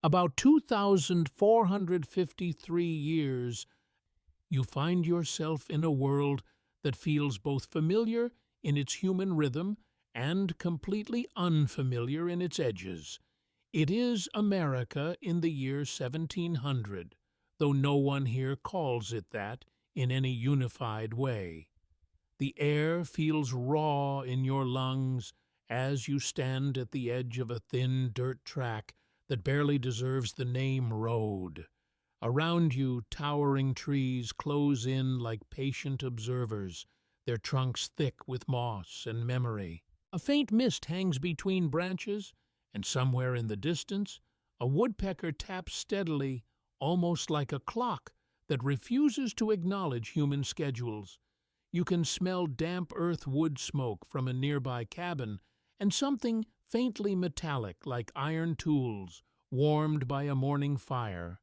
About 2,453 years, you find yourself in a world that feels both familiar in its human rhythm and completely unfamiliar in its edges. It is America in the year 1700, though no one here calls it that in any unified way. The air feels raw in your lungs as you stand at the edge of a thin dirt track that barely deserves the name road. Around you, towering trees close in like patient observers, their trunks thick with moss and memory. A faint mist hangs between branches, and somewhere in the distance, a woodpecker taps steadily, almost like a clock that refuses to acknowledge human schedules. You can smell damp earth wood smoke from a nearby cabin, and something faintly metallic like iron tools, warmed by a morning fire.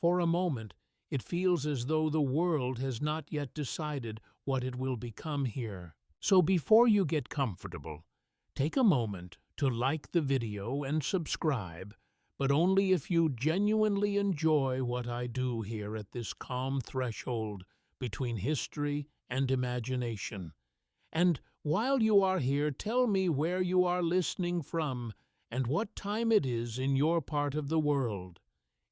For a moment, it feels as though the world has not yet decided what it will become here. So before you get comfortable, take a moment to like the video and subscribe, but only if you genuinely enjoy what I do here at this calm threshold between history and imagination. And while you are here, tell me where you are listening from and what time it is in your part of the world.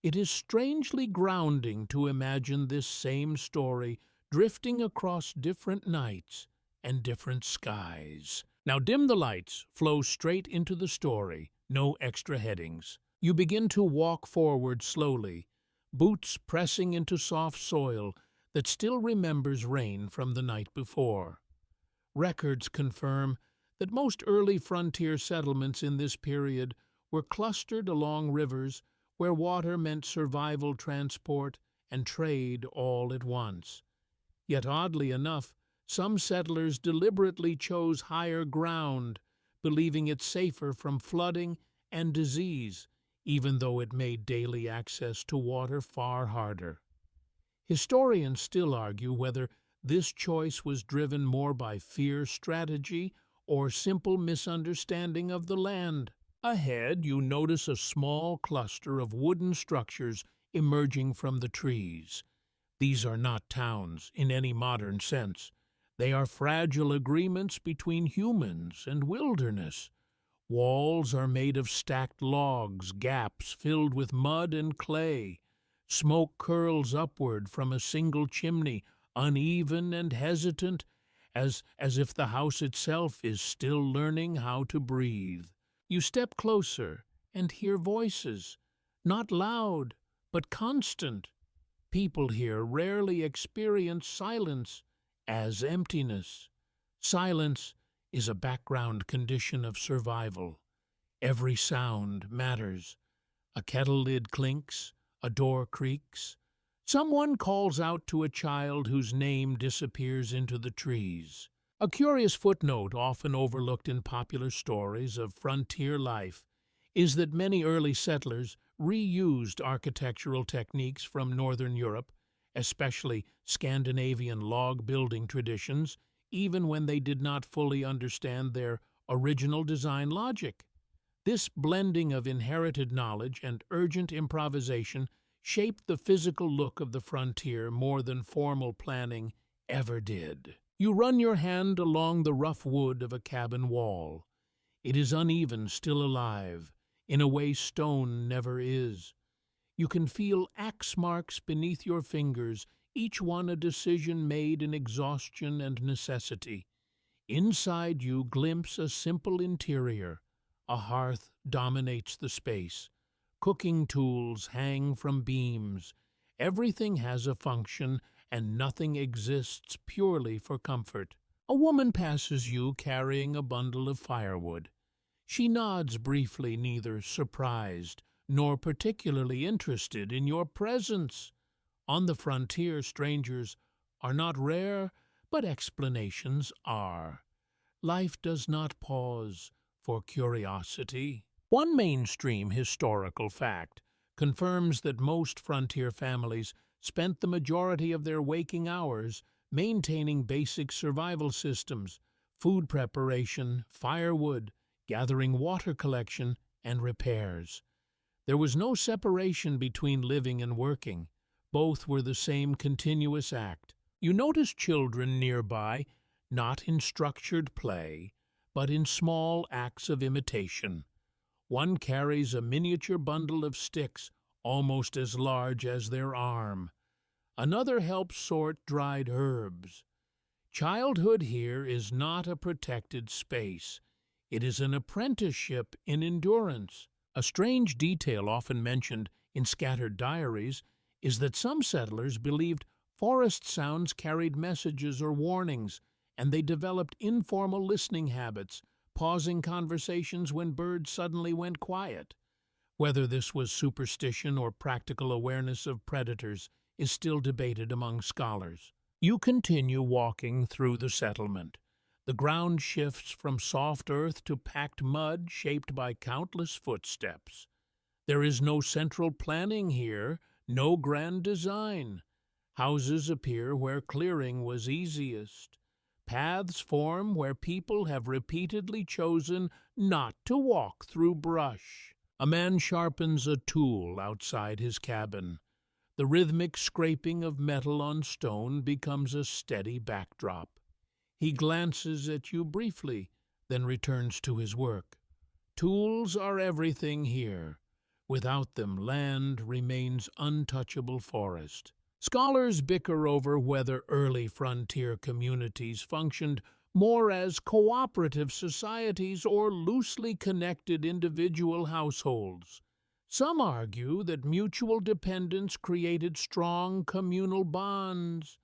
It is strangely grounding to imagine this same story drifting across different nights and different skies. Now dim the lights, flow straight into the story, no extra headings. You begin to walk forward slowly, boots pressing into soft soil that still remembers rain from the night before. Records confirm that most early frontier settlements in this period were clustered along rivers where water meant survival, transport, and trade all at once. Yet oddly enough, some settlers deliberately chose higher ground, believing it safer from flooding and disease, even though it made daily access to water far harder. Historians still argue whether this choice was driven more by fear strategy or simple misunderstanding of the land. Ahead, you notice a small cluster of wooden structures emerging from the trees. These are not towns in any modern sense. They are fragile agreements between humans and wilderness. Walls are made of stacked logs, gaps filled with mud and clay. Smoke curls upward from a single chimney, uneven and hesitant, as if the house itself is still learning how to breathe. You step closer and hear voices, not loud, but constant. People here rarely experience silence as emptiness. Silence is a background condition of survival. Every sound matters. A kettle lid clinks, a door creaks. Someone calls out to a child whose name disappears into the trees. A curious footnote often overlooked in popular stories of frontier life is that many early settlers reused architectural techniques from Northern Europe, especially Scandinavian log building traditions, even when they did not fully understand their original design logic. This blending of inherited knowledge and urgent improvisation shaped the physical look of the frontier more than formal planning ever did. You run your hand along the rough wood of a cabin wall. It is uneven, still alive, in a way stone never is. You can feel axe marks beneath your fingers, each one a decision made in exhaustion and necessity. Inside you glimpse a simple interior. A hearth dominates the space. Cooking tools hang from beams. Everything has a function, and nothing exists purely for comfort. A woman passes you carrying a bundle of firewood. She nods briefly, neither surprised nor particularly interested in your presence. On the frontier, strangers are not rare, but explanations are. Life does not pause for curiosity. One mainstream historical fact confirms that most frontier families spent the majority of their waking hours maintaining basic survival systems, food preparation, firewood, gathering water collection, and repairs. There was no separation between living and working. Both were the same continuous act. You notice children nearby, not in structured play, but in small acts of imitation. One carries a miniature bundle of sticks, almost as large as their arm. Another helps sort dried herbs. Childhood here is not a protected space. It is an apprenticeship in endurance. A strange detail often mentioned in scattered diaries is that some settlers believed forest sounds carried messages or warnings, and they developed informal listening habits, pausing conversations when birds suddenly went quiet. Whether this was superstition or practical awareness of predators is still debated among scholars. You continue walking through the settlement. The ground shifts from soft earth to packed mud shaped by countless footsteps. There is no central planning here, no grand design. Houses appear where clearing was easiest. Paths form where people have repeatedly chosen not to walk through brush. A man sharpens a tool outside his cabin. The rhythmic scraping of metal on stone becomes a steady backdrop. He glances at you briefly, then returns to his work. Tools are everything here. Without them, land remains untouchable forest. Scholars bicker over whether early frontier communities functioned more as cooperative societies or loosely connected individual households. Some argue that mutual dependence created strong communal bonds.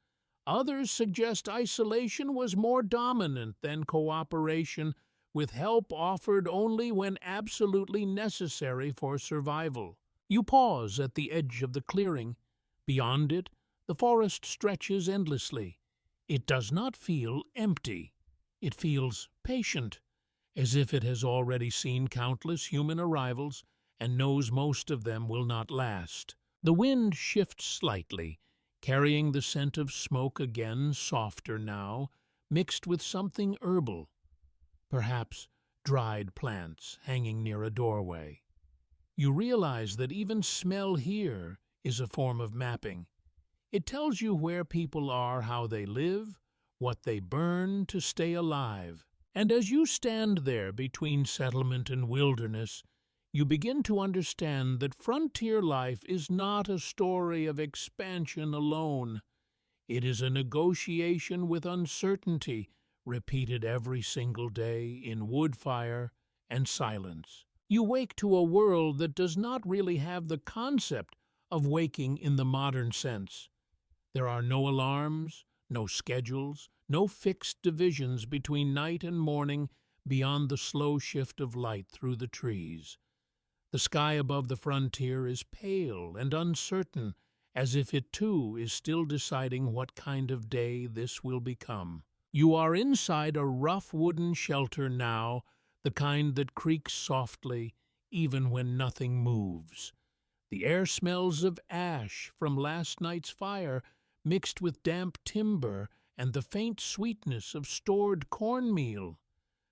Others suggest isolation was more dominant than cooperation, with help offered only when absolutely necessary for survival. You pause at the edge of the clearing. Beyond it, the forest stretches endlessly. It does not feel empty. It feels patient, as if it has already seen countless human arrivals and knows most of them will not last. The wind shifts slightly, carrying the scent of smoke again, softer now, mixed with something herbal, perhaps dried plants hanging near a doorway. You realize that even smell here is a form of mapping. It tells you where people are, how they live, what they burn to stay alive. And as you stand there between settlement and wilderness, you begin to understand that frontier life is not a story of expansion alone. It is a negotiation with uncertainty, repeated every single day in wood fire and silence. You wake to a world that does not really have the concept of waking in the modern sense. There are no alarms, no schedules, no fixed divisions between night and morning beyond the slow shift of light through the trees. The sky above the frontier is pale and uncertain, as if it too is still deciding what kind of day this will become. You are inside a rough wooden shelter now, the kind that creaks softly even when nothing moves. The air smells of ash from last night's fire, mixed with damp timber and the faint sweetness of stored cornmeal.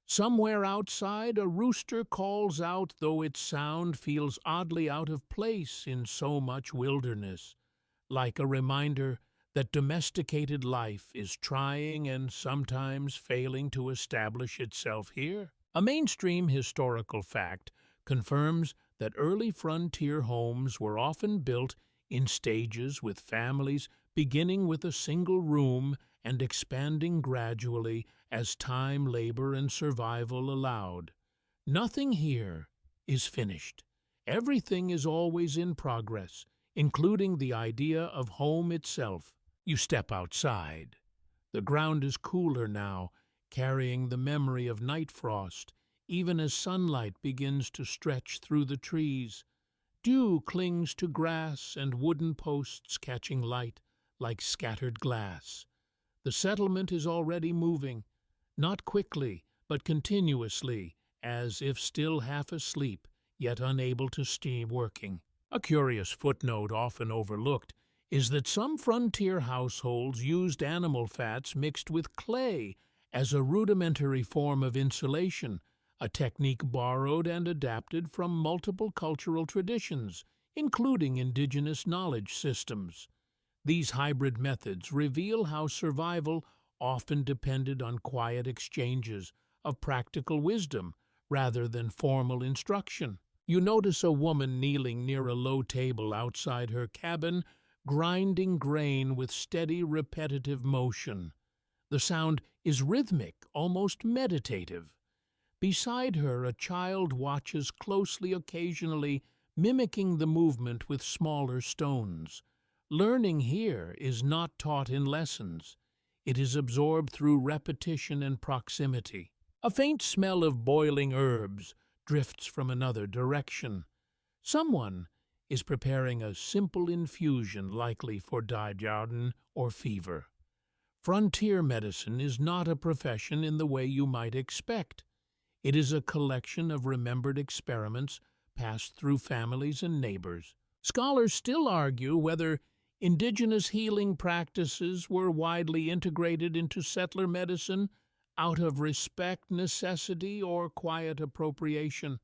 Somewhere outside, a rooster calls out, though its sound feels oddly out of place in so much wilderness, like a reminder that domesticated life is trying and sometimes failing to establish itself here. A mainstream historical fact confirms that early frontier homes were often built in stages, with families beginning with a single room and expanding gradually as time, labor, and survival allowed. Nothing here is finished. Everything is always in progress, including the idea of home itself. You step outside. The ground is cooler now, carrying the memory of night frost, even as sunlight begins to stretch through the trees. Dew clings to grass and wooden posts, catching light like scattered glass. The settlement is already moving, not quickly, but continuously, as if still half asleep, yet unable to stop working. A curious footnote often overlooked is that some frontier households used animal fats mixed with clay as a rudimentary form of insulation, a technique borrowed and adapted from multiple cultural traditions, including indigenous knowledge systems. These hybrid methods reveal how survival often depended on quiet exchanges of practical wisdom rather than formal instruction. You notice a woman kneeling near a low table outside her cabin, grinding grain with steady, repetitive motion. The sound is rhythmic, almost meditative. Beside her, a child watches closely, occasionally mimicking the movement with smaller stones. Learning here is not taught in lessons. It is absorbed through repetition and proximity. A faint smell of boiling herbs drifts from another direction. Someone is preparing a simple infusion likely for diarrhea or fever. Frontier medicine is not a profession in the way you might expect. It is a collection of remembered experiments passed through families and neighbors. Scholars still argue whether indigenous healing practices were widely integrated into settler medicine out of respect, necessity, or quiet appropriation.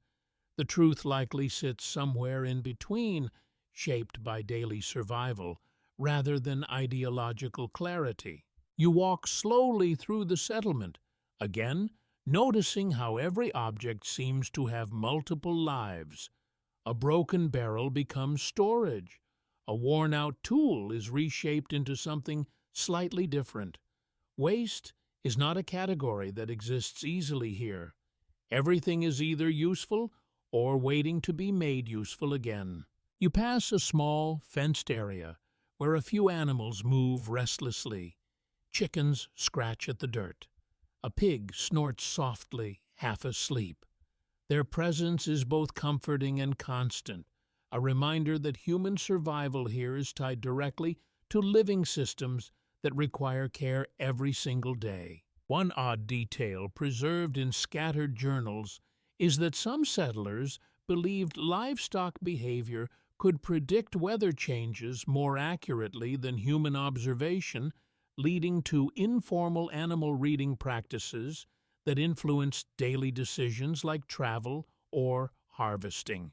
The truth likely sits somewhere in between, shaped by daily survival rather than ideological clarity. You walk slowly through the settlement, again noticing how every object seems to have multiple lives. A broken barrel becomes storage. A worn-out tool is reshaped into something slightly different. Waste is not a category that exists easily here. Everything is either useful or waiting to be made useful again. You pass a small, fenced area where a few animals move restlessly. Chickens scratch at the dirt. A pig snorts softly, half asleep. Their presence is both comforting and constant, a reminder that human survival here is tied directly to living systems that require care every single day. One odd detail preserved in scattered journals is that some settlers believed livestock behavior could predict weather changes more accurately than human observation, leading to informal animal reading practices that influenced daily decisions like travel or harvesting.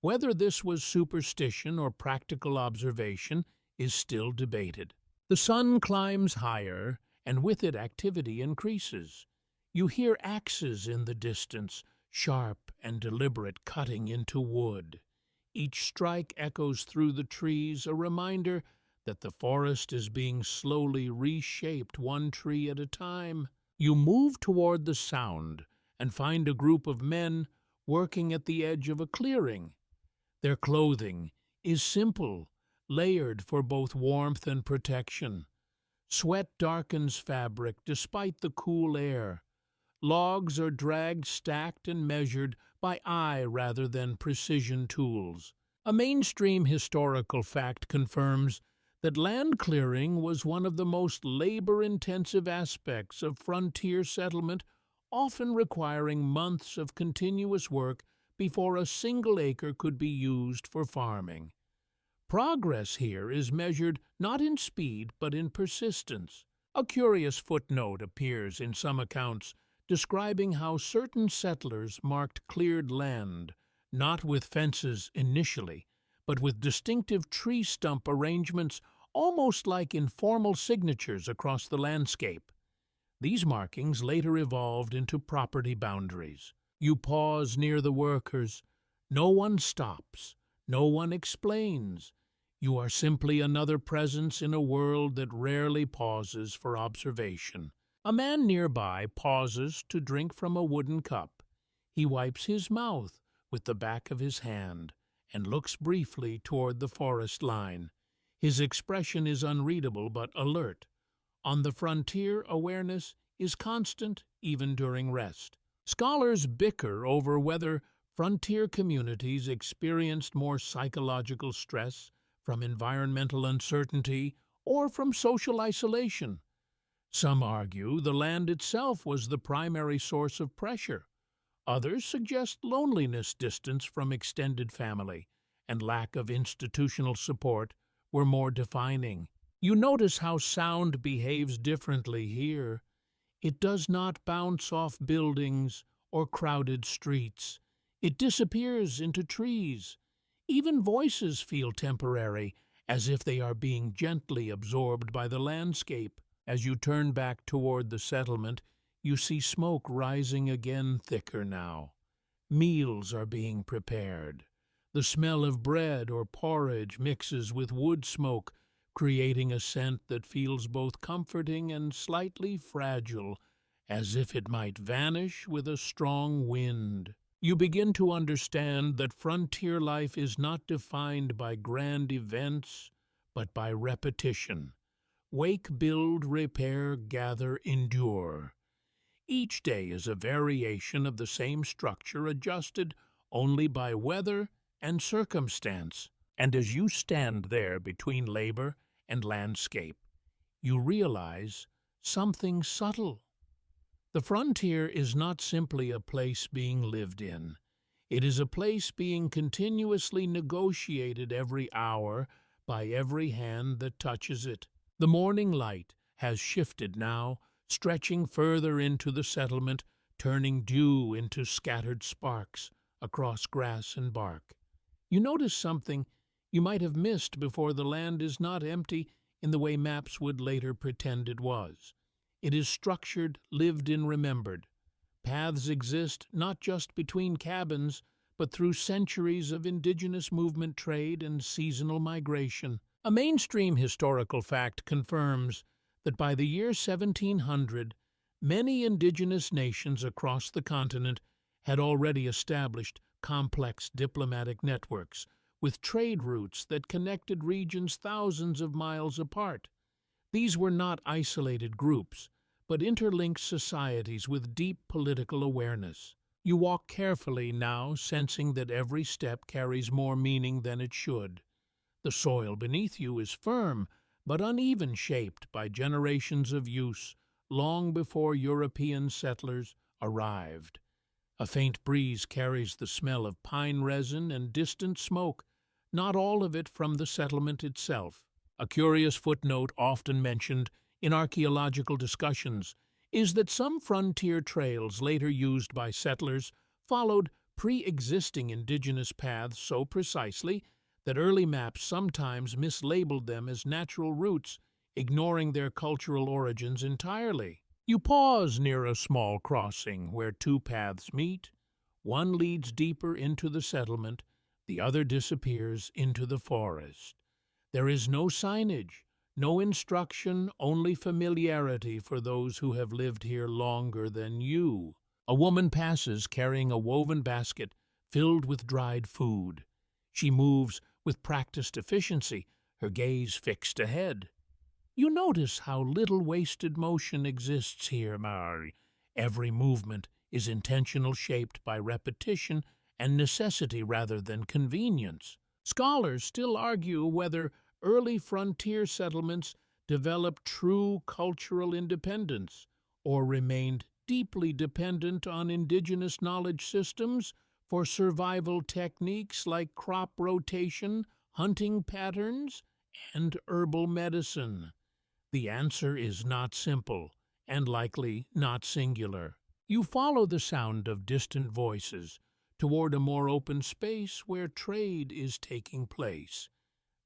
Whether this was superstition or practical observation is still debated. The sun climbs higher, and with it activity increases. You hear axes in the distance, sharp and deliberate, cutting into wood. Each strike echoes through the trees, a reminder that the forest is being slowly reshaped one tree at a time. You move toward the sound and find a group of men working at the edge of a clearing. Their clothing is simple, layered for both warmth and protection. Sweat darkens fabric despite the cool air. Logs are dragged, stacked, and measured by eye rather than precision tools. A mainstream historical fact confirms that land clearing was one of the most labor-intensive aspects of frontier settlement, often requiring months of continuous work before a single acre could be used for farming. Progress here is measured not in speed but in persistence. A curious footnote appears in some accounts describing how certain settlers marked cleared land, not with fences initially, but with distinctive tree stump arrangements almost like informal signatures across the landscape. These markings later evolved into property boundaries. You pause near the workers. No one stops. No one explains. You are simply another presence in a world that rarely pauses for observation. A man nearby pauses to drink from a wooden cup. He wipes his mouth with the back of his hand and looks briefly toward the forest line. His expression is unreadable but alert. On the frontier, awareness is constant even during rest. Scholars bicker over whether frontier communities experienced more psychological stress from environmental uncertainty or from social isolation. Some argue the land itself was the primary source of pressure. Others suggest loneliness, distance from extended family, and lack of institutional support were more defining. You notice how sound behaves differently here. It does not bounce off buildings or crowded streets. It disappears into trees. Even voices feel temporary, as if they are being gently absorbed by the landscape. As you turn back toward the settlement, you see smoke rising again thicker now. Meals are being prepared. The smell of bread or porridge mixes with wood smoke, creating a scent that feels both comforting and slightly fragile, as if it might vanish with a strong wind. You begin to understand that frontier life is not defined by grand events, but by repetition. Wake, build, repair, gather, endure. Each day is a variation of the same structure adjusted only by weather and circumstance. And as you stand there between labor and landscape, you realize something subtle. The frontier is not simply a place being lived in. It is a place being continuously negotiated every hour by every hand that touches it. The morning light has shifted now, stretching further into the settlement, turning dew into scattered sparks across grass and bark. You notice something you might have missed before. The land is not empty in the way maps would later pretend it was. It is structured, lived in, remembered. Paths exist not just between cabins, but through centuries of indigenous movement, trade, and seasonal migration. A mainstream historical fact confirms that by the year 1700, many indigenous nations across the continent had already established complex diplomatic networks with trade routes that connected regions thousands of miles apart. These were not isolated groups, but interlinked societies with deep political awareness. You walk carefully now, sensing that every step carries more meaning than it should. The soil beneath you is firm, but uneven, shaped by generations of use long before European settlers arrived. A faint breeze carries the smell of pine resin and distant smoke, not all of it from the settlement itself. A curious footnote often mentioned in archaeological discussions is that some frontier trails later used by settlers followed pre-existing indigenous paths so precisely that early maps sometimes mislabeled them as natural routes, ignoring their cultural origins entirely. You pause near a small crossing where two paths meet. One leads deeper into the settlement, the other disappears into the forest. There is no signage, no instruction, only familiarity for those who have lived here longer than you. A woman passes carrying a woven basket filled with dried food. She moves with practiced efficiency, her gaze fixed ahead. You notice how little wasted motion exists here, Mary. Every movement is intentional, shaped by repetition and necessity rather than convenience. Scholars still argue whether early frontier settlements developed true cultural independence or remained deeply dependent on indigenous knowledge systems for survival techniques like crop rotation, hunting patterns, and herbal medicine. The answer is not simple, and likely not singular. You follow the sound of distant voices toward a more open space where trade is taking place.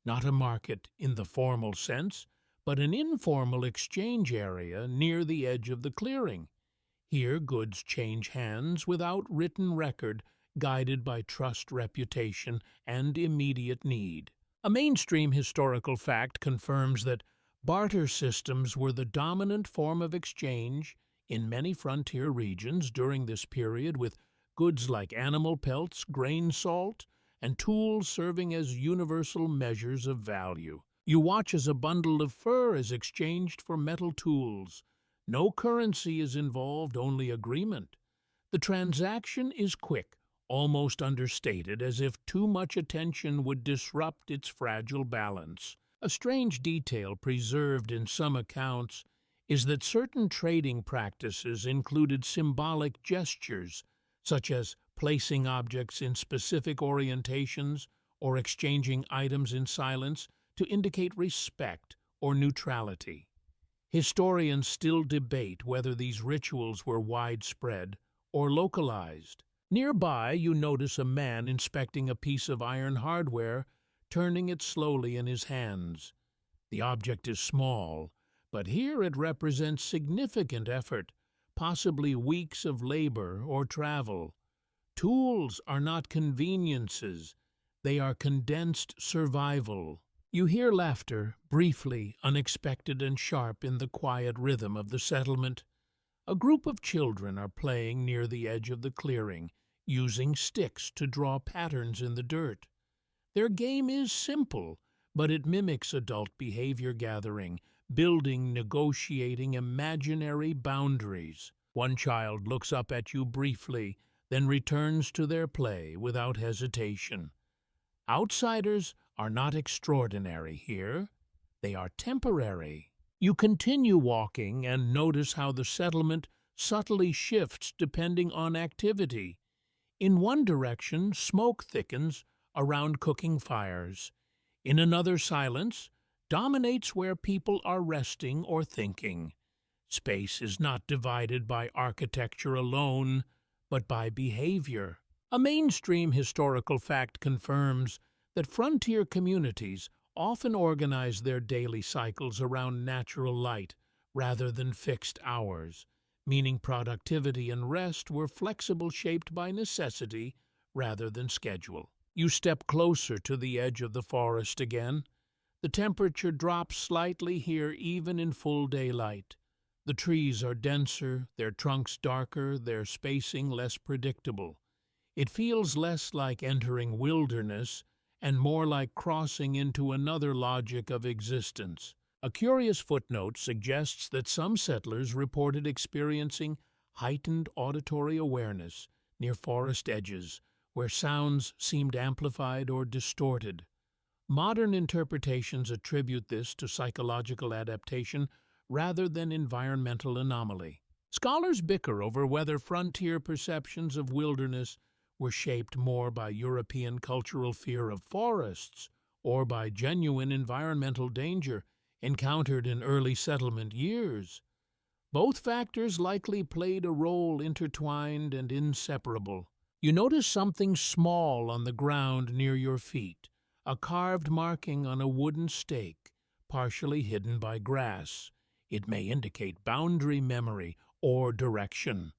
Not a market in the formal sense, but an informal exchange area near the edge of the clearing. Here goods change hands without written record, guided by trust, reputation, and immediate need. A mainstream historical fact confirms that barter systems were the dominant form of exchange in many frontier regions during this period, with goods like animal pelts, grain salt, and tools serving as universal measures of value. You watch as a bundle of fur is exchanged for metal tools. No currency is involved, only agreement. The transaction is quick, almost understated, as if too much attention would disrupt its fragile balance. A strange detail preserved in some accounts is that certain trading practices included symbolic gestures, such as placing objects in specific orientations or exchanging items in silence to indicate respect or neutrality. Historians still debate whether these rituals were widespread or localized. Nearby, you notice a man inspecting a piece of iron hardware, turning it slowly in his hands. The object is small, but here it represents significant effort, possibly weeks of labor or travel. Tools are not conveniences, they are condensed survival. You hear laughter, briefly, unexpected and sharp in the quiet rhythm of the settlement. A group of children are playing near the edge of the clearing, using sticks to draw patterns in the dirt. Their game is simple, but it mimics adult behavior gathering, building, negotiating imaginary boundaries. One child looks up at you briefly, then returns to their play without hesitation. Outsiders are not extraordinary here. They are temporary. You continue walking and notice how the settlement subtly shifts depending on activity. In one direction, smoke thickens around cooking fires. In another, silence dominates where people are resting or thinking. Space is not divided by architecture alone, but by behavior. A mainstream historical fact confirms that frontier communities often organize their daily cycles around natural light rather than fixed hours, meaning productivity and rest were flexible, shaped by necessity rather than schedule. You step closer to the edge of the forest again. The temperature drops slightly here even in full daylight. The trees are denser, their trunks darker, their spacing less predictable. It feels less like entering wilderness and more like crossing into another logic of existence. A curious footnote suggests that some settlers reported experiencing heightened auditory awareness near forest edges, where sounds seemed amplified or distorted. Modern interpretations attribute this to psychological adaptation rather than environmental anomaly. Scholars bicker over whether frontier perceptions of wilderness were shaped more by European cultural fear of forests or by genuine environmental danger encountered in early settlement years. Both factors likely played a role, intertwined and inseparable. You notice something small on the ground near your feet, a carved marking on a wooden stake, partially hidden by grass. It may indicate boundary memory or direction.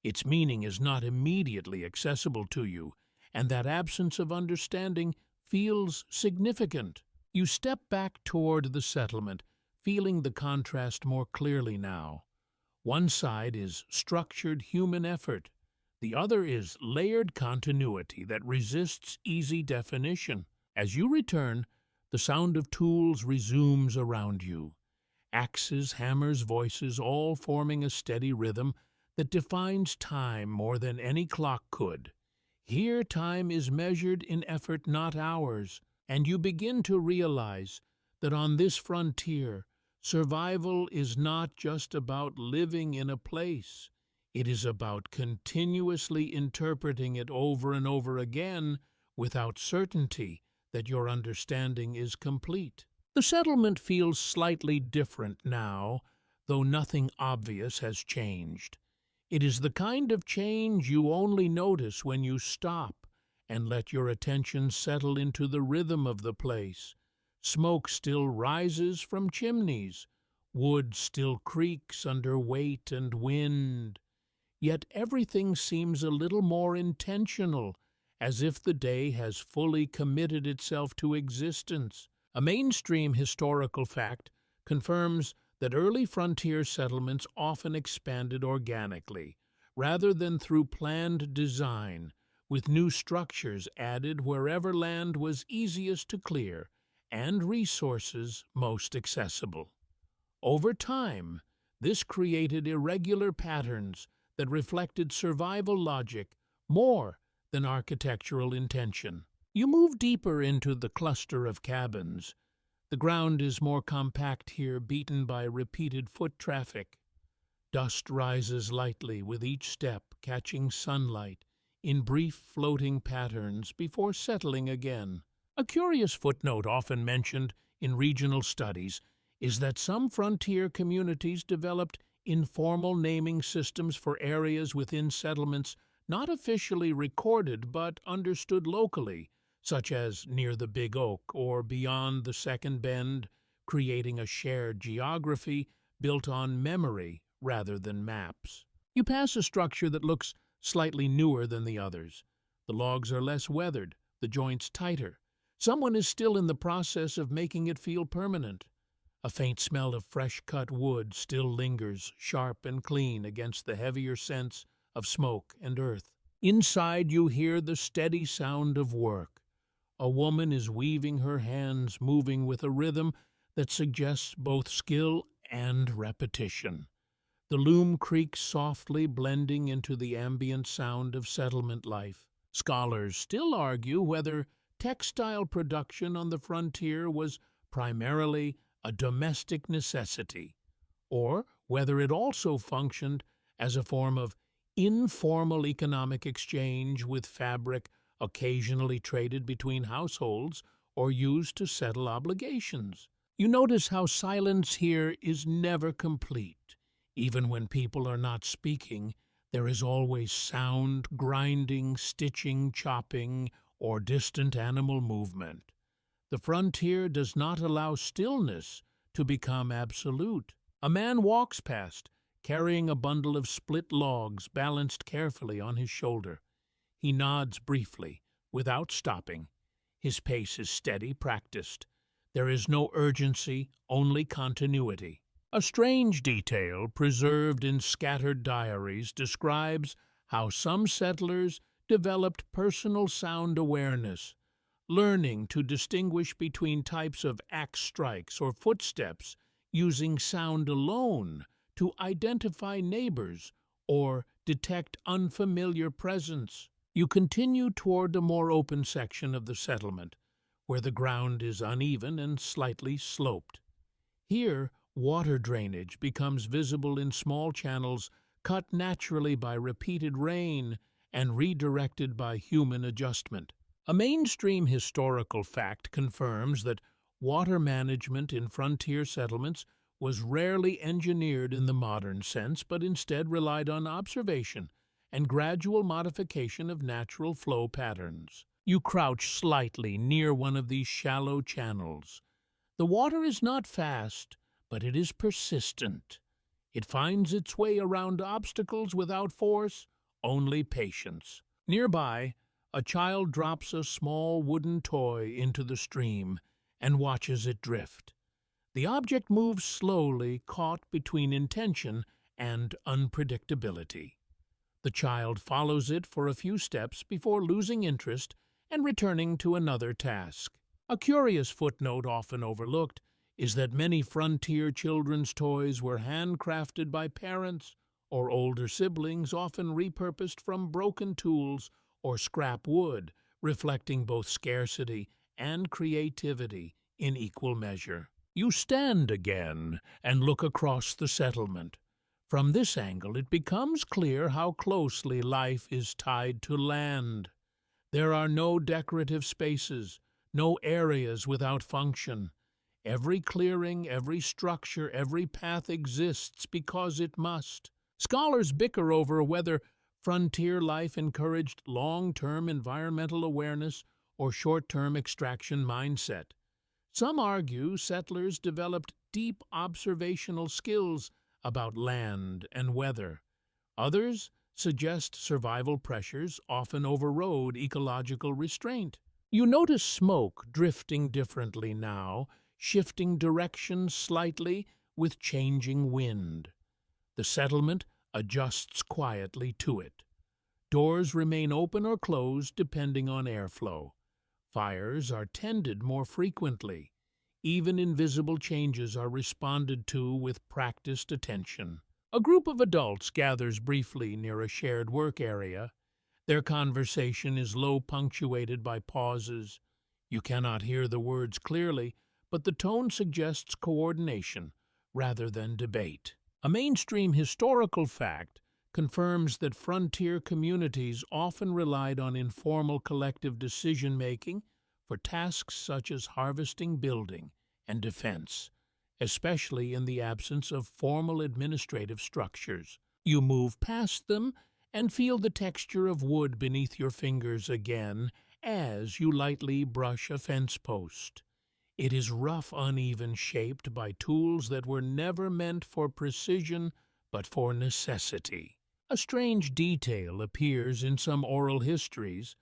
Its meaning is not immediately accessible to you, and that absence of understanding feels significant. You step back toward the settlement, feeling the contrast more clearly now. One side is structured human effort. The other is layered continuity that resists easy definition. As you return, the sound of tools resumes around you. Axes, hammers, voices, all forming a steady rhythm that defines time more than any clock could. Here time is measured in effort, not hours, and you begin to realize that on this frontier, survival is not just about living in a place. It is about continuously interpreting it over and over again without certainty that your understanding is complete. The settlement feels slightly different now, though nothing obvious has changed. It is the kind of change you only notice when you stop and let your attention settle into the rhythm of the place. Smoke still rises from chimneys. Wood still creaks under weight and wind. Yet everything seems a little more intentional, as if the day has fully committed itself to existence. A mainstream historical fact confirms that early frontier settlements often expanded organically, rather than through planned design, with new structures added wherever land was easiest to clear and resources most accessible. Over time, this created irregular patterns that reflected survival logic more than architectural intention. You move deeper into the cluster of cabins. The ground is more compact here, beaten by repeated foot traffic. Dust rises lightly with each step, catching sunlight in brief floating patterns before settling again. A curious footnote often mentioned in regional studies is that some frontier communities developed informal naming systems for areas within settlements not officially recorded but understood locally, such as near the Big Oak or beyond the Second Bend, creating a shared geography built on memory rather than maps. You pass a structure that looks slightly newer than the others. The logs are less weathered, the joints tighter. Someone is still in the process of making it feel permanent. A faint smell of fresh-cut wood still lingers, sharp and clean against the heavier scents of smoke and earth. Inside you hear the steady sound of work. A woman is weaving her hands, moving with a rhythm that suggests both skill and repetition. The loom creaks softly, blending into the ambient sound of settlement life. Scholars still argue whether textile production on the frontier was primarily a domestic necessity, or whether it also functioned as a form of informal economic exchange, with fabric occasionally traded between households or used to settle obligations. You notice how silence here is never complete. Even when people are not speaking, there is always sound, grinding, stitching, chopping, or distant animal movement. The frontier does not allow stillness to become absolute. A man walks past, carrying a bundle of split logs balanced carefully on his shoulder. He nods briefly, without stopping. His pace is steady, practiced. There is no urgency, only continuity. A strange detail preserved in scattered diaries describes how some settlers developed personal sound awareness, learning to distinguish between types of axe strikes or footsteps using sound alone to identify neighbors or detect unfamiliar presence. You continue toward a more open section of the settlement, where the ground is uneven and slightly sloped. Here, water drainage becomes visible in small channels cut naturally by repeated rain and redirected by human adjustment. A mainstream historical fact confirms that water management in frontier settlements was rarely engineered in the modern sense, but instead relied on observation and gradual modification of natural flow patterns. You crouch slightly near one of these shallow channels. The water is not fast, but it is persistent. It finds its way around obstacles without force, only patience. Nearby, a child drops a small wooden toy into the stream and watches it drift. The object moves slowly, caught between intention and unpredictability. The child follows it for a few steps before losing interest and returning to another task. A curious footnote often overlooked is that many frontier children's toys were handcrafted by parents or older siblings, often repurposed from broken tools or scrap wood, reflecting both scarcity and creativity in equal measure. You stand again and look across the settlement. From this angle, it becomes clear how closely life is tied to land. There are no decorative spaces, no areas without function. Every clearing, every structure, every path exists because it must. Scholars bicker over whether frontier life encouraged long-term environmental awareness or short-term extraction mindset. Some argue settlers developed deep observational skills about land and weather. Others suggest survival pressures often overrode ecological restraint. You notice smoke drifting differently now, shifting direction slightly with changing wind. The settlement adjusts quietly to it. Doors remain open or closed depending on airflow. Fires are tended more frequently. Even invisible changes are responded to with practiced attention. A group of adults gathers briefly near a shared work area. Their conversation is low, punctuated by pauses. You cannot hear the words clearly, but the tone suggests coordination rather than debate. A mainstream historical fact confirms that frontier communities often relied on informal collective decision-making for tasks such as harvesting, building, and defense. especially in the absence of formal administrative structures. You move past them and feel the texture of wood beneath your fingers again as you lightly brush a fence post. It is rough, uneven, shaped by tools that were never meant for precision but for necessity. A strange detail appears in some oral histories,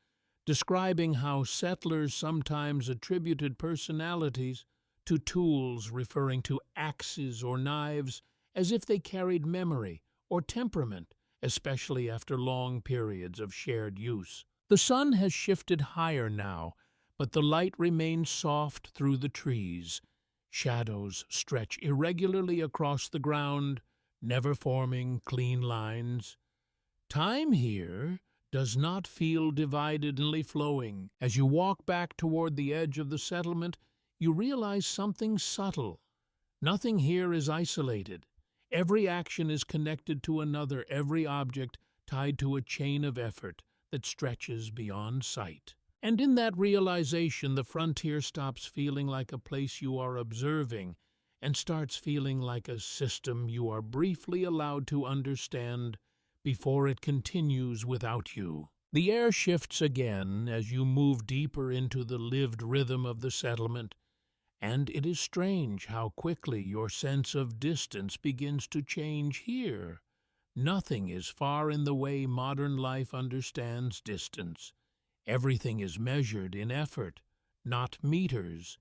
describing how settlers sometimes attributed personalities to tools referring to axes or knives as if they carried memory or temperament, especially after long periods of shared use. The sun has shifted higher now, but the light remains soft through the trees. Shadows stretch irregularly across the ground, never forming clean lines. Time here does not feel dividedly flowing. As you walk back toward the edge of the settlement, you realize something subtle. Nothing here is isolated. Every action is connected to another, every object tied to a chain of effort that stretches beyond sight. And in that realization, the frontier stops feeling like a place you are observing and starts feeling like a system you are briefly allowed to understand before it continues without you. The air shifts again as you move deeper into the lived rhythm of the settlement, and it is strange how quickly your sense of distance begins to change here. Nothing is far in the way modern life understands distance. Everything is measured in effort, not meters,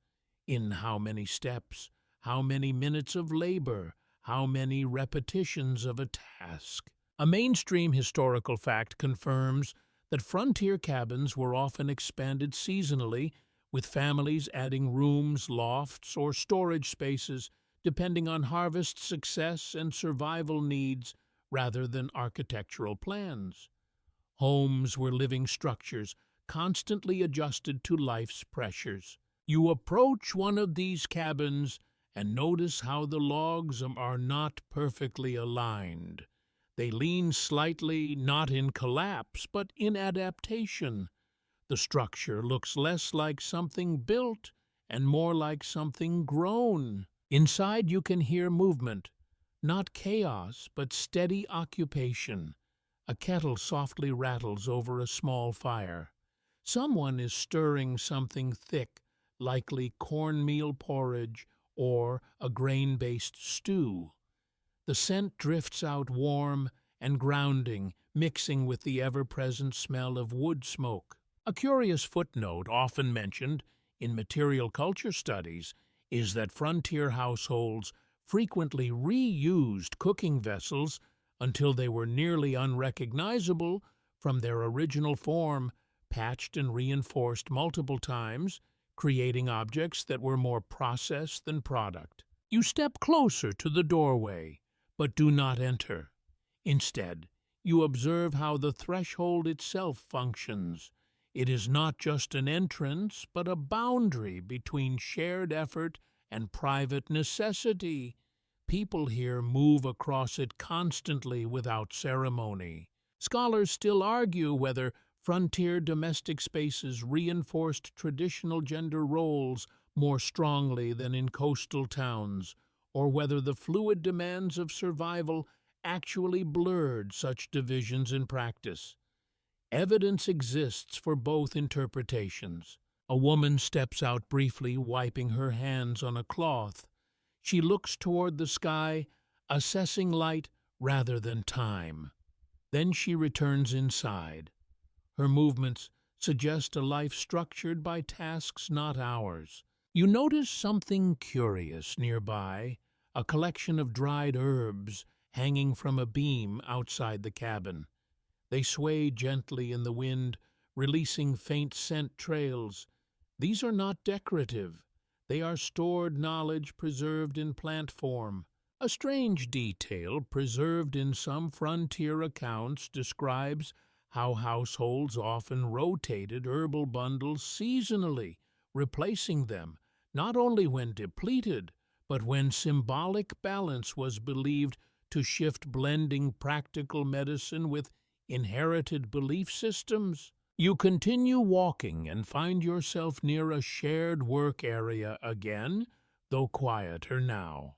in how many steps, how many minutes of labor, how many repetitions of a task. A mainstream historical fact confirms that frontier cabins were often expanded seasonally, with families adding rooms, lofts, or storage spaces depending on harvest success and survival needs rather than architectural plans. Homes were living structures, constantly adjusted to life's pressures. You approach one of these cabins and notice how the logs are not perfectly aligned. They lean slightly, not in collapse, but in adaptation. The structure looks less like something built and more like something grown. Inside you can hear movement, not chaos, but steady occupation. A kettle softly rattles over a small fire. Someone is stirring something thick, likely cornmeal porridge or a grain-based stew. The scent drifts out warm and grounding, mixing with the ever-present smell of wood smoke. A curious footnote often mentioned in material culture studies is that frontier households frequently reused cooking vessels until they were nearly unrecognizable from their original form, patched and reinforced multiple times, creating objects that were more process than product. You step closer to the doorway, but do not enter. Instead, you observe how the threshold itself functions. It is not just an entrance, but a boundary between shared effort and private necessity. People here move across it constantly without ceremony. Scholars still argue whether frontier domestic spaces reinforced traditional gender roles more strongly than in coastal towns, or whether the fluid demands of survival actually blurred such divisions in practice. Evidence exists for both interpretations. A woman steps out briefly, wiping her hands on a cloth. She looks toward the sky, assessing light rather than time. Then she returns inside. Her movements suggest a life structured by tasks, not hours. You notice something curious nearby, a collection of dried herbs hanging from a beam outside the cabin. They sway gently in the wind, releasing faint scent trails. These are not decorative. They are stored knowledge preserved in plant form. A strange detail preserved in some frontier accounts describes how households often rotated herbal bundles seasonally, replacing them not only when depleted, but when symbolic balance was believed to shift, blending practical medicine with inherited belief systems. You continue walking and find yourself near a shared work area again, though quieter now.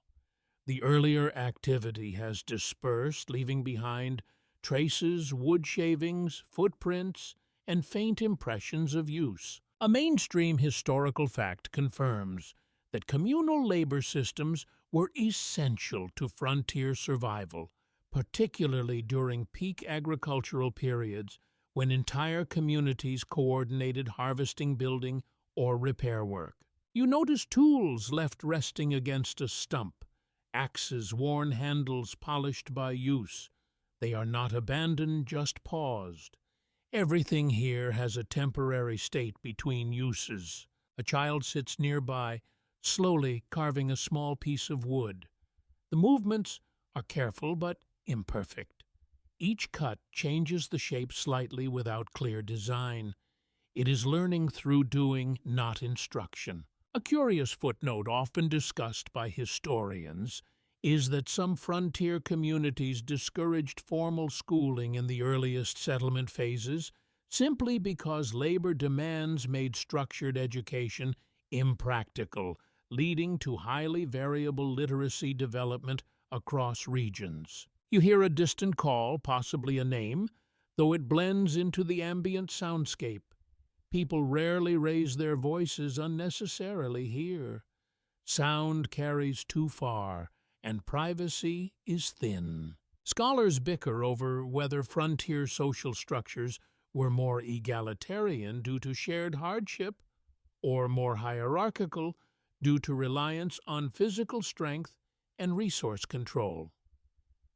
The earlier activity has dispersed, leaving behind traces, wood shavings, footprints, and faint impressions of use. A mainstream historical fact confirms that communal labor systems were essential to frontier survival, particularly during peak agricultural periods when entire communities coordinated harvesting, building, or repair work. You notice tools left resting against a stump, axes, worn handles polished by use. They are not abandoned, just paused. Everything here has a temporary state between uses. A child sits nearby, slowly carving a small piece of wood. The movements are careful but imperfect. Each cut changes the shape slightly without clear design. It is learning through doing, not instruction. A curious footnote often discussed by historians is that some frontier communities discouraged formal schooling in the earliest settlement phases simply because labor demands made structured education impractical, leading to highly variable literacy development across regions. You hear a distant call, possibly a name, though it blends into the ambient soundscape. People rarely raise their voices unnecessarily here. Sound carries too far, and privacy is thin. Scholars bicker over whether frontier social structures were more egalitarian due to shared hardship or more hierarchical due to reliance on physical strength and resource control.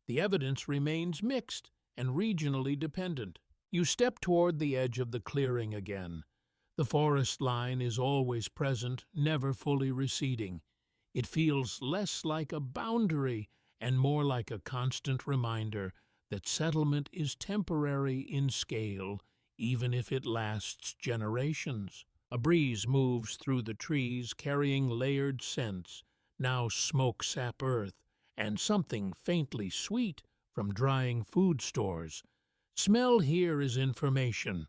The evidence remains mixed and regionally dependent. You step toward the edge of the clearing again. The forest line is always present, never fully receding. It feels less like a boundary and more like a constant reminder that settlement is temporary in scale, even if it lasts generations. A breeze moves through the trees, carrying layered scents, now smoke-sap earth, and something faintly sweet from drying food stores. Smell here is information.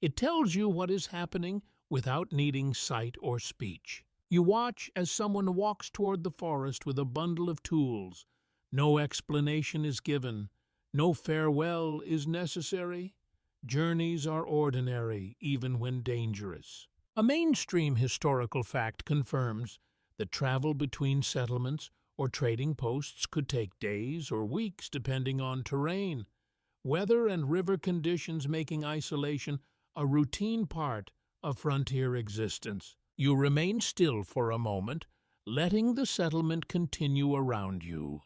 It tells you what is happening without needing sight or speech. You watch as someone walks toward the forest with a bundle of tools. No explanation is given. No farewell is necessary. Journeys are ordinary, even when dangerous. A mainstream historical fact confirms that travel between settlements or trading posts could take days or weeks depending on terrain, weather and river conditions making isolation a routine part of frontier existence. You remain still for a moment, letting the settlement continue around you.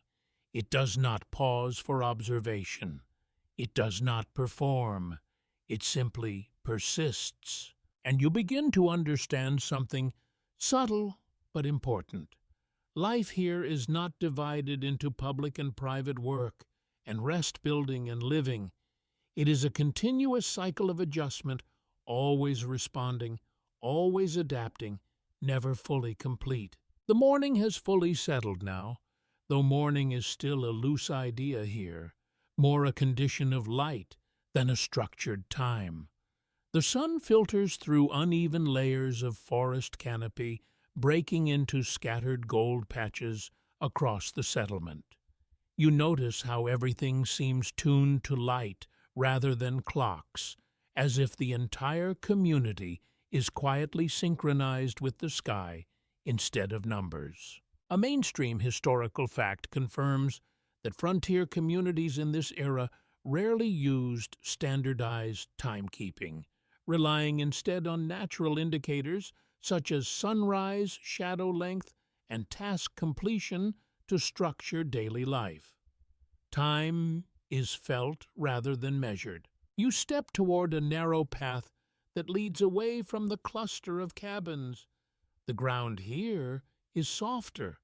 It does not pause for observation. It does not perform. It simply persists. And you begin to understand something subtle but important. Life here is not divided into public and private work, and rest building and living. It is a continuous cycle of adjustment, always responding, always adapting, never fully complete. The morning has fully settled now, though morning is still a loose idea here, more a condition of light than a structured time. The sun filters through uneven layers of forest canopy, breaking into scattered gold patches across the settlement. You notice how everything seems tuned to light rather than clocks, as if the entire community is quietly synchronized with the sky instead of numbers. A mainstream historical fact confirms that frontier communities in this era rarely used standardized timekeeping, relying instead on natural indicators such as sunrise, shadow length, and task completion to structure daily life. Time is felt rather than measured. You step toward a narrow path that leads away from the cluster of cabins. The ground here is softer,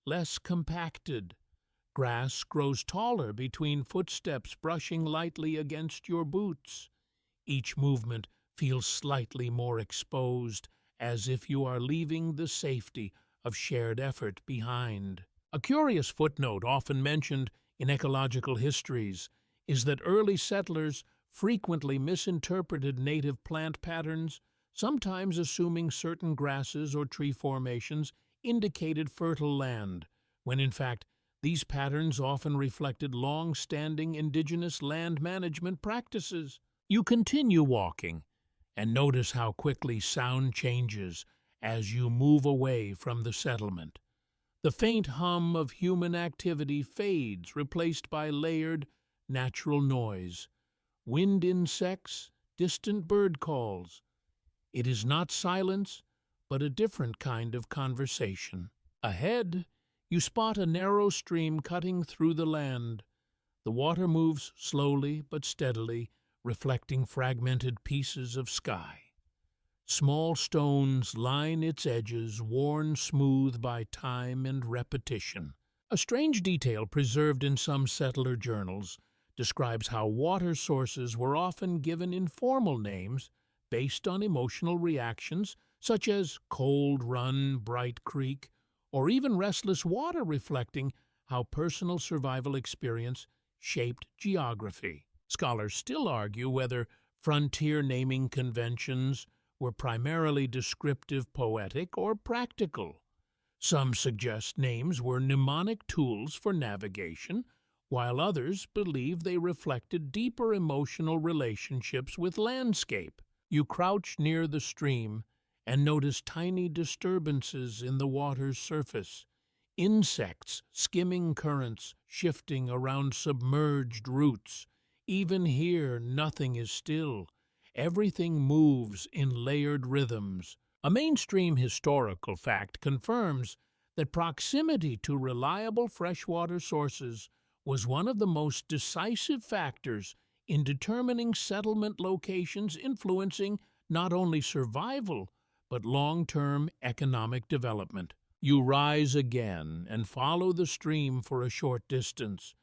less compacted. Grass grows taller between footsteps brushing lightly against your boots. Each movement feels slightly more exposed, as if you are leaving the safety of shared effort behind. A curious footnote often mentioned in ecological histories is that early settlers frequently misinterpreted native plant patterns, sometimes assuming certain grasses or tree formations indicated fertile land, when in fact these patterns often reflected long-standing indigenous land management practices. You continue walking and notice how quickly sound changes as you move away from the settlement. The faint hum of human activity fades, replaced by layered, natural noise. Wind insects, distant bird calls. It is not silence, but a different kind of conversation. Ahead, you spot a narrow stream cutting through the land. The water moves slowly but steadily, reflecting fragmented pieces of sky. Small stones line its edges, worn smooth by time and repetition. A strange detail preserved in some settler journals describes how water sources were often given informal names based on emotional reactions, such as Cold Run, Bright Creek, or even Restless Water, reflecting how personal survival experience shaped geography. Scholars still argue whether frontier naming conventions were primarily descriptive, poetic, or practical. Some suggest names were mnemonic tools for navigation, while others believe they reflected deeper emotional relationships with landscape. You crouch near the stream and notice tiny disturbances in the water's surface, insects skimming currents, shifting around submerged roots. Even here, nothing is still. Everything moves in layered rhythms. A mainstream historical fact confirms that proximity to reliable freshwater sources was one of the most decisive factors in determining settlement locations, influencing not only survival but long-term economic development. You rise again and follow the stream for a short distance.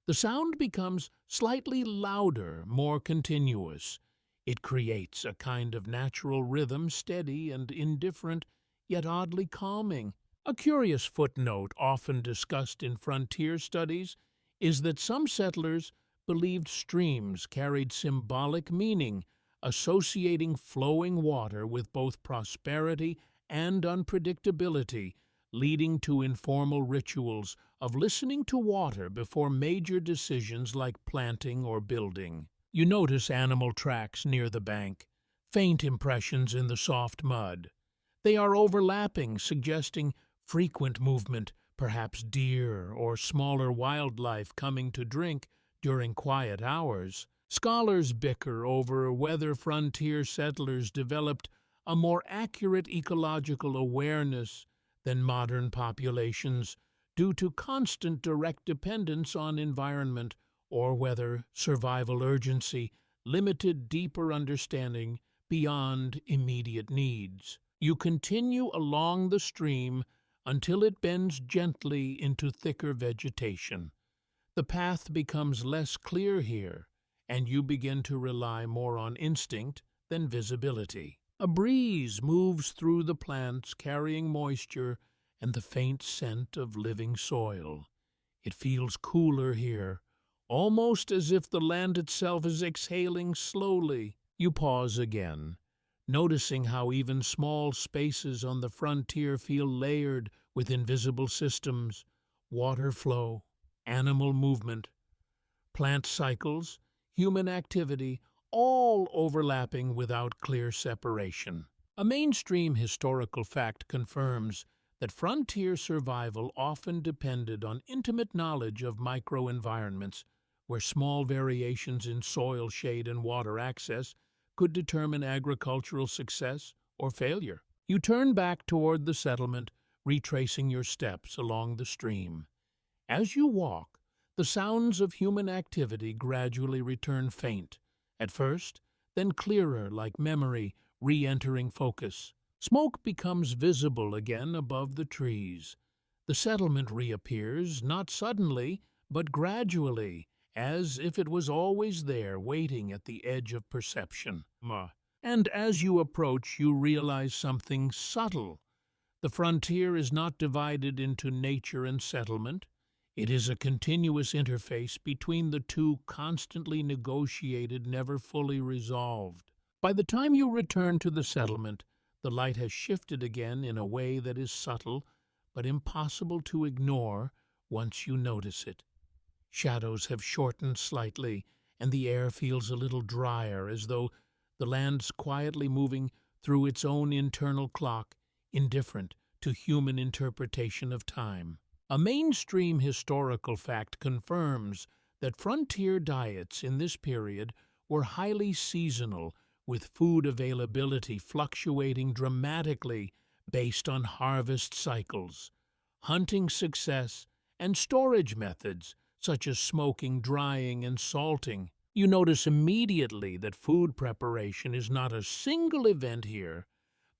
The sound becomes slightly louder, more continuous. It creates a kind of natural rhythm, steady and indifferent, yet oddly calming. A curious footnote often discussed in frontier studies is that some settlers believed streams carried symbolic meaning, associating flowing water with both prosperity and unpredictability, leading to informal rituals of listening to water before major decisions like planting or building. You notice animal tracks near the bank, faint impressions in the soft mud. They are overlapping, suggesting frequent movement, perhaps deer or smaller wildlife coming to drink during quiet hours. Scholars bicker over whether frontier settlers developed a more accurate ecological awareness than modern populations due to constant direct dependence on environment, or whether survival urgency limited deeper understanding beyond immediate needs. You continue along the stream until it bends gently into thicker vegetation. The path becomes less clear here, and you begin to rely more on instinct than visibility. A breeze moves through the plants, carrying moisture and the faint scent of living soil. It feels cooler here, almost as if the land itself is exhaling slowly. You pause again, noticing how even small spaces on the frontier feel layered with invisible systems, water flow, animal movement, plant cycles, human activity, all overlapping without clear separation. A mainstream historical fact confirms that frontier survival often depended on intimate knowledge of microenvironments, where small variations in soil, shade, and water access could determine agricultural success or failure. You turn back toward the settlement, retracing your steps along the stream. As you walk, the sounds of human activity gradually return, faint at first, then clearer, like memory re-entering focus. Smoke becomes visible again above the trees. The settlement reappears, not suddenly, but gradually, as if it was always there, waiting at the edge of perception. And as you approach, you realize something subtle. The frontier is not divided into nature and settlement. It is a continuous interface between the two, constantly negotiated, never fully resolved. By the time you return to the settlement, the light has shifted again in a way that is subtle but impossible to ignore once you notice it. Shadows have shortened slightly, and the air feels a little drier, as though the land's quietly moving through its own internal clock, indifferent to human interpretation of time. A mainstream historical fact confirms that frontier diets in this period were highly seasonal, with food availability fluctuating dramatically based on harvest cycles, hunting success, and storage methods such as smoking, drying, and salting. You notice immediately that food preparation is not a single event here,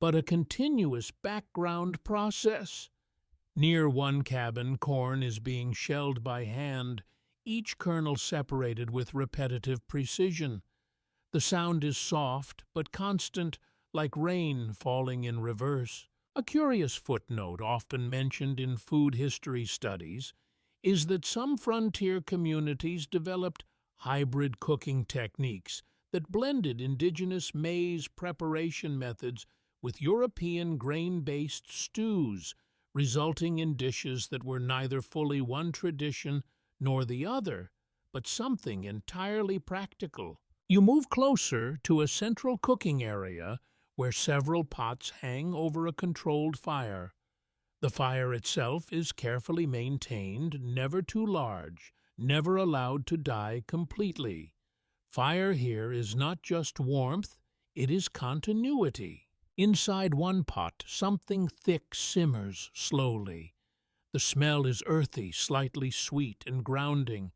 but a continuous background process. Near one cabin, corn is being shelled by hand, each kernel separated with repetitive precision. The sound is soft but constant, like rain falling in reverse. A curious footnote often mentioned in food history studies is that some frontier communities developed hybrid cooking techniques that blended indigenous maize preparation methods with European grain-based stews, resulting in dishes that were neither fully one tradition nor the other, but something entirely practical. You move closer to a central cooking area where several pots hang over a controlled fire. The fire itself is carefully maintained, never too large, never allowed to die completely. Fire here is not just warmth, it is continuity. Inside one pot, something thick simmers slowly. The smell is earthy, slightly sweet and grounding.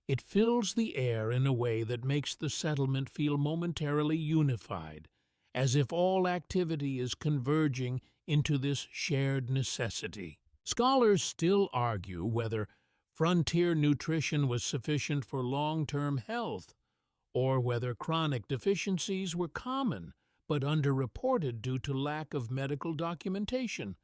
It fills the air in a way that makes the settlement feel momentarily unified, as if all activity is converging into this shared necessity. Scholars still argue whether frontier nutrition was sufficient for long-term health, or whether chronic deficiencies were common but underreported due to lack of medical documentation.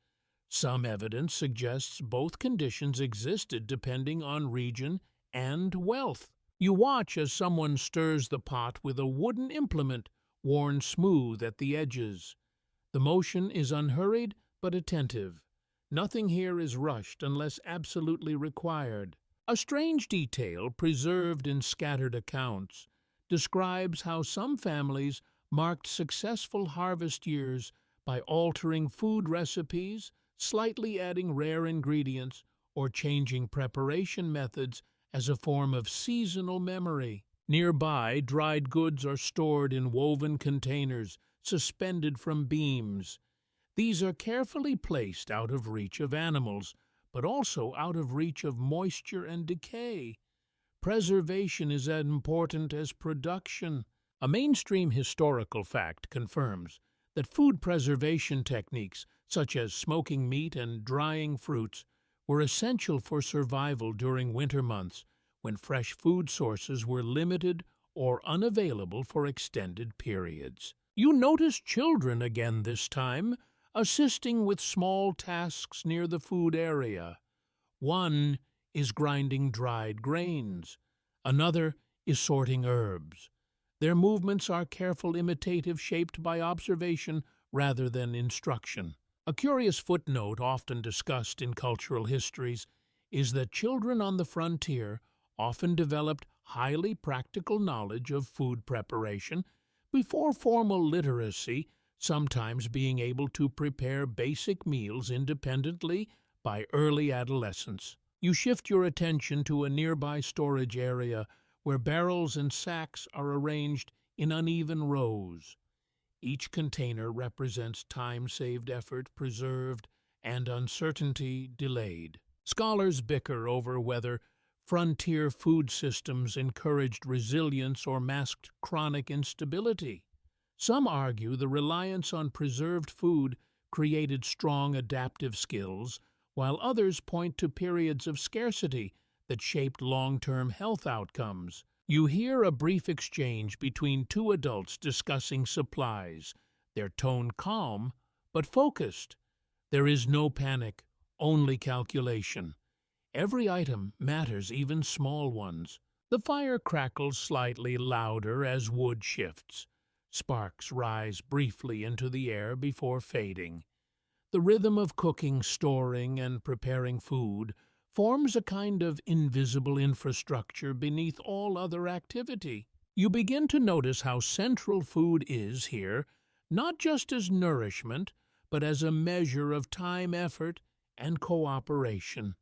Some evidence suggests both conditions existed depending on region and wealth. You watch as someone stirs the pot with a wooden implement worn smooth at the edges. The motion is unhurried but attentive. Nothing here is rushed unless absolutely required. A strange detail, preserved in scattered accounts, describes how some families marked successful harvest years by altering food recipes, slightly adding rare ingredients, or changing preparation methods as a form of seasonal memory. Nearby, dried goods are stored in woven containers suspended from beams. These are carefully placed out of reach of animals, but also out of reach of moisture and decay. Preservation is as important as production. A mainstream historical fact confirms that food preservation techniques, such as smoking meat and drying fruits, were essential for survival during winter months when fresh food sources were limited or unavailable for extended periods. You notice children again this time, assisting with small tasks near the food area. One is grinding dried grains. Another is sorting herbs. Their movements are careful imitative, shaped by observation rather than instruction. A curious footnote often discussed in cultural histories is that children on the frontier often developed highly practical knowledge of food preparation before formal literacy, sometimes being able to prepare basic meals independently by early adolescence. You shift your attention to a nearby storage area where barrels and sacks are arranged in uneven rows. Each container represents time-saved effort preserved and uncertainty delayed. Scholars bicker over whether frontier food systems encouraged resilience or masked chronic instability. Some argue the reliance on preserved food created strong adaptive skills, while others point to periods of scarcity that shaped long-term health outcomes. You hear a brief exchange between two adults discussing supplies, their tone calm but focused. There is no panic, only calculation. Every item matters, even small ones. The fire crackles slightly louder as wood shifts. Sparks rise briefly into the air before fading. The rhythm of cooking, storing, and preparing food forms a kind of invisible infrastructure beneath all other activity. You begin to notice how central food is here, not just as nourishment, but as a measure of time, effort, and cooperation.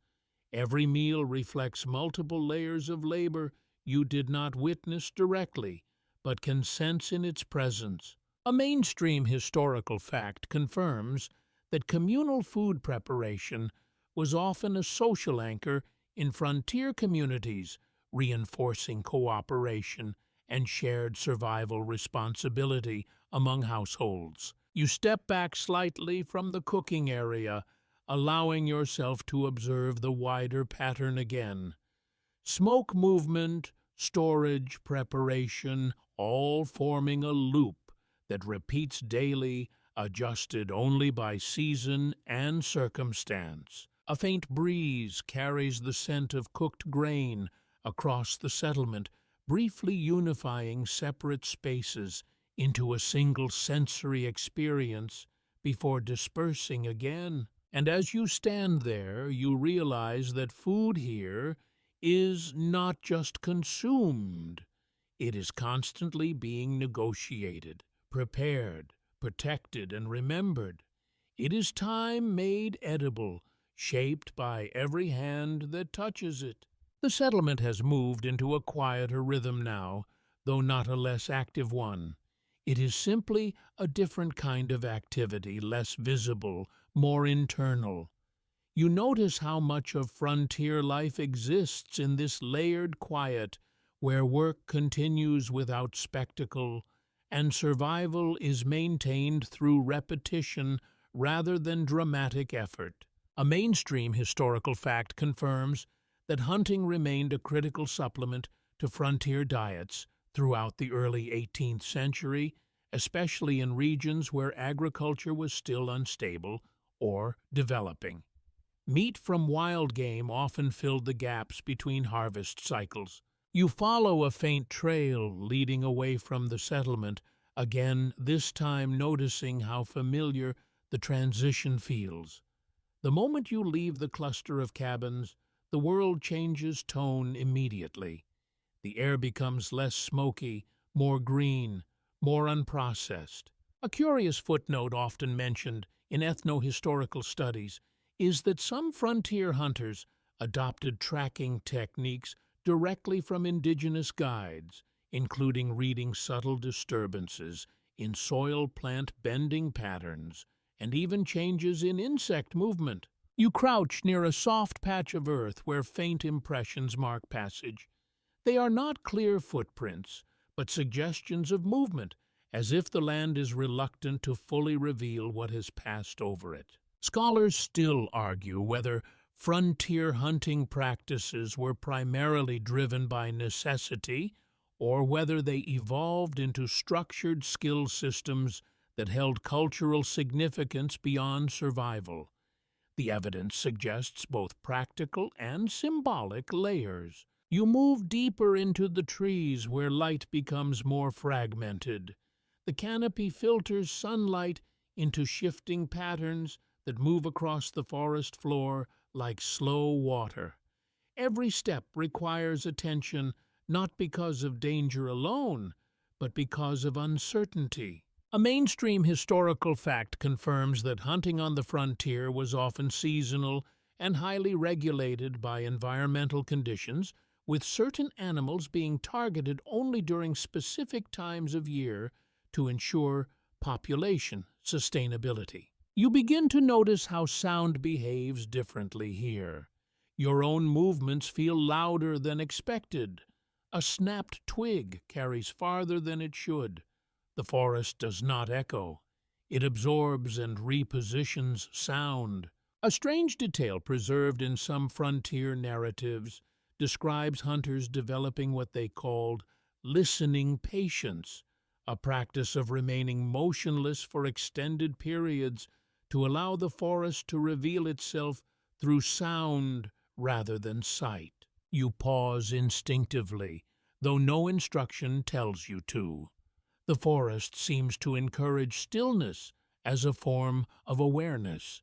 Every meal reflects multiple layers of labor you did not witness directly, but can sense in its presence. A mainstream historical fact confirms that communal food preparation was often a social anchor in frontier communities, reinforcing cooperation and shared survival responsibility among households. You step back slightly from the cooking area, allowing yourself to observe the wider pattern again. Smoke movement, storage, preparation, all forming a loop that repeats daily, adjusted only by season and circumstance. A faint breeze carries the scent of cooked grain across the settlement, briefly unifying separate spaces into a single sensory experience before dispersing again. And as you stand there, you realize that food here is not just consumed. It is constantly being negotiated, prepared, protected, and remembered. It is time made edible, shaped by every hand that touches it. The settlement has moved into a quieter rhythm now, though not a less active one. It is simply a different kind of activity, less visible, more internal. You notice how much of frontier life exists in this layered quiet, where work continues without spectacle, and survival is maintained through repetition rather than dramatic effort. A mainstream historical fact confirms that hunting remained a critical supplement to frontier diets throughout the early 18th century, especially in regions where agriculture was still unstable or developing. Meat from wild game often filled the gaps between harvest cycles. You follow a faint trail leading away from the settlement, again this time noticing how familiar the transition feels. The moment you leave the cluster of cabins, the world changes tone immediately. The air becomes less smoky, more green, more unprocessed. A curious footnote often mentioned in ethno-historical studies is that some frontier hunters adopted tracking techniques directly from indigenous guides, including reading subtle disturbances in soil-plant bending patterns and even changes in insect movement. You crouch near a soft patch of earth where faint impressions mark passage. They are not clear footprints, but suggestions of movement, as if the land is reluctant to fully reveal what has passed over it. Scholars still argue whether frontier hunting practices were primarily driven by necessity or whether they evolved into structured skill systems that held cultural significance beyond survival. The evidence suggests both practical and symbolic layers. You move deeper into the trees where light becomes more fragmented. The canopy filters sunlight into shifting patterns that move across the forest floor like slow water. Every step requires attention, not because of danger alone, but because of uncertainty. A mainstream historical fact confirms that hunting on the frontier was often seasonal and highly regulated by environmental conditions, with certain animals being targeted only during specific times of year to ensure population sustainability. You begin to notice how sound behaves differently here. Your own movements feel louder than expected. A snapped twig carries farther than it should. The forest does not echo. It absorbs and repositions sound. A strange detail preserved in some frontier narratives describes hunters developing what they called listening patience, a practice of remaining motionless for extended periods to allow the forest to reveal itself through sound rather than sight. You pause instinctively, though no instruction tells you to. The forest seems to encourage stillness as a form of awareness.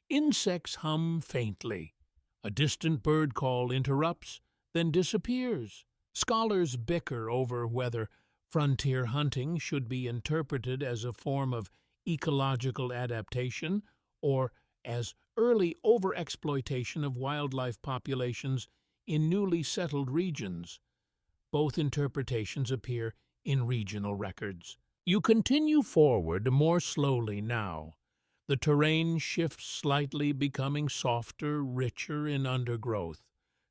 Insects hum faintly. A distant bird call interrupts, then disappears. Scholars bicker over whether frontier hunting should be interpreted as a form of ecological adaptation or as early overexploitation of wildlife populations in newly settled regions. Both interpretations appear in regional records. You continue forward more slowly now. The terrain shifts slightly, becoming softer, richer in undergrowth.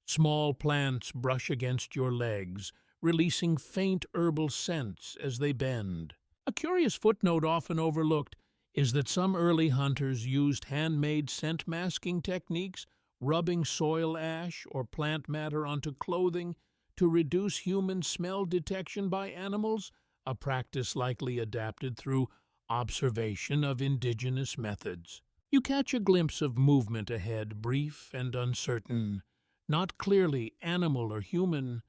Small plants brush against your legs, releasing faint herbal scents as they bend. A curious footnote often overlooked is that some early hunters used handmade scent-masking techniques, rubbing soil ash or plant matter onto clothing to reduce human smell detection by animals, a practice likely adapted through observation of indigenous methods. You catch a glimpse of movement ahead, brief and uncertain, not clearly animal or human,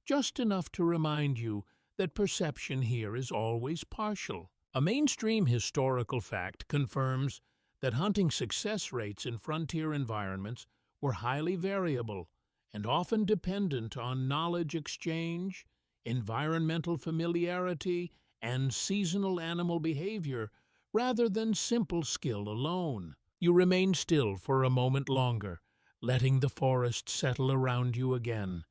just enough to remind you that perception here is always partial. A mainstream historical fact confirms that hunting success rates in frontier environments were highly variable and often dependent on knowledge exchange, environmental familiarity, and seasonal animal behavior rather than simple skill alone. You remain still for a moment longer, letting the forest settle around you again.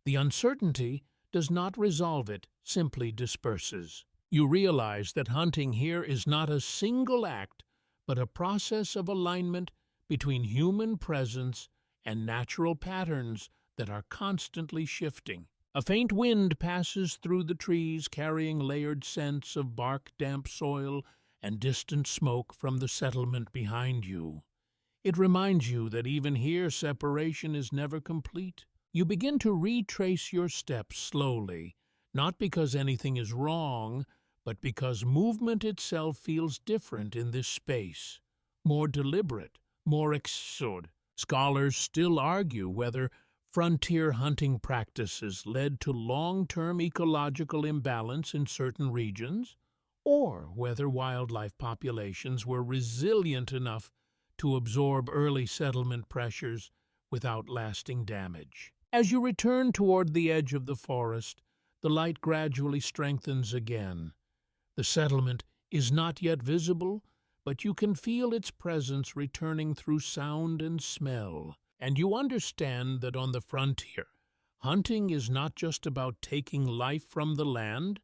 The uncertainty does not resolve it, simply disperses. You realize that hunting here is not a single act, but a process of alignment between human presence and natural patterns that are constantly shifting. A faint wind passes through the trees, carrying layered scents of bark-damp soil and distant smoke from the settlement behind you. It reminds you that even here separation is never complete. You begin to retrace your steps slowly, not because anything is wrong, but because movement itself feels different in this space, more deliberate, more exud. Scholars still argue whether frontier hunting practices led to long-term ecological imbalance in certain regions, or whether wildlife populations were resilient enough to absorb early settlement pressures without lasting damage. As you return toward the edge of the forest, the light gradually strengthens again. The settlement is not yet visible, but you can feel its presence returning through sound and smell. And you understand that on the frontier, hunting is not just about taking life from the land,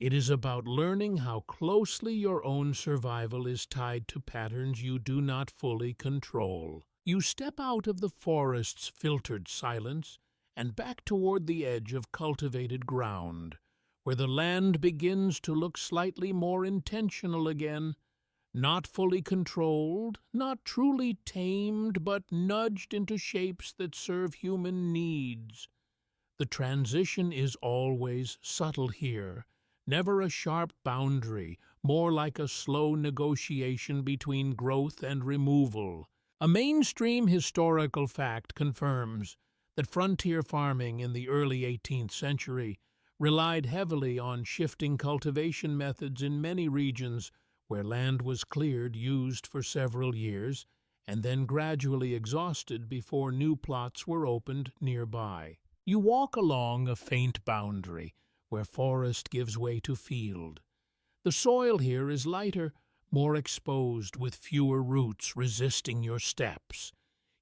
it is about learning how closely your own survival is tied to patterns you do not fully control. You step out of the forest's filtered silence and back toward the edge of cultivated ground, where the land begins to look slightly more intentional again, not fully controlled, not truly tamed, but nudged into shapes that serve human needs. The transition is always subtle here, never a sharp boundary, more like a slow negotiation between growth and removal. A mainstream historical fact confirms that frontier farming in the early 18th century relied heavily on shifting cultivation methods in many regions where land was cleared, used for several years, and then gradually exhausted before new plots were opened nearby. You walk along a faint boundary where forest gives way to field. The soil here is lighter, more exposed, with fewer roots resisting your steps.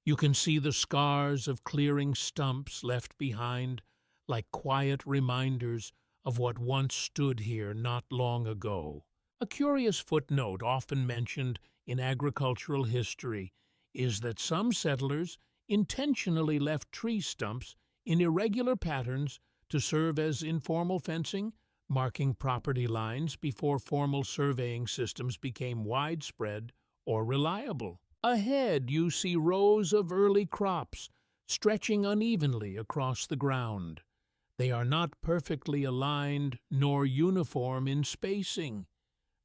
You can see the scars of clearing stumps left behind, like quiet reminders of what once stood here not long ago. A curious footnote often mentioned in agricultural history is that some settlers intentionally left tree stumps in irregular patterns to serve as informal fencing, marking property lines before formal surveying systems became widespread or reliable. Ahead, you see rows of early crops stretching unevenly across the ground. They are not perfectly aligned nor uniform in spacing.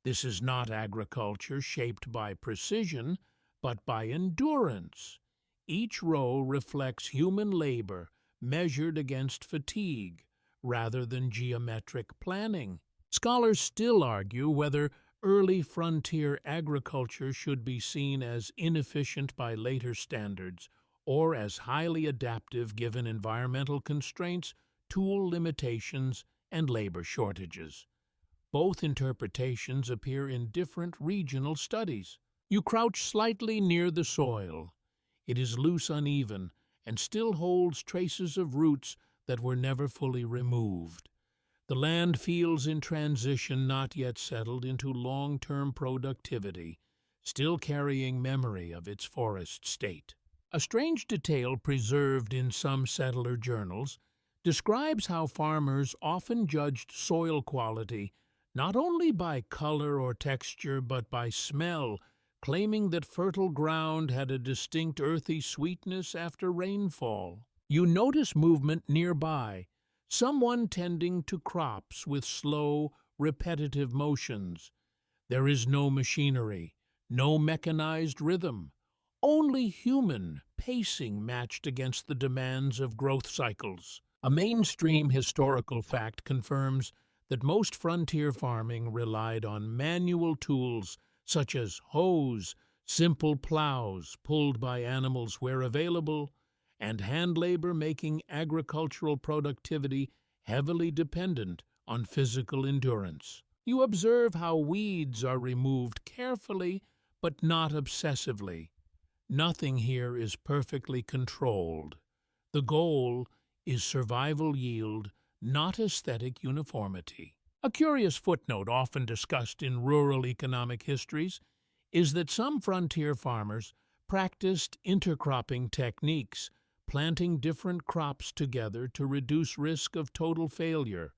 This is not agriculture shaped by precision, but by endurance. Each row reflects human labor measured against fatigue, rather than geometric planning. Scholars still argue whether early frontier agriculture should be seen as inefficient by later standards or as highly adaptive given environmental constraints, tool limitations, and labor shortages. Both interpretations appear in different regional studies. You crouch slightly near the soil. It is loose, uneven, and still holds traces of roots that were never fully removed. The land feels in transition, not yet settled into long-term productivity, still carrying memory of its forest state. A strange detail preserved in some settler journals describes how farmers often judged soil quality not only by color or texture but by smell, claiming that fertile ground had a distinct earthy sweetness after rainfall. You notice movement nearby, someone tending to crops with slow, repetitive motions. There is no machinery, no mechanized rhythm, only human pacing matched against the demands of growth cycles. A mainstream historical fact confirms that most frontier farming relied on manual tools such as hoes, simple plows pulled by animals where available, and hand labor, making agricultural productivity heavily dependent on physical endurance. You observe how weeds are removed carefully but not obsessively. Nothing here is perfectly controlled. The goal is survival yield, not aesthetic uniformity. A curious footnote often discussed in rural economic histories is that some frontier farmers practiced intercropping techniques, planting different crops together to reduce risk of total failure,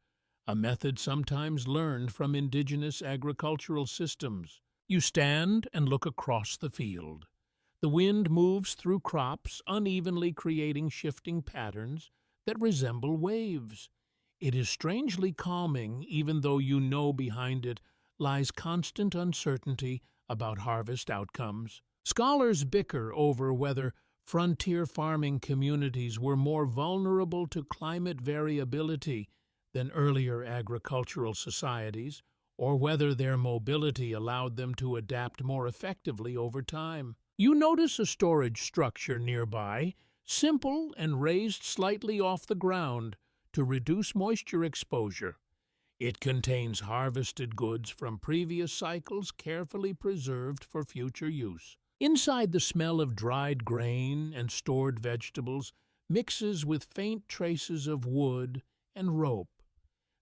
a method sometimes learned from indigenous agricultural systems. You stand and look across the field. The wind moves through crops, unevenly creating shifting patterns that resemble waves. It is strangely calming, even though you know behind it lies constant uncertainty about harvest outcomes. Scholars bicker over whether frontier farming communities were more vulnerable to climate variability than earlier agricultural societies, or whether their mobility allowed them to adapt more effectively over time. You notice a storage structure nearby, simple and raised slightly off the ground to reduce moisture exposure. It contains harvested goods from previous cycles carefully preserved for future use. Inside, the smell of dried grain and stored vegetables mixes with faint traces of wood and rope.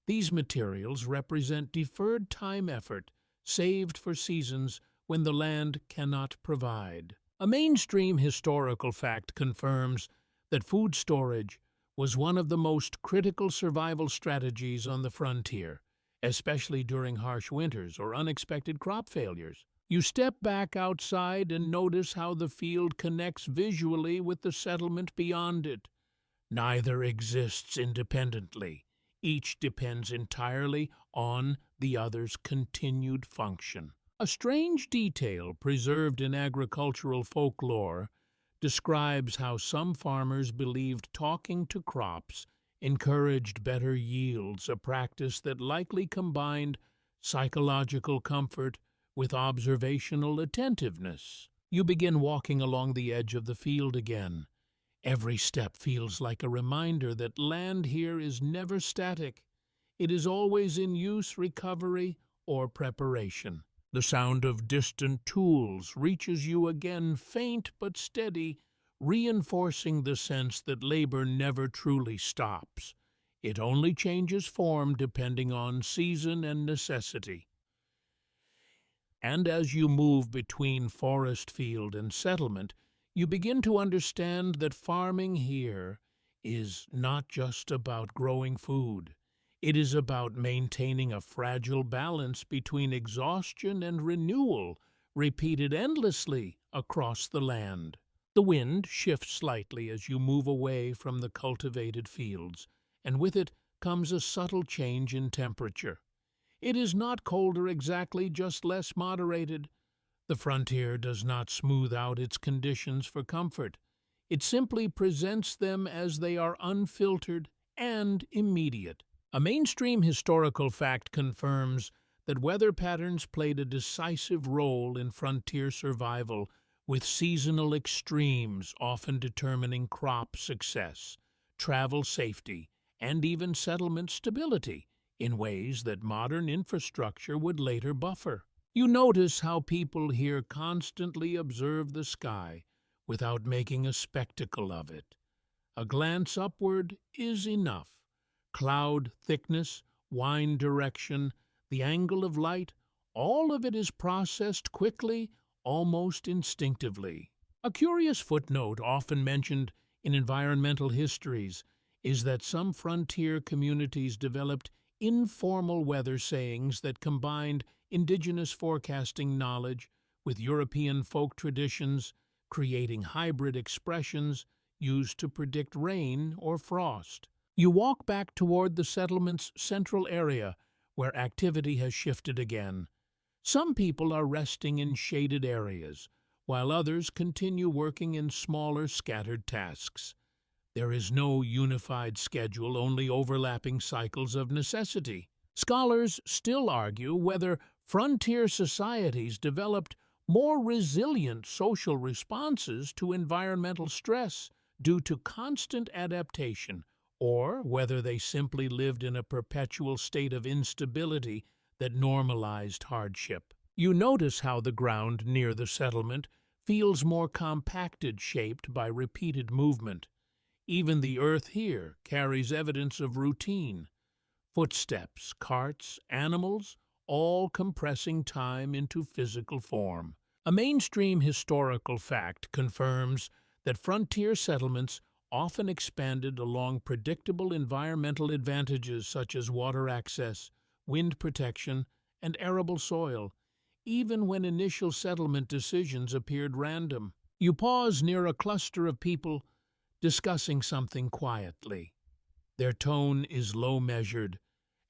These materials represent deferred time effort, saved for seasons when the land cannot provide. A mainstream historical fact confirms that food storage was one of the most critical survival strategies on the frontier, especially during harsh winters or unexpected crop failures. You step back outside and notice how the field connects visually with the settlement beyond it. Neither exists independently. Each depends entirely on the other's continued function. A strange detail preserved in agricultural folklore describes how some farmers believed talking to crops encouraged better yields, a practice that likely combined psychological comfort with observational attentiveness. You begin walking along the edge of the field again. Every step feels like a reminder that land here is never static. It is always in use, recovery, or preparation. The sound of distant tools reaches you again, faint but steady, reinforcing the sense that labor never truly stops. It only changes form depending on season and necessity. And as you move between forest field and settlement, you begin to understand that farming here is not just about growing food. It is about maintaining a fragile balance between exhaustion and renewal, repeated endlessly across the land. The wind shifts slightly as you move away from the cultivated fields, and with it comes a subtle change in temperature. It is not colder exactly, just less moderated. The frontier does not smooth out its conditions for comfort. It simply presents them as they are, unfiltered and immediate. A mainstream historical fact confirms that weather patterns played a decisive role in frontier survival, with seasonal extremes often determining crop success, travel safety, and even settlement stability in ways that modern infrastructure would later buffer. You notice how people here constantly observe the sky without making a spectacle of it. A glance upward is enough. Cloud thickness, wind direction, the angle of light, all of it is processed quickly, almost instinctively. A curious footnote often mentioned in environmental histories is that some frontier communities developed informal weather sayings that combined indigenous forecasting knowledge with European folk traditions, creating hybrid expressions used to predict rain or frost. You walk back toward the settlement's central area, where activity has shifted again. Some people are resting in shaded areas, while others continue working in smaller, scattered tasks. There is no unified schedule, only overlapping cycles of necessity. Scholars still argue whether frontier societies developed more resilient social responses to environmental stress due to constant adaptation, or whether they simply lived in a perpetual state of instability that normalized hardship. You notice how the ground near the settlement feels more compacted, shaped by repeated movement. Even the earth here carries evidence of routine. Footsteps, carts, animals, all compressing time into physical form. A mainstream historical fact confirms that frontier settlements often expanded along predictable environmental advantages such as water access, wind protection, and arable soil, even when initial settlement decisions appeared random. You pause near a cluster of people discussing something quietly. Their tone is low measured,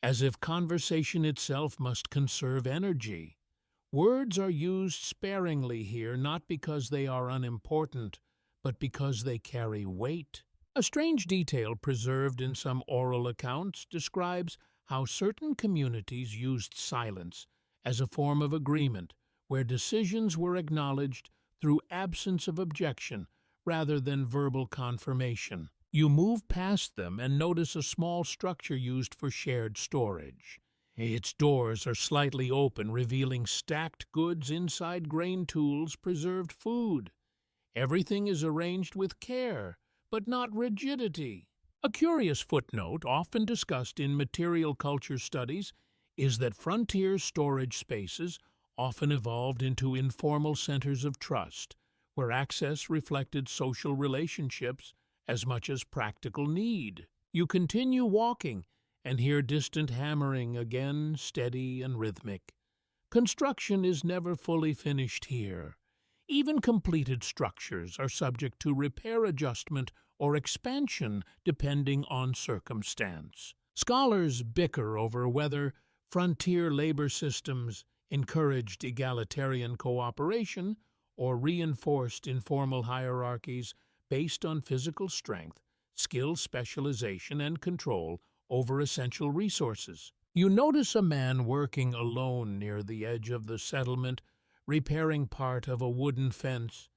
as if conversation itself must conserve energy. Words are used sparingly here, not because they are unimportant, but because they carry weight. A strange detail preserved in some oral accounts describes how certain communities used silence as a form of agreement, where decisions were acknowledged through absence of objection rather than verbal confirmation. You move past them and notice a small structure used for shared storage. Its doors are slightly open, revealing stacked goods inside grain tools, preserved food. Everything is arranged with care, but not rigidity. A curious footnote, often discussed in material culture studies, is that frontier storage spaces often evolved into informal centers of trust, where access reflected social relationships as much as practical need. You continue walking and hear distant hammering, again steady and rhythmic. Construction is never fully finished here. Even completed structures are subject to repair, adjustment, or expansion depending on circumstance. Scholars bicker over whether frontier labor systems encouraged egalitarian cooperation or reinforced informal hierarchies based on physical strength, skill specialization, and control over essential resources. You notice a man working alone near the edge of the settlement, repairing part of a wooden fence.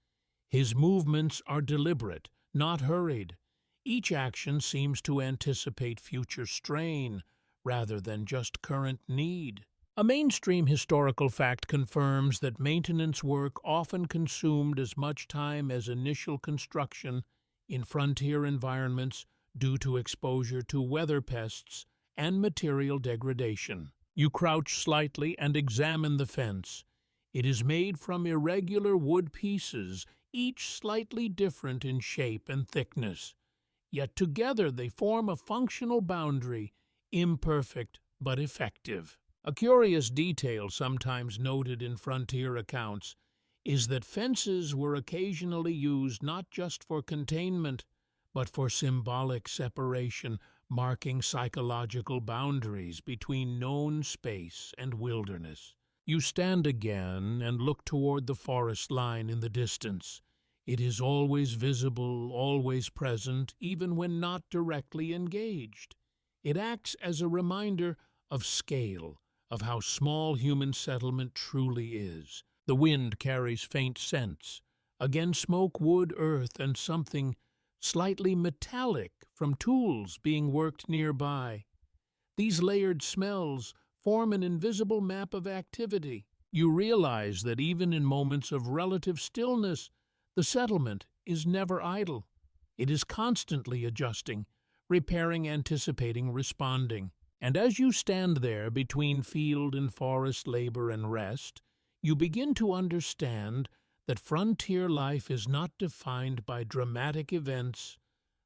His movements are deliberate, not hurried. Each action seems to anticipate future strain rather than just current need. A mainstream historical fact confirms that maintenance work often consumed as much time as initial construction in frontier environments due to exposure to weather pests and material degradation. You crouch slightly and examine the fence. It is made from irregular wood pieces, each slightly different in shape and thickness. Yet together they form a functional boundary, imperfect but effective. A curious detail sometimes noted in frontier accounts is that fences were occasionally used not just for containment, but for symbolic separation, marking psychological boundaries between known space and wilderness. You stand again and look toward the forest line in the distance. It is always visible, always present, even when not directly engaged. It acts as a reminder of scale, of how small human settlement truly is. The wind carries faint scents, again smoke, wood, earth, and something slightly metallic from tools being worked nearby. These layered smells form an invisible map of activity. You realize that even in moments of relative stillness, the settlement is never idle. It is constantly adjusting, repairing, anticipating, responding. And as you stand there between field and forest labor and rest, you begin to understand that frontier life is not defined by dramatic events,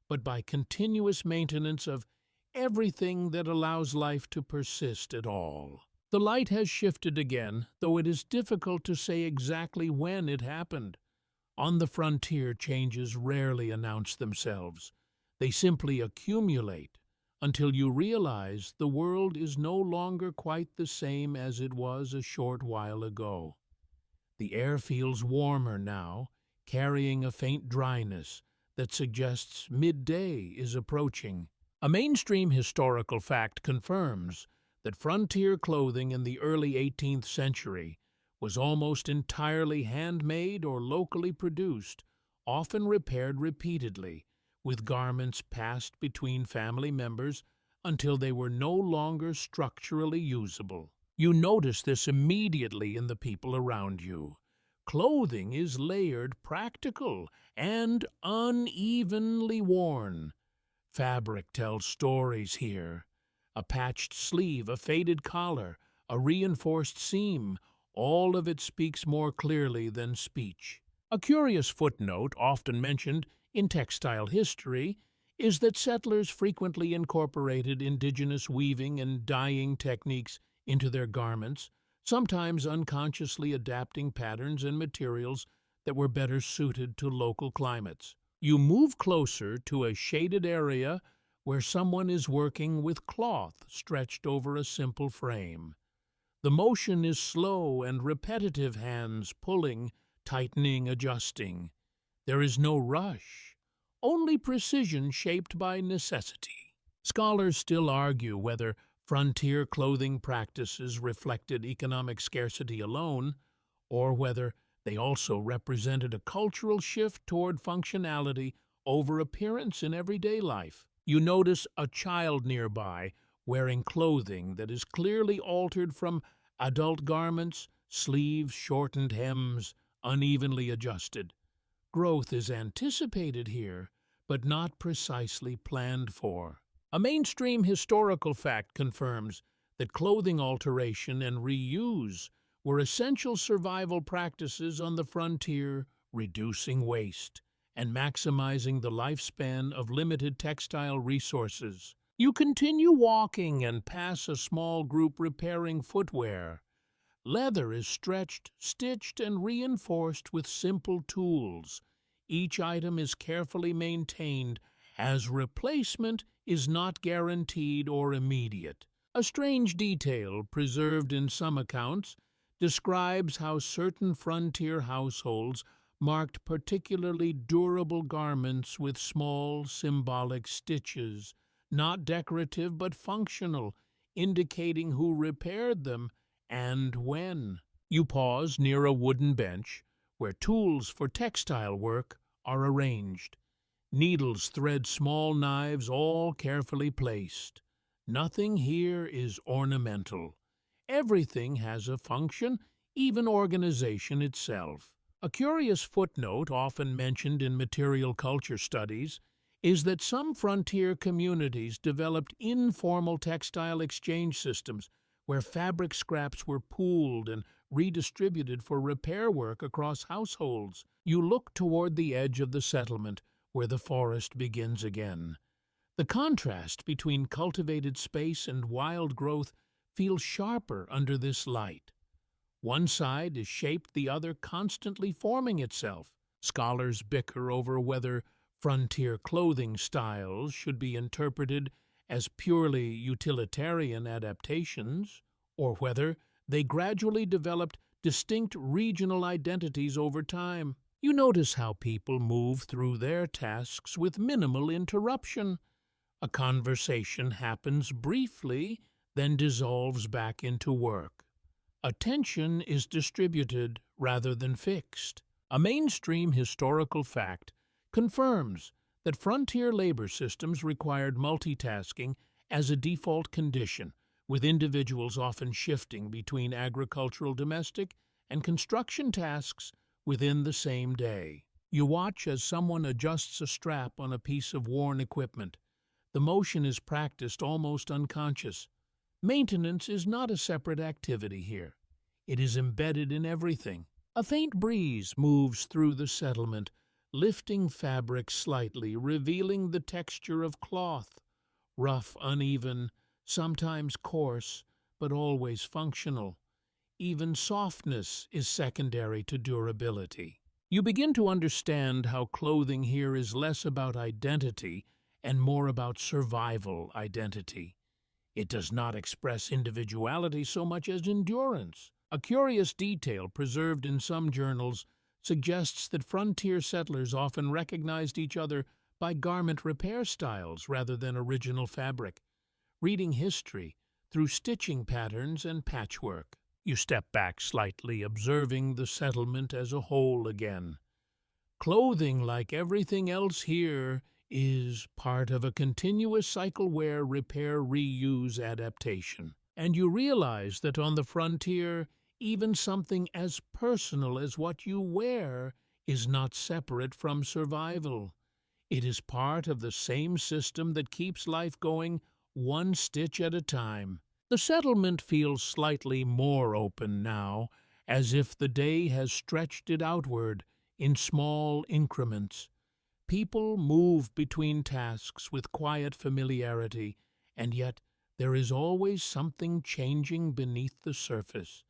but by continuous maintenance of everything that allows life to persist at all. The light has shifted again, though it is difficult to say exactly when it happened. On the frontier, changes rarely announce themselves. They simply accumulate until you realize the world is no longer quite the same as it was a short while ago. The air feels warmer now, carrying a faint dryness that suggests midday is approaching. A mainstream historical fact confirms that frontier clothing in the early 18th century was almost entirely handmade or locally produced, often repaired repeatedly, with garments passed between family members until they were no longer structurally usable. You notice this immediately in the people around you. Clothing is layered, practical, and unevenly worn. Fabric tells stories here. A patched sleeve, a faded collar, a reinforced seam, all of it speaks more clearly than speech. A curious footnote, often mentioned in textile history, is that settlers frequently incorporated indigenous weaving and dyeing techniques into their garments, sometimes unconsciously adapting patterns and materials that were better suited to local climates. You move closer to a shaded area where someone is working with cloth stretched over a simple frame. The motion is slow and repetitive, hands pulling, tightening, adjusting. There is no rush, only precision shaped by necessity. Scholars still argue whether frontier clothing practices reflected economic scarcity alone, or whether they also represented a cultural shift toward functionality over appearance in everyday life. You notice a child nearby wearing clothing that is clearly altered from adult garments, sleeves, shortened hems, unevenly adjusted. Growth is anticipated here, but not precisely planned for. A mainstream historical fact confirms that clothing alteration and reuse were essential survival practices on the frontier, reducing waste and maximizing the lifespan of limited textile resources. You continue walking and pass a small group repairing footwear. Leather is stretched, stitched, and reinforced with simple tools. Each item is carefully maintained, as replacement is not guaranteed or immediate. A strange detail, preserved in some accounts, describes how certain frontier households marked particularly durable garments with small, symbolic stitches, not decorative but functional, indicating who repaired them and when. You pause near a wooden bench where tools for textile work are arranged. Needles, thread, small knives, all carefully placed. Nothing here is ornamental. Everything has a function, even organization itself. A curious footnote often mentioned in material culture studies is that some frontier communities developed informal textile exchange systems where fabric scraps were pooled and redistributed for repair work across households. You look toward the edge of the settlement where the forest begins again. The contrast between cultivated space and wild growth feels sharper under this light. One side is shaped, the other constantly forming itself. Scholars bicker over whether frontier clothing styles should be interpreted as purely utilitarian adaptations, or whether they gradually developed distinct regional identities over time. You notice how people move through their tasks with minimal interruption. A conversation happens briefly, then dissolves back into work. Attention is distributed rather than fixed. A mainstream historical fact confirms that frontier labor systems required multitasking as a default condition, with individuals often shifting between agricultural, domestic, and construction tasks within the same day. You watch as someone adjusts a strap on a piece of worn equipment. The motion is practiced almost unconscious. Maintenance is not a separate activity here. It is embedded in everything. A faint breeze moves through the settlement, lifting fabric slightly, revealing the texture of cloth. Rough, uneven, sometimes coarse, but always functional. Even softness is secondary to durability. You begin to understand how clothing here is less about identity and more about survival identity. It does not express individuality so much as endurance. A curious detail preserved in some journals suggests that frontier settlers often recognized each other by garment repair styles rather than original fabric, reading history through stitching patterns and patchwork. You step back slightly, observing the settlement as a whole again. Clothing, like everything else here, is part of a continuous cycle wear, repair, reuse, adaptation. And you realize that on the frontier, even something as personal as what you wear is not separate from survival. It is part of the same system that keeps life going one stitch at a time. The settlement feels slightly more open now, as if the day has stretched it outward in small increments. People move between tasks with quiet familiarity, and yet there is always something changing beneath the surface.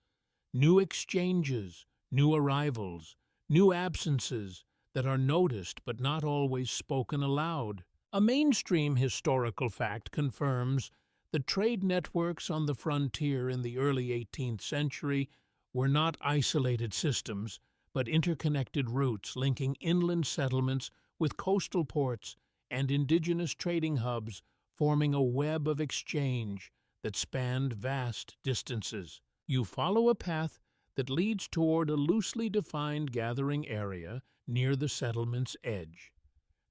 New exchanges, new arrivals, new absences that are noticed but not always spoken aloud. A mainstream historical fact confirms that trade networks on the frontier in the early 18th century were not isolated systems, but interconnected routes linking inland settlements with coastal ports and indigenous trading hubs, forming a web of exchange that spanned vast distances. You follow a path that leads toward a loosely defined gathering area near the settlement's edge.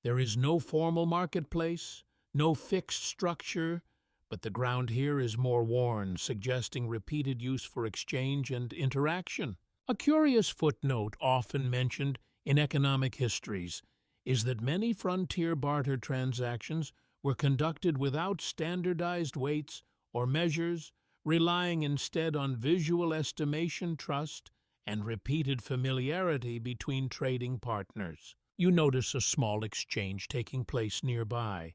There is no formal marketplace, no fixed structure, but the ground here is more worn, suggesting repeated use for exchange and interaction. A curious footnote often mentioned in economic histories is that many frontier barter transactions were conducted without standardized weights or measures, relying instead on visual estimation, trust, and repeated familiarity between trading partners. You notice a small exchange taking place nearby.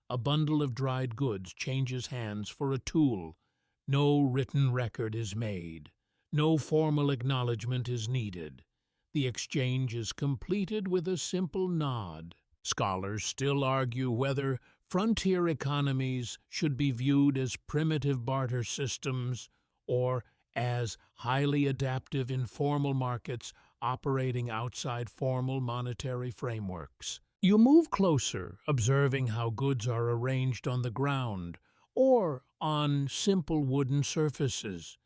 A bundle of dried goods changes hands for a tool. No written record is made. No formal acknowledgement is needed. The exchange is completed with a simple nod. Scholars still argue whether frontier economies should be viewed as primitive barter systems or as highly adaptive informal markets operating outside formal monetary frameworks. You move closer, observing how goods are arranged on the ground or on simple wooden surfaces.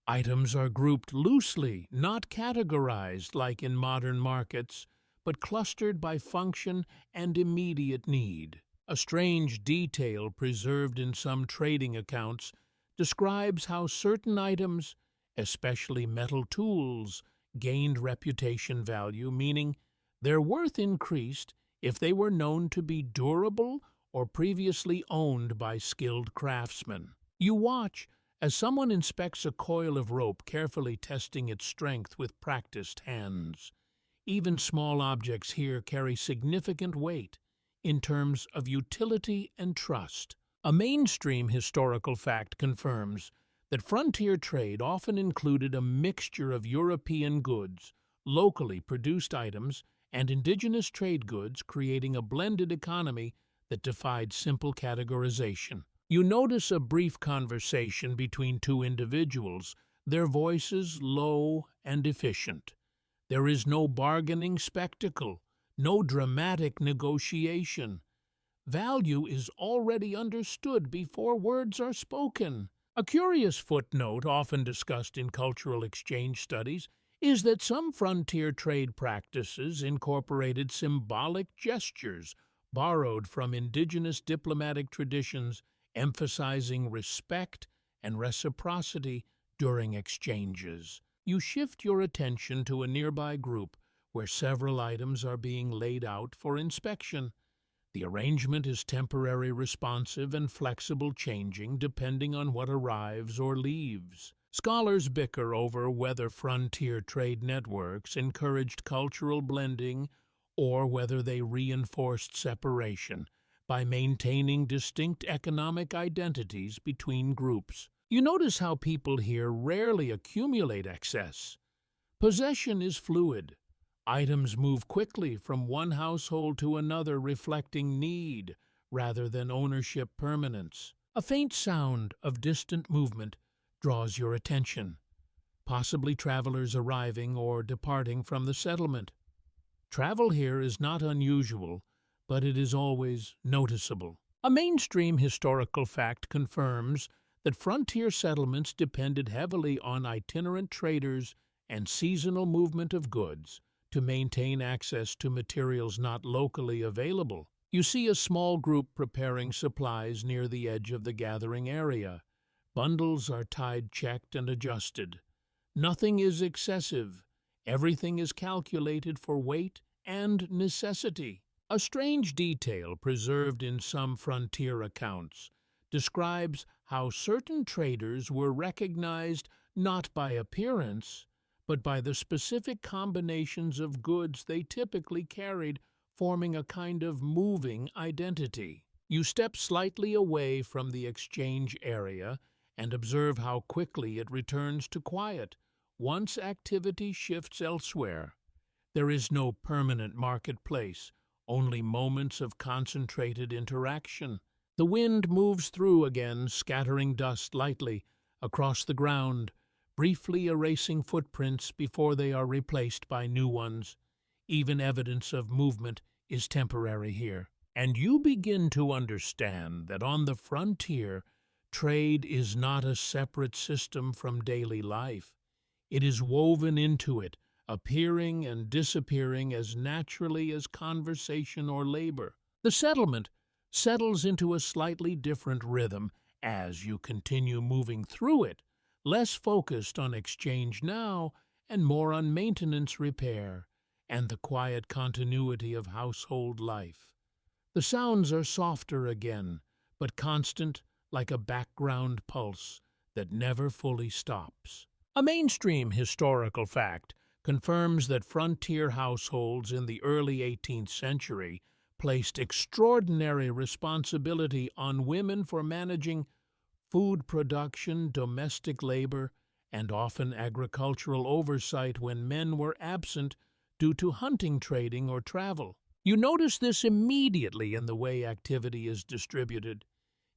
Items are grouped loosely, not categorized like in modern markets, but clustered by function and immediate need. A strange detail preserved in some trading accounts describes how certain items, especially metal tools, gained reputation value, meaning their worth increased if they were known to be durable or previously owned by skilled craftsmen. You watch as someone inspects a coil of rope, carefully testing its strength with practiced hands. Even small objects here carry significant weight in terms of utility and trust. A mainstream historical fact confirms that frontier trade often included a mixture of European goods, locally produced items, and indigenous trade goods, creating a blended economy that defied simple categorization. You notice a brief conversation between two individuals, their voices low and efficient. There is no bargaining spectacle, no dramatic negotiation. Value is already understood before words are spoken. A curious footnote often discussed in cultural exchange studies is that some frontier trade practices incorporated symbolic gestures borrowed from indigenous diplomatic traditions, emphasizing respect and reciprocity during exchanges. You shift your attention to a nearby group where several items are being laid out for inspection. The arrangement is temporary, responsive, and flexible, changing depending on what arrives or leaves. Scholars bicker over whether frontier trade networks encouraged cultural blending or whether they reinforced separation by maintaining distinct economic identities between groups. You notice how people here rarely accumulate excess. Possession is fluid. Items move quickly from one household to another, reflecting need rather than ownership permanence. A faint sound of distant movement draws your attention, possibly travelers arriving or departing from the settlement. Travel here is not unusual, but it is always noticeable. A mainstream historical fact confirms that frontier settlements depended heavily on itinerant traders and seasonal movement of goods to maintain access to materials not locally available. You see a small group preparing supplies near the edge of the gathering area. Bundles are tied, checked, and adjusted. Nothing is excessive. Everything is calculated for weight and necessity. A strange detail preserved in some frontier accounts describes how certain traders were recognized not by appearance, but by the specific combinations of goods they typically carried, forming a kind of moving identity. You step slightly away from the exchange area and observe how quickly it returns to quiet once activity shifts elsewhere. There is no permanent marketplace, only moments of concentrated interaction. The wind moves through again, scattering dust lightly across the ground, briefly erasing footprints before they are replaced by new ones. Even evidence of movement is temporary here. And you begin to understand that on the frontier, trade is not a separate system from daily life. It is woven into it, appearing and disappearing as naturally as conversation or labor. The settlement settles into a slightly different rhythm as you continue moving through it, less focused on exchange now and more on maintenance, repair, and the quiet continuity of household life. The sounds are softer again, but constant, like a background pulse that never fully stops. A mainstream historical fact confirms that frontier households in the early 18th century placed extraordinary responsibility on women for managing food production, domestic labor, and often agricultural oversight when men were absent due to hunting, trading, or travel. You notice this immediately in the way activity is distributed.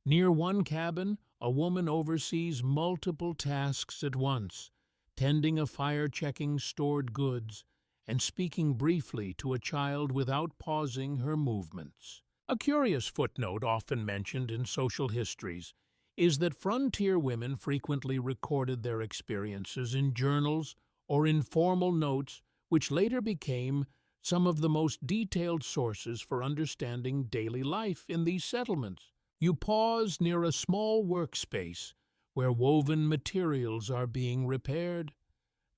Near one cabin, a woman oversees multiple tasks at once, tending a fire, checking stored goods, and speaking briefly to a child without pausing her movements. A curious footnote often mentioned in social histories is that frontier women frequently recorded their experiences in journals or informal notes, which later became some of the most detailed sources for understanding daily life in these settlements. You pause near a small workspace where woven materials are being repaired.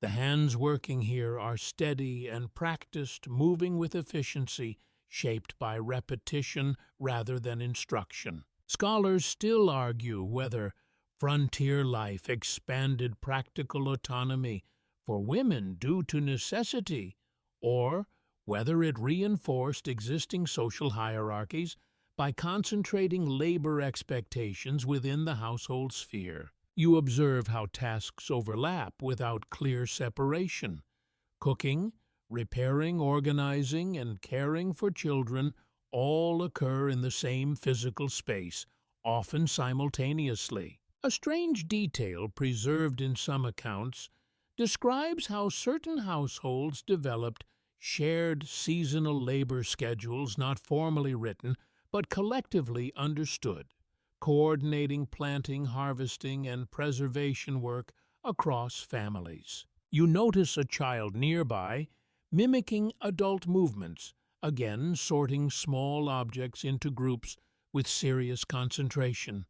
The hands working here are steady and practiced, moving with efficiency, shaped by repetition rather than instruction. Scholars still argue whether frontier life expanded practical autonomy for women due to necessity, or whether it reinforced existing social hierarchies by concentrating labor expectations within the household sphere. You observe how tasks overlap without clear separation. Cooking, repairing, organizing, and caring for children all occur in the same physical space, often simultaneously. A strange detail preserved in some accounts describes how certain households developed shared seasonal labor schedules not formally written but collectively understood. coordinating planting, harvesting, and preservation work across families. You notice a child nearby mimicking adult movements, again sorting small objects into groups with serious concentration.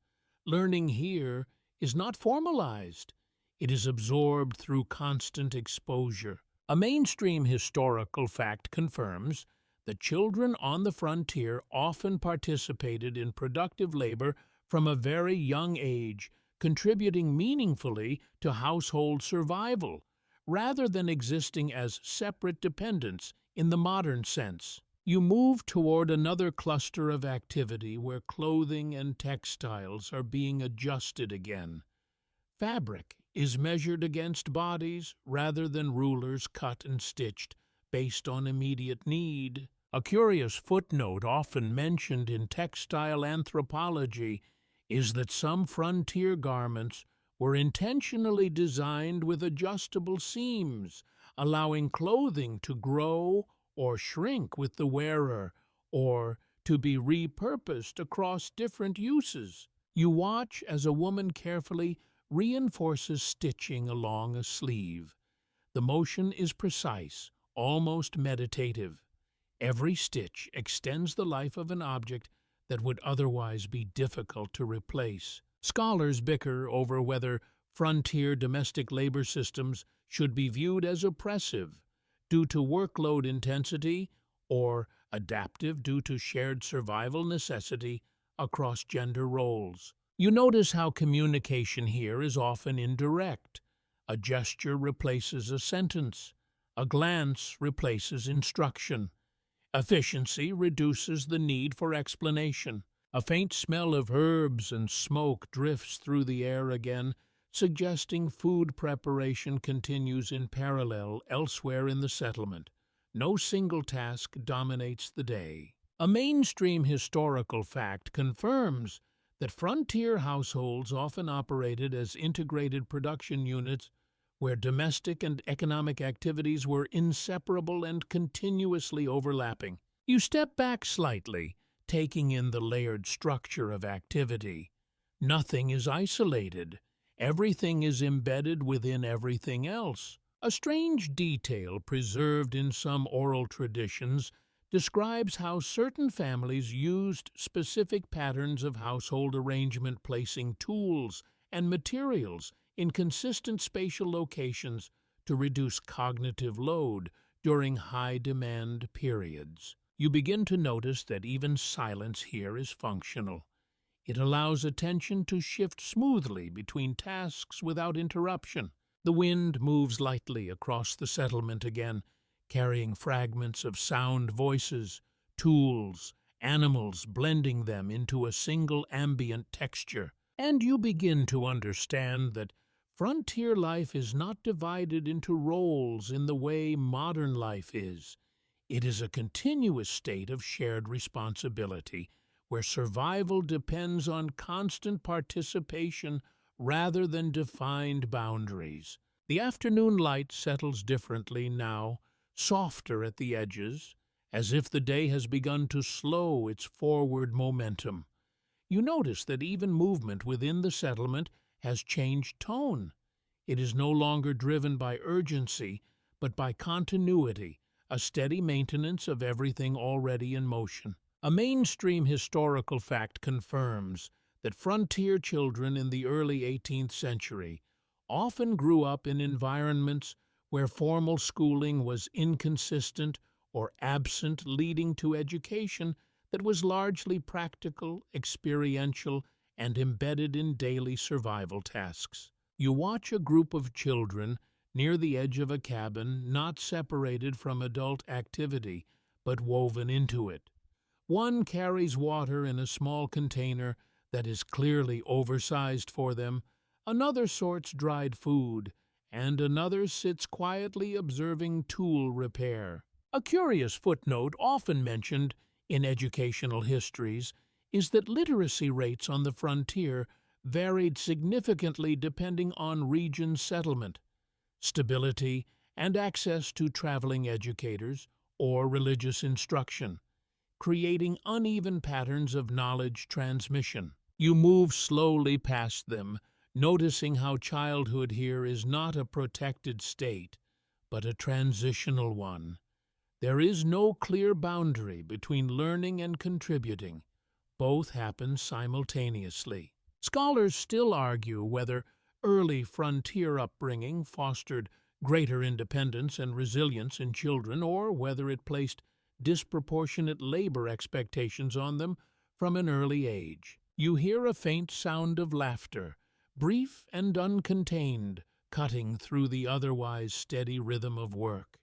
Learning here is not formalized. It is absorbed through constant exposure. A mainstream historical fact confirms that children on the frontier often participated in productive labor from a very young age, contributing meaningfully to household survival, rather than existing as separate dependents in the modern sense. You move toward another cluster of activity where clothing and textiles are being adjusted again. Fabric is measured against bodies rather than rulers cut and stitched based on immediate need. A curious footnote often mentioned in textile anthropology is that some frontier garments were intentionally designed with adjustable seams, allowing clothing to grow or shrink with the wearer, or to be repurposed across different uses. You watch as a woman carefully reinforces stitching along a sleeve. The motion is precise, almost meditative. Every stitch extends the life of an object that would otherwise be difficult to replace. Scholars bicker over whether frontier domestic labor systems should be viewed as oppressive due to workload intensity or adaptive due to shared survival necessity across gender roles. You notice how communication here is often indirect. A gesture replaces a sentence. A glance replaces instruction. Efficiency reduces the need for explanation. A faint smell of herbs and smoke drifts through the air again, suggesting food preparation continues in parallel elsewhere in the settlement. No single task dominates the day. A mainstream historical fact confirms that frontier households often operated as integrated production units where domestic and economic activities were inseparable and continuously overlapping. You step back slightly, taking in the layered structure of activity. Nothing is isolated. Everything is embedded within everything else. A strange detail preserved in some oral traditions describes how certain families used specific patterns of household arrangement, placing tools and materials in consistent spatial locations to reduce cognitive load during high-demand periods. You begin to notice that even silence here is functional. It allows attention to shift smoothly between tasks without interruption. The wind moves lightly across the settlement again, carrying fragments of sound voices, tools, animals, blending them into a single ambient texture. And you begin to understand that frontier life is not divided into roles in the way modern life is. It is a continuous state of shared responsibility, where survival depends on constant participation rather than defined boundaries. The afternoon light settles differently now, softer at the edges, as if the day has begun to slow its forward momentum. You notice that even movement within the settlement has changed tone. It is no longer driven by urgency, but by continuity, a steady maintenance of everything already in motion. A mainstream historical fact confirms that frontier children in the early 18th century often grew up in environments where formal schooling was inconsistent or absent, leading to education that was largely practical, experiential, and embedded in daily survival tasks. You watch a group of children near the edge of a cabin, not separated from adult activity, but woven into it. One carries water in a small container that is clearly oversized for them, another sorts dried food, and another sits quietly observing tool repair. A curious footnote often mentioned in educational histories is that literacy rates on the frontier varied significantly depending on region settlement, stability, and access to traveling educators or religious instruction, creating uneven patterns of knowledge transmission. You move slowly past them, noticing how childhood here is not a protected state, but a transitional one. There is no clear boundary between learning and contributing. Both happen simultaneously. Scholars still argue whether early frontier upbringing fostered greater independence and resilience in children, or whether it placed disproportionate labor expectations on them from an early age. You hear a faint sound of laughter, brief and uncontained, cutting through the otherwise steady rhythm of work.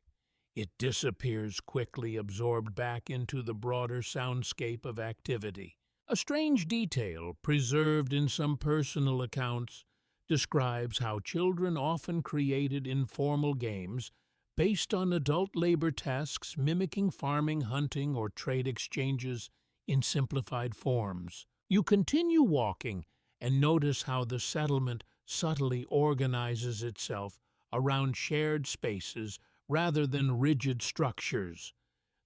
It disappears quickly, absorbed back into the broader soundscape of activity. A strange detail, preserved in some personal accounts, describes how children often created informal games based on adult labor tasks mimicking farming, hunting, or trade exchanges in simplified forms. You continue walking and notice how the settlement subtly organizes itself around shared spaces rather than rigid structures.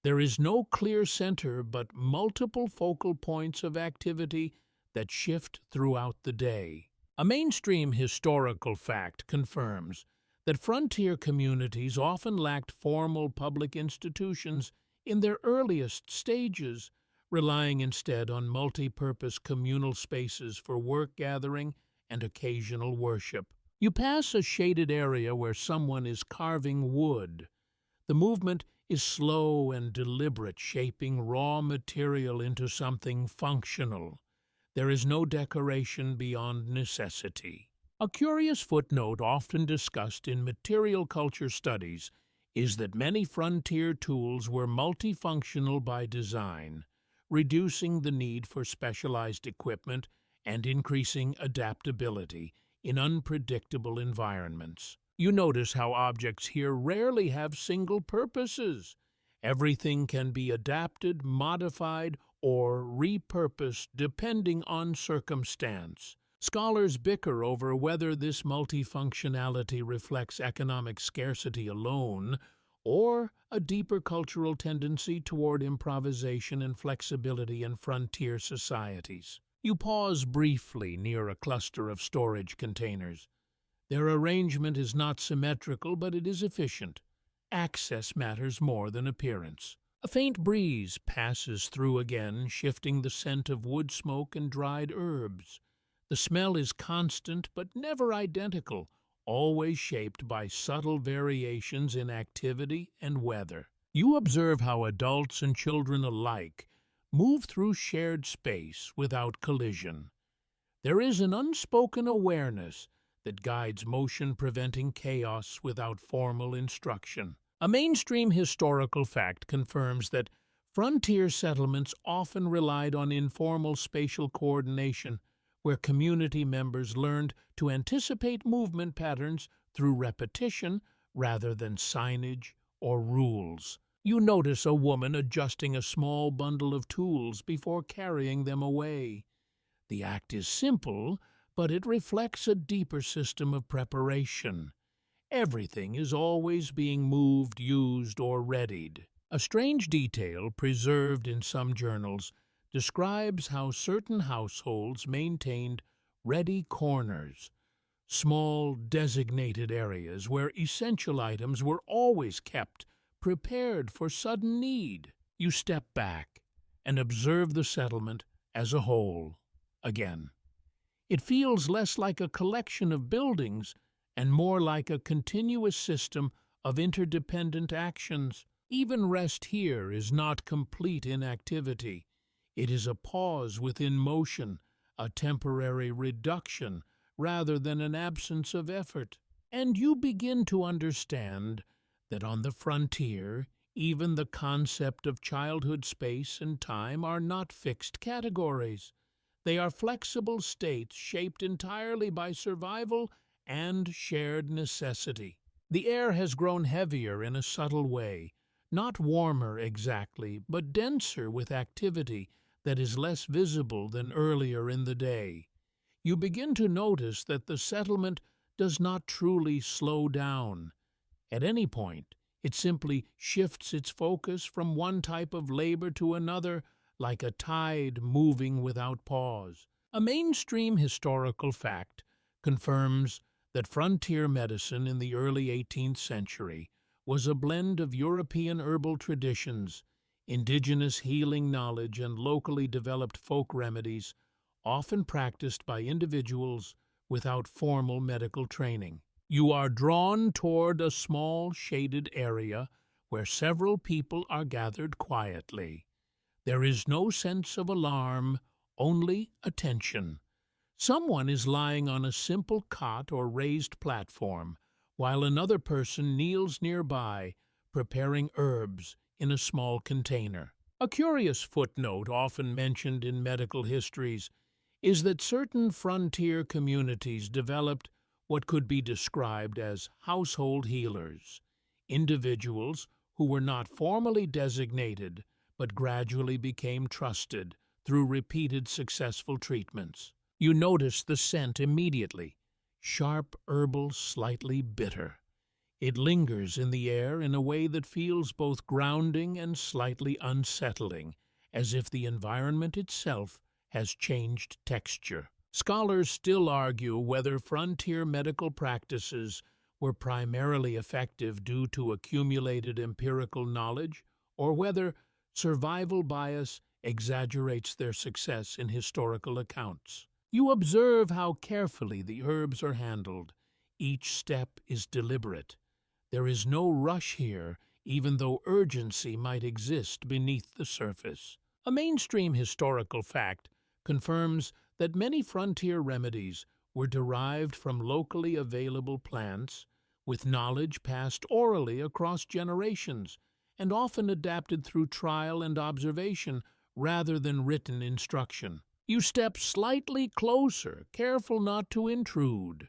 There is no clear center but multiple focal points of activity that shift throughout the day. A mainstream historical fact confirms that frontier communities often lacked formal public institutions in their earliest stages, relying instead on multi-purpose communal spaces for work gathering and occasional worship. You pass a shaded area where someone is carving wood. The movement is slow and deliberate, shaping raw material into something functional. There is no decoration beyond necessity. A curious footnote often discussed in material culture studies is that many frontier tools were multifunctional by design, reducing the need for specialized equipment and increasing adaptability in unpredictable environments. You notice how objects here rarely have single purposes. Everything can be adapted, modified, or repurposed depending on circumstance. Scholars bicker over whether this multifunctionality reflects economic scarcity alone or a deeper cultural tendency toward improvisation and flexibility in frontier societies. You pause briefly near a cluster of storage containers. Their arrangement is not symmetrical, but it is efficient. Access matters more than appearance. A faint breeze passes through again, shifting the scent of wood smoke and dried herbs. The smell is constant but never identical, always shaped by subtle variations in activity and weather. You observe how adults and children alike move through shared space without collision. There is an unspoken awareness that guides motion, preventing chaos without formal instruction. A mainstream historical fact confirms that frontier settlements often relied on informal spatial coordination, where community members learned to anticipate movement patterns through repetition rather than signage or rules. You notice a woman adjusting a small bundle of tools before carrying them away. The act is simple, but it reflects a deeper system of preparation. Everything is always being moved, used, or readied. A strange detail preserved in some journals describes how certain households maintained ready corners, small designated areas where essential items were always kept, prepared for sudden need. You step back and observe the settlement as a whole again. It feels less like a collection of buildings and more like a continuous system of interdependent actions. Even rest here is not complete inactivity. It is a pause within motion, a temporary reduction rather than an absence of effort. And you begin to understand that on the frontier, even the concept of childhood space and time are not fixed categories. They are flexible states shaped entirely by survival and shared necessity. The air has grown heavier in a subtle way, not warmer exactly, but denser with activity that is less visible than earlier in the day. You begin to notice that the settlement does not truly slow down. At any point, it simply shifts its focus from one type of labor to another, like a tide moving without pause. A mainstream historical fact confirms that frontier medicine in the early 18th century was a blend of European herbal traditions, indigenous healing knowledge, and locally developed folk remedies, often practiced by individuals without formal medical training. You are drawn toward a small, shaded area where several people are gathered quietly. There is no sense of alarm, only attention. Someone is lying on a simple cot or raised platform, while another person kneels nearby, preparing herbs in a small container. A curious footnote often mentioned in medical histories is that certain frontier communities developed what could be described as household healers, individuals who were not formally designated but gradually became trusted through repeated successful treatments. You notice the scent immediately, sharp, herbal, slightly bitter. It lingers in the air in a way that feels both grounding and slightly unsettling, as if the environment itself has changed texture. Scholars still argue whether frontier medical practices were primarily effective due to accumulated empirical knowledge, or whether survival bias exaggerates their success in historical accounts. You observe how carefully the herbs are handled. Each step is deliberate. There is no rush here, even though urgency might exist beneath the surface. A mainstream historical fact confirms that many frontier remedies were derived from locally available plants, with knowledge passed orally across generations, and often adapted through trial and observation rather than written instruction. You step slightly closer, careful not to intrude.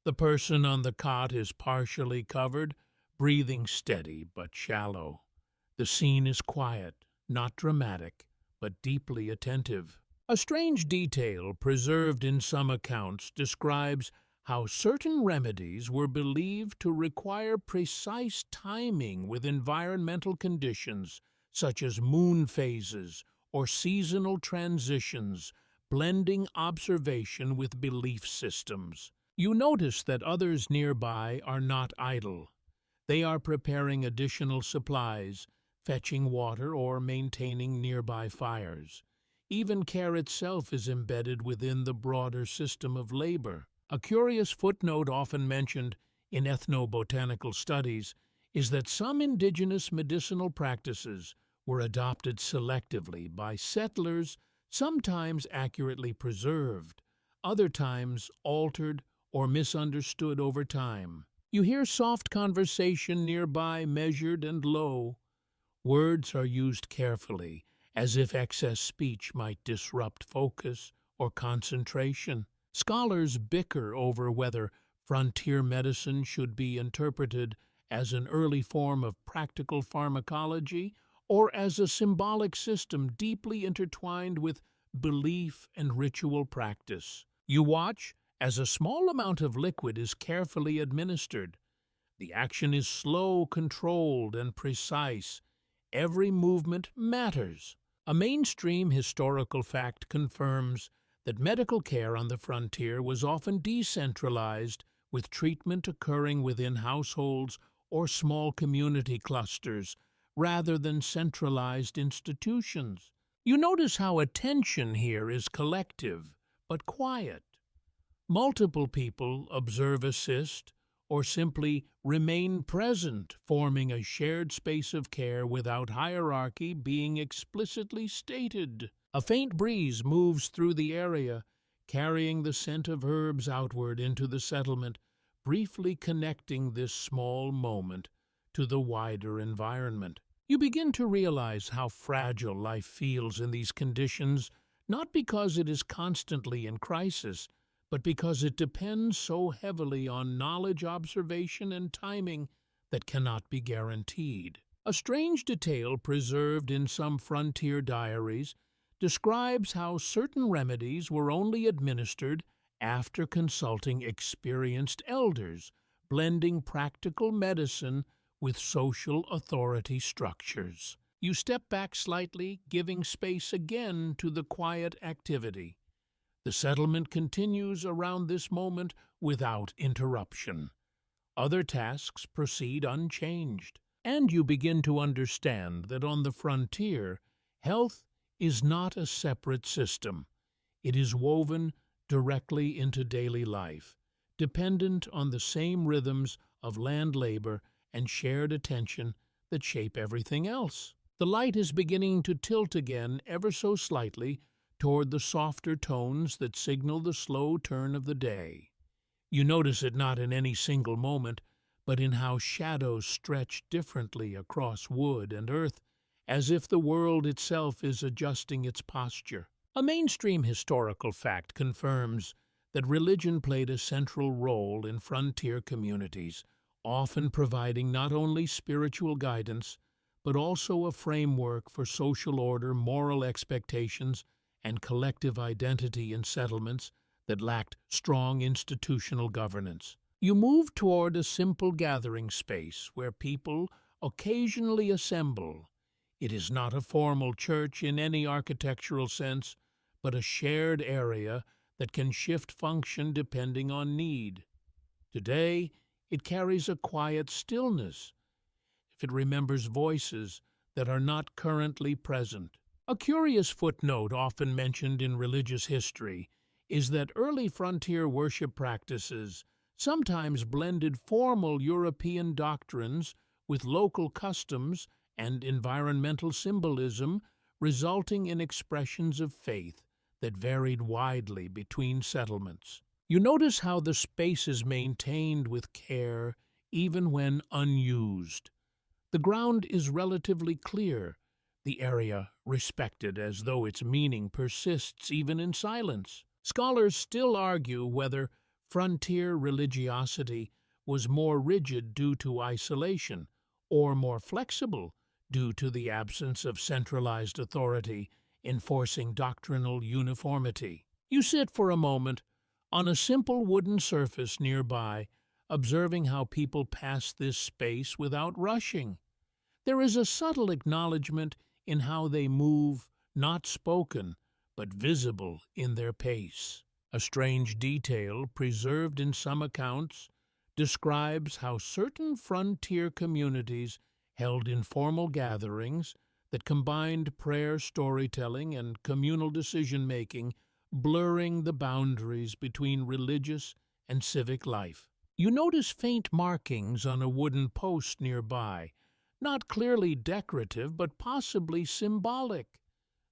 The person on the cot is partially covered, breathing steady but shallow. The scene is quiet, not dramatic, but deeply attentive. A strange detail preserved in some accounts describes how certain remedies were believed to require precise timing with environmental conditions, such as moon phases or seasonal transitions, blending observation with belief systems. You notice that others nearby are not idle. They are preparing additional supplies, fetching water, or maintaining nearby fires. Even care itself is embedded within the broader system of labor. A curious footnote often mentioned in ethnobotanical studies is that some indigenous medicinal practices were adopted selectively by settlers, sometimes accurately preserved, other times altered or misunderstood over time. You hear soft conversation nearby, measured and low. Words are used carefully, as if excess speech might disrupt focus or concentration. Scholars bicker over whether frontier medicine should be interpreted as an early form of practical pharmacology or as a symbolic system deeply intertwined with belief and ritual practice. You watch as a small amount of liquid is carefully administered. The action is slow, controlled, and precise. Every movement matters. A mainstream historical fact confirms that medical care on the frontier was often decentralized, with treatment occurring within households or small community clusters, rather than centralized institutions. You notice how attention here is collective, but quiet. Multiple people observe, assist, or simply remain present, forming a shared space of care without hierarchy being explicitly stated. A faint breeze moves through the area, carrying the scent of herbs outward into the settlement, briefly connecting this small moment to the wider environment. You begin to realize how fragile life feels in these conditions, not because it is constantly in crisis, but because it depends so heavily on knowledge, observation, and timing that cannot be guaranteed. A strange detail preserved in some frontier diaries describes how certain remedies were only administered after consulting experienced elders, blending practical medicine with social authority structures. You step back slightly, giving space again to the quiet activity. The settlement continues around this moment without interruption. Other tasks proceed unchanged, and you begin to understand that on the frontier, health is not a separate system. It is woven directly into daily life, dependent on the same rhythms of land labor and shared attention that shape everything else. The light is beginning to tilt again ever so slightly toward the softer tones that signal the slow turn of the day. You notice it not in any single moment, but in how shadows stretch differently across wood and earth, as if the world itself is adjusting its posture. A mainstream historical fact confirms that religion played a central role in frontier communities, often providing not only spiritual guidance, but also a framework for social order, moral expectations, and collective identity in settlements that lacked strong institutional governance. You move toward a simple gathering space where people occasionally assemble. It is not a formal church in any architectural sense, but a shared area that can shift function depending on need. Today, it carries a quiet stillness if it remembers voices that are not currently present. A curious footnote often mentioned in religious history is that early frontier worship practices sometimes blended formal European doctrines with local customs and environmental symbolism, resulting in expressions of faith that varied widely between settlements. You notice how the space is maintained with care even when unused. The ground is relatively clear, the area respected as though its meaning persists even in silence. Scholars still argue whether frontier religiosity was more rigid due to isolation or more flexible due to the absence of centralized authority enforcing doctrinal uniformity. You sit for a moment on a simple wooden surface nearby, observing how people pass this space without rushing. There is a subtle acknowledgement in how they move, not spoken, but visible in their pace. A strange detail, preserved in some accounts, describes how certain frontier communities held informal gatherings that combined prayer, storytelling, and communal decision-making, blurring the boundaries between religious and civic life. You notice faint markings on a wooden post nearby, not clearly decorative but possibly symbolic.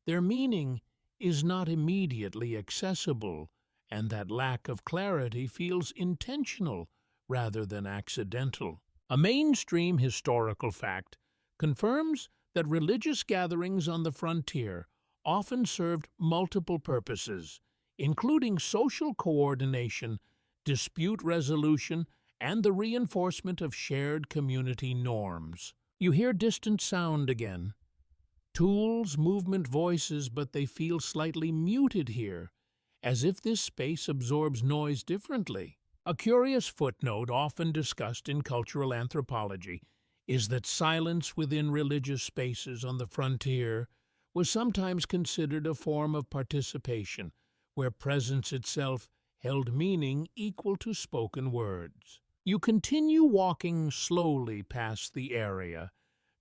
Their meaning is not immediately accessible, and that lack of clarity feels intentional rather than accidental. A mainstream historical fact confirms that religious gatherings on the frontier often served multiple purposes, including social coordination, dispute resolution, and the reinforcement of shared community norms. You hear distant sound again. Tools, movement, voices, but they feel slightly muted here, as if this space absorbs noise differently. A curious footnote often discussed in cultural anthropology is that silence within religious spaces on the frontier was sometimes considered a form of participation, where presence itself held meaning equal to spoken words. You continue walking slowly past the area,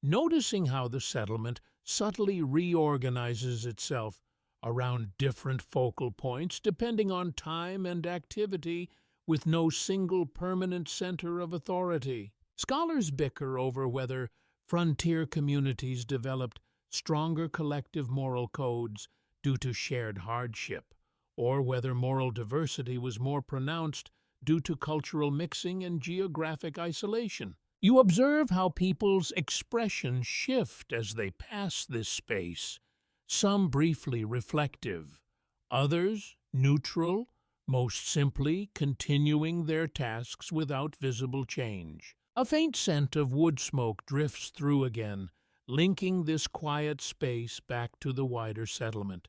noticing how the settlement subtly reorganizes itself around different focal points depending on time and activity, with no single permanent center of authority. Scholars bicker over whether frontier communities developed stronger collective moral codes due to shared hardship, or whether moral diversity was more pronounced due to cultural mixing and geographic isolation. You observe how people's expressions shift as they pass this space, some briefly reflective, others neutral, most simply continuing their tasks without visible change. A faint scent of wood smoke drifts through again, linking this quiet space back to the wider settlement.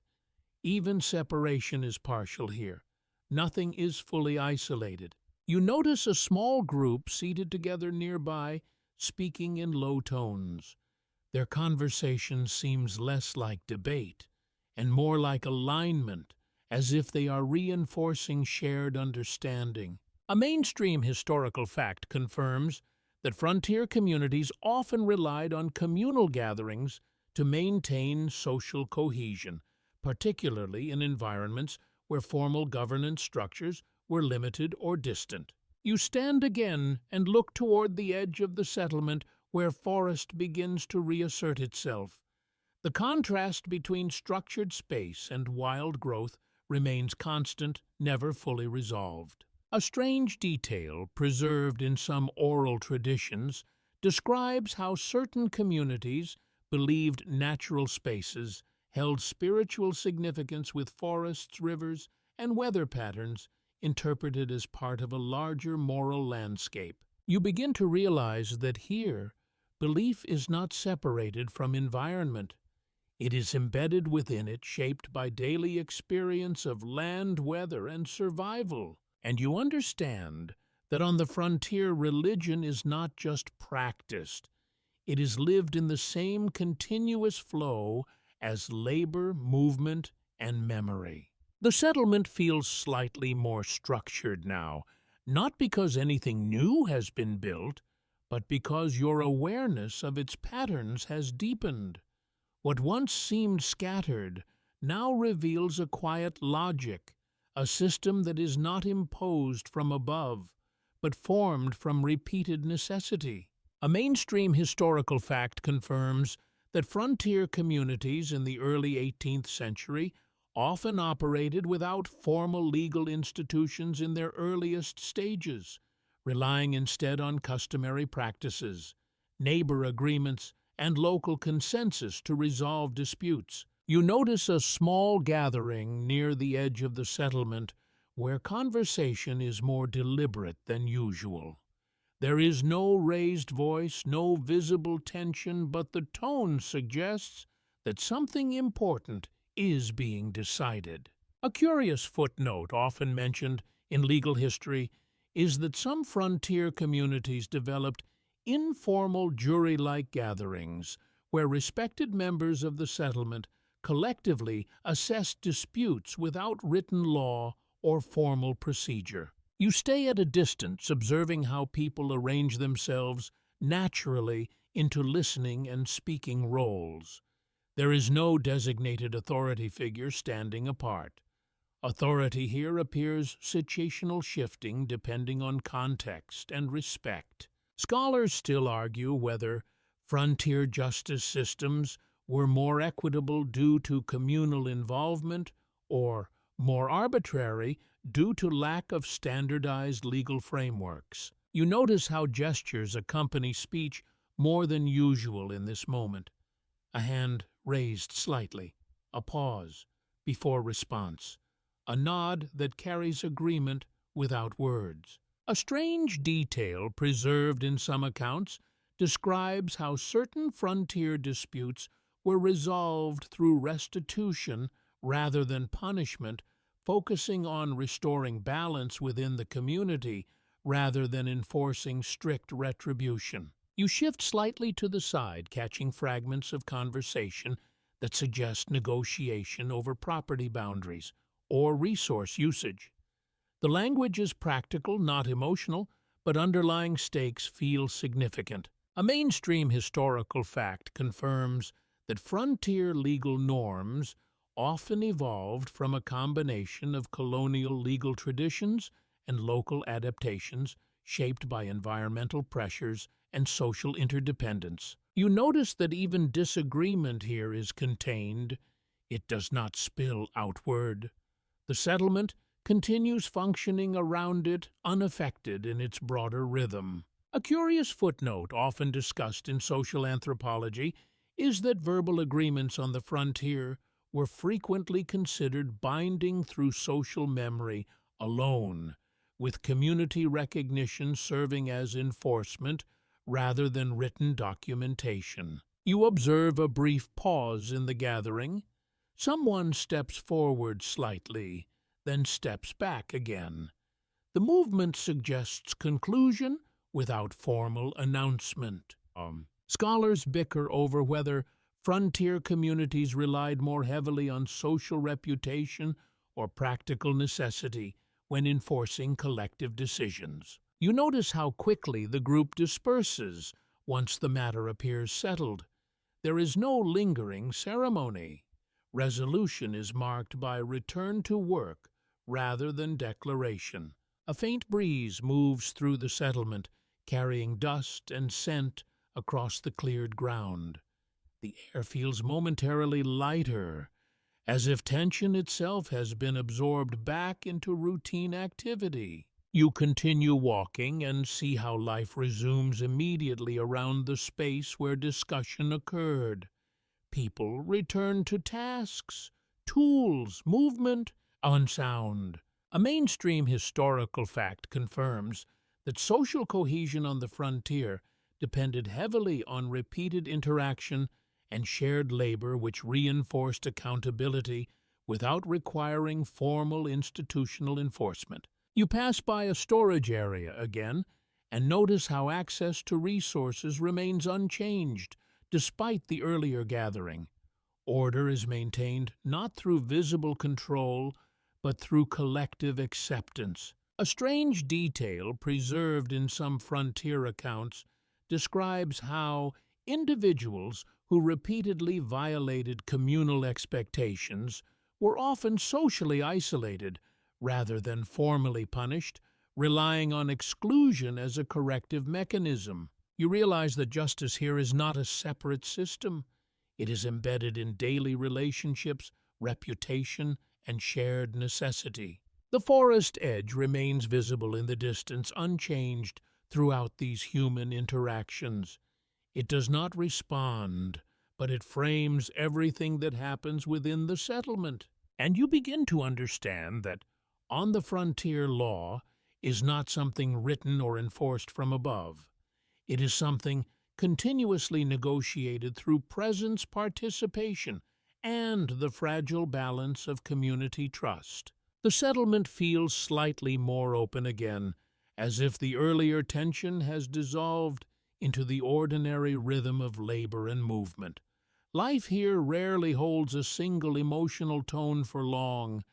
Even separation is partial here. Nothing is fully isolated. You notice a small group seated together nearby, speaking in low tones. Their conversation seems less like debate and more like alignment as if they are reinforcing shared understanding. A mainstream historical fact confirms that frontier communities often relied on communal gatherings to maintain social cohesion, particularly in environments where formal governance structures were limited or distant. You stand again and look toward the edge of the settlement where forest begins to reassert itself. The contrast between structured space and wild growth remains constant, never fully resolved. A strange detail, preserved in some oral traditions, describes how certain communities believed natural spaces held spiritual significance, with forests, rivers, and weather patterns interpreted as part of a larger moral landscape. You begin to realize that here, belief is not separated from environment. It is embedded within it, shaped by daily experience of land, weather, and survival. And you understand that on the frontier, religion is not just practiced. It is lived in the same continuous flow as labor, movement, and memory. The settlement feels slightly more structured now, not because anything new has been built, but because your awareness of its patterns has deepened. What once seemed scattered now reveals a quiet logic, a system that is not imposed from above, but formed from repeated necessity. A mainstream historical fact confirms that frontier communities in the early 18th century often operated without formal legal institutions in their earliest stages, relying instead on customary practices, neighbor agreements, and local consensus to resolve disputes. You notice a small gathering near the edge of the settlement where conversation is more deliberate than usual. There is no raised voice, no visible tension, but the tone suggests that something important is being decided. A curious footnote often mentioned in legal history is that some frontier communities developed informal jury-like gatherings where respected members of the settlement collectively assessed disputes without written law or formal procedure. You stay at a distance, observing how people arrange themselves naturally into listening and speaking roles. There is no designated authority figure standing apart. Authority here appears situational, shifting depending on context and respect. Scholars still argue whether frontier justice systems were more equitable due to communal involvement or more arbitrary due to lack of standardized legal frameworks. You notice how gestures accompany speech more than usual in this moment. A hand raised slightly, a pause before response, a nod that carries agreement without words. A strange detail preserved in some accounts describes how certain frontier disputes were resolved through restitution rather than punishment, focusing on restoring balance within the community rather than enforcing strict retribution. You shift slightly to the side, catching fragments of conversation that suggest negotiation over property boundaries or resource usage. The language is practical, not emotional, but underlying stakes feel significant. A mainstream historical fact confirms that frontier legal norms often evolved from a combination of colonial legal traditions and local adaptations shaped by environmental pressures and social interdependence. You notice that even disagreement here is contained. It does not spill outward. The settlement continues functioning around it, unaffected in its broader rhythm. A curious footnote often discussed in social anthropology is that verbal agreements on the frontier were frequently considered binding through social memory alone, with community recognition serving as enforcement rather than written documentation. You observe a brief pause in the gathering. Someone steps forward slightly, then steps back again. The movement suggests conclusion without formal announcement. Scholars bicker over whether frontier communities relied more heavily on social reputation or practical necessity when enforcing collective decisions. You notice how quickly the group disperses once the matter appears settled. There is no lingering ceremony. Resolution is marked by return to work rather than declaration. A faint breeze moves through the settlement, carrying dust and scent across the cleared ground. The air feels momentarily lighter, as if tension itself has been absorbed back into routine activity. You continue walking and see how life resumes immediately around the space where discussion occurred. People return to tasks, tools, movement, and sound. A mainstream historical fact confirms that social cohesion on the frontier depended heavily on repeated interaction and shared labor, which reinforced accountability without requiring formal institutional enforcement. You pass by a storage area again and notice how access to resources remains unchanged despite the earlier gathering. Order is maintained not through visible control, but through collective acceptance. A strange detail preserved in some frontier accounts describes how individuals who repeatedly violated communal expectations were often socially isolated rather than formally punished, relying on exclusion as a corrective mechanism. You realize that justice here is not a separate system. It is embedded in daily relationships, reputation, and shared necessity. The forest edge remains visible in the distance, unchanged throughout these human interactions. It does not respond, but it frames everything that happens within the settlement. And you begin to understand that on the frontier, law is not something written or enforced from above. It is something continuously negotiated through presence, participation, and the fragile balance of community trust. The settlement feels slightly more open again, as if the earlier tension has dissolved into the ordinary rhythm of labor and movement. Life here rarely holds a single emotional tone for long.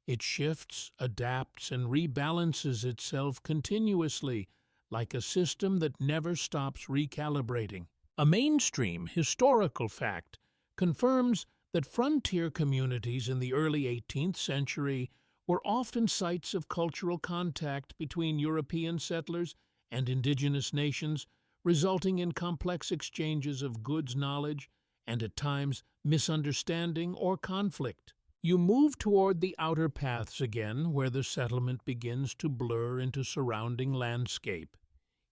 It shifts, adapts, and rebalances itself continuously, like a system that never stops recalibrating. A mainstream historical fact confirms that frontier communities in the early 18th century were often sites of cultural contact between European settlers and indigenous nations, resulting in complex exchanges of goods, knowledge, and at times misunderstanding or conflict. You move toward the outer paths again, where the settlement begins to blur into surrounding landscape.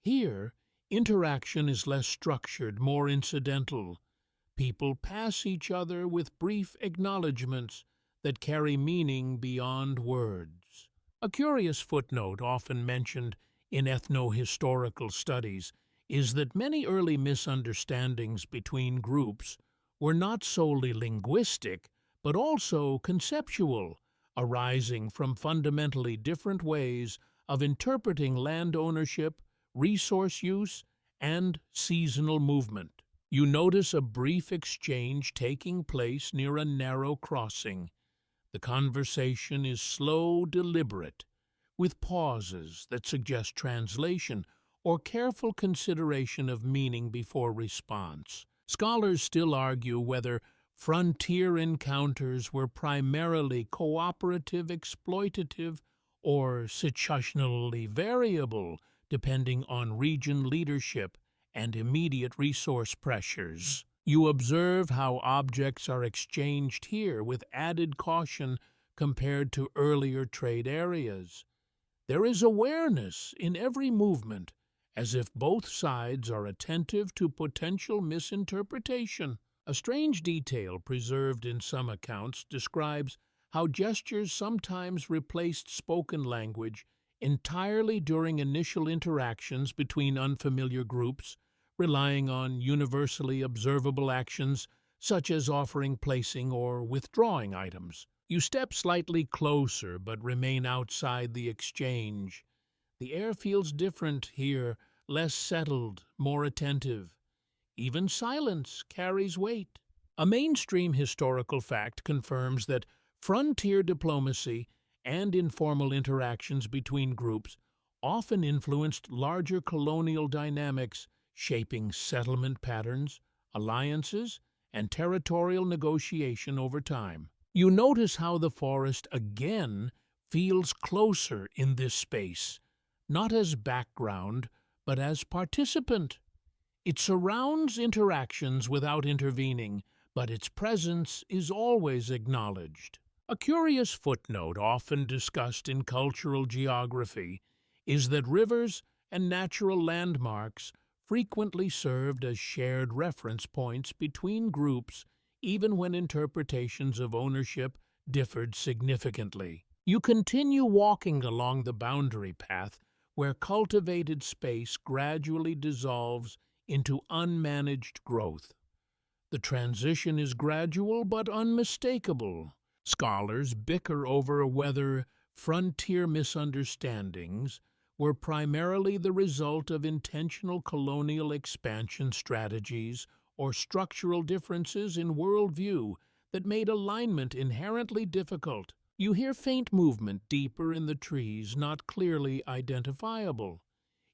Here, interaction is less structured, more incidental. People pass each other with brief acknowledgments that carry meaning beyond words. A curious footnote often mentioned in ethno-historical studies is that many early misunderstandings between groups were not solely linguistic, but also conceptual, arising from fundamentally different ways of interpreting land ownership, resource use, and seasonal movement. You notice a brief exchange taking place near a narrow crossing. The conversation is slow, deliberate, with pauses that suggest translation or careful consideration of meaning before response. Scholars still argue whether frontier encounters were primarily cooperative, exploitative, or situationally variable, depending on region leadership and immediate resource pressures. You observe how objects are exchanged here with added caution compared to earlier trade areas. There is awareness in every movement, as if both sides are attentive to potential misinterpretation. A strange detail preserved in some accounts describes how gestures sometimes replaced spoken language entirely during initial interactions between unfamiliar groups, relying on universally observable actions such as offering, placing, or withdrawing items. You step slightly closer but remain outside the exchange. The air feels different here, less settled, more attentive. Even silence carries weight. A mainstream historical fact confirms that Frontier diplomacy and informal interactions between groups often influenced larger colonial dynamics, shaping settlement patterns, alliances, and territorial negotiation over time. You notice how the forest again feels closer in this space, not as background, but as participant. It surrounds interactions without intervening, but its presence is always acknowledged. A curious footnote often discussed in cultural geography is that rivers and natural landmarks frequently served as shared reference points between groups even when interpretations of ownership differed significantly. You continue walking along the boundary path where cultivated space gradually dissolves into unmanaged growth. The transition is gradual but unmistakable. Scholars bicker over whether frontier misunderstandings were primarily the result of intentional colonial expansion strategies or structural differences in worldview that made alignment inherently difficult. You hear faint movement deeper in the trees, not clearly identifiable.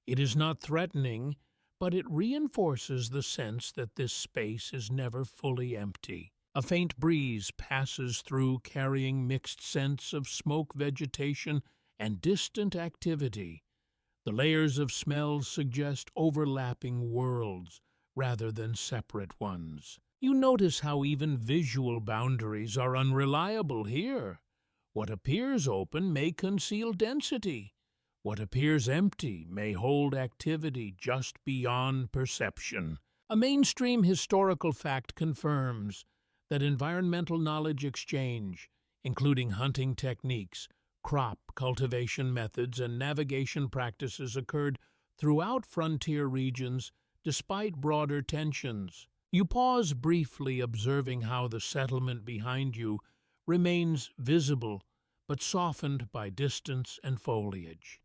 It is not threatening, but it reinforces the sense that this space is never fully empty. A faint breeze passes through, carrying mixed scents of smoke, vegetation, and distant activity. The layers of smells suggest overlapping worlds rather than separate ones. You notice how even visual boundaries are unreliable here. What appears open may conceal density. What appears empty may hold activity just beyond perception. A mainstream historical fact confirms that environmental knowledge exchange, including hunting techniques, crop cultivation methods, and navigation practices, occurred throughout frontier regions despite broader tensions. You pause briefly, observing how the settlement behind you remains visible but softened by distance and foliage.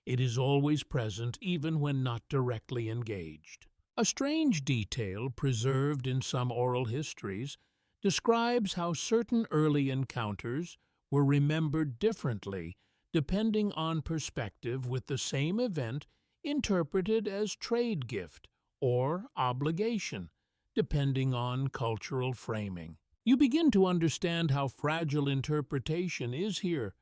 It is always present even when not directly engaged. A strange detail preserved in some oral histories describes how certain early encounters were remembered differently depending on perspective, with the same event interpreted as trade gift or obligation, depending on cultural framing. You begin to understand how fragile interpretation is here,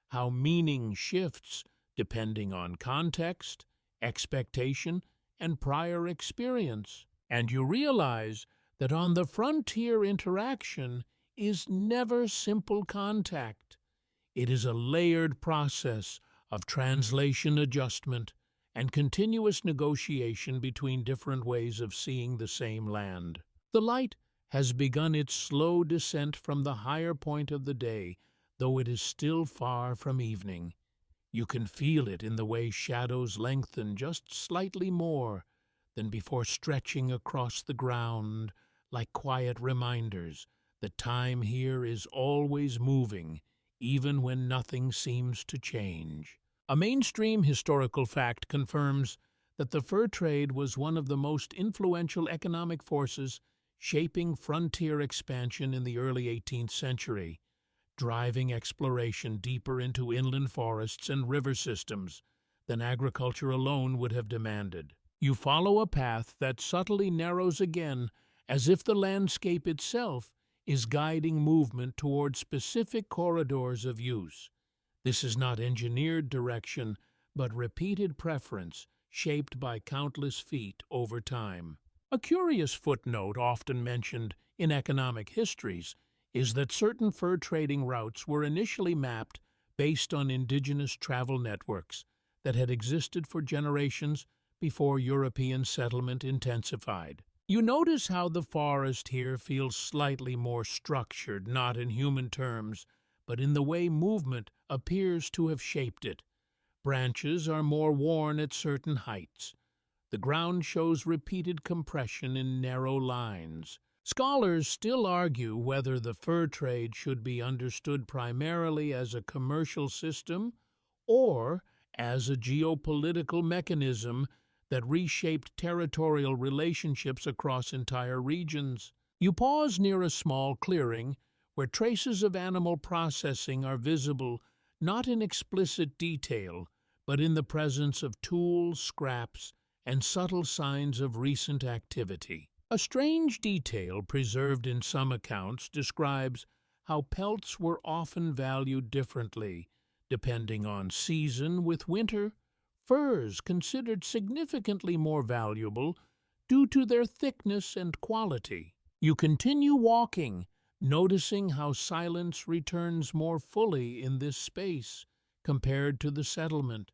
how meaning shifts depending on context, expectation, and prior experience. And you realize that on the frontier, interaction is never simple contact. It is a layered process of translation, adjustment, and continuous negotiation between different ways of seeing the same land. The light has begun its slow descent from the higher point of the day, though it is still far from evening. You can feel it in the way shadows lengthen just slightly more than before, stretching across the ground like quiet reminders that time here is always moving, even when nothing seems to change. A mainstream historical fact confirms that the fur trade was one of the most influential economic forces shaping frontier expansion in the early 18th century, driving exploration deeper into inland forests and river systems than agriculture alone would have demanded. You follow a path that subtly narrows again, as if the landscape itself is guiding movement toward specific corridors of use. This is not engineered direction, but repeated preference shaped by countless feet over time. A curious footnote often mentioned in economic histories is that certain fur trading routes were initially mapped based on indigenous travel networks that had existed for generations before European settlement intensified. You notice how the forest here feels slightly more structured, not in human terms, but in the way movement appears to have shaped it. Branches are more worn at certain heights. The ground shows repeated compression in narrow lines. Scholars still argue whether the fur trade should be understood primarily as a commercial system or as a geopolitical mechanism that reshaped territorial relationships across entire regions. You pause near a small clearing where traces of animal processing are visible not in explicit detail, but in the presence of tools, scraps, and subtle signs of recent activity. A strange detail preserved in some accounts describes how pelts were often valued differently, depending on season, with winter furs considered significantly more valuable due to their thickness and quality. You continue walking, noticing how silence returns more fully in this space compared to the settlement.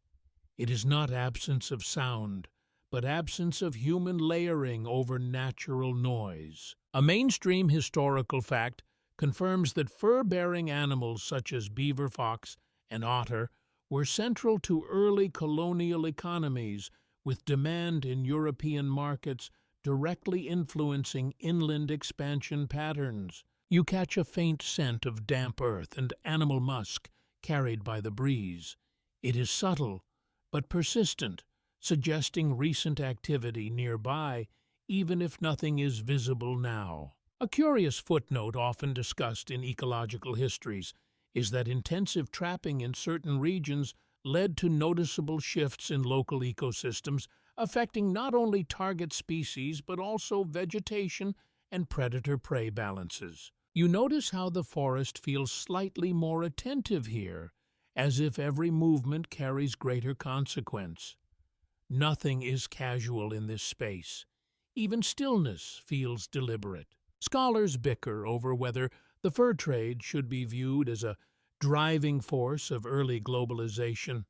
It is not absence of sound, but absence of human layering over natural noise. A mainstream historical fact confirms that fur-bearing animals such as beaver, fox, and otter were central to early colonial economies, with demand in European markets directly influencing inland expansion patterns. You catch a faint scent of damp earth and animal musk carried by the breeze. It is subtle, but persistent, suggesting recent activity nearby, even if nothing is visible now. A curious footnote often discussed in ecological histories is that intensive trapping in certain regions led to noticeable shifts in local ecosystems, affecting not only target species but also vegetation and predator-prey balances. You notice how the forest feels slightly more attentive here, as if every movement carries greater consequence. Nothing is casual in this space. Even stillness feels deliberate. Scholars bicker over whether the fur trade should be viewed as a driving force of early globalization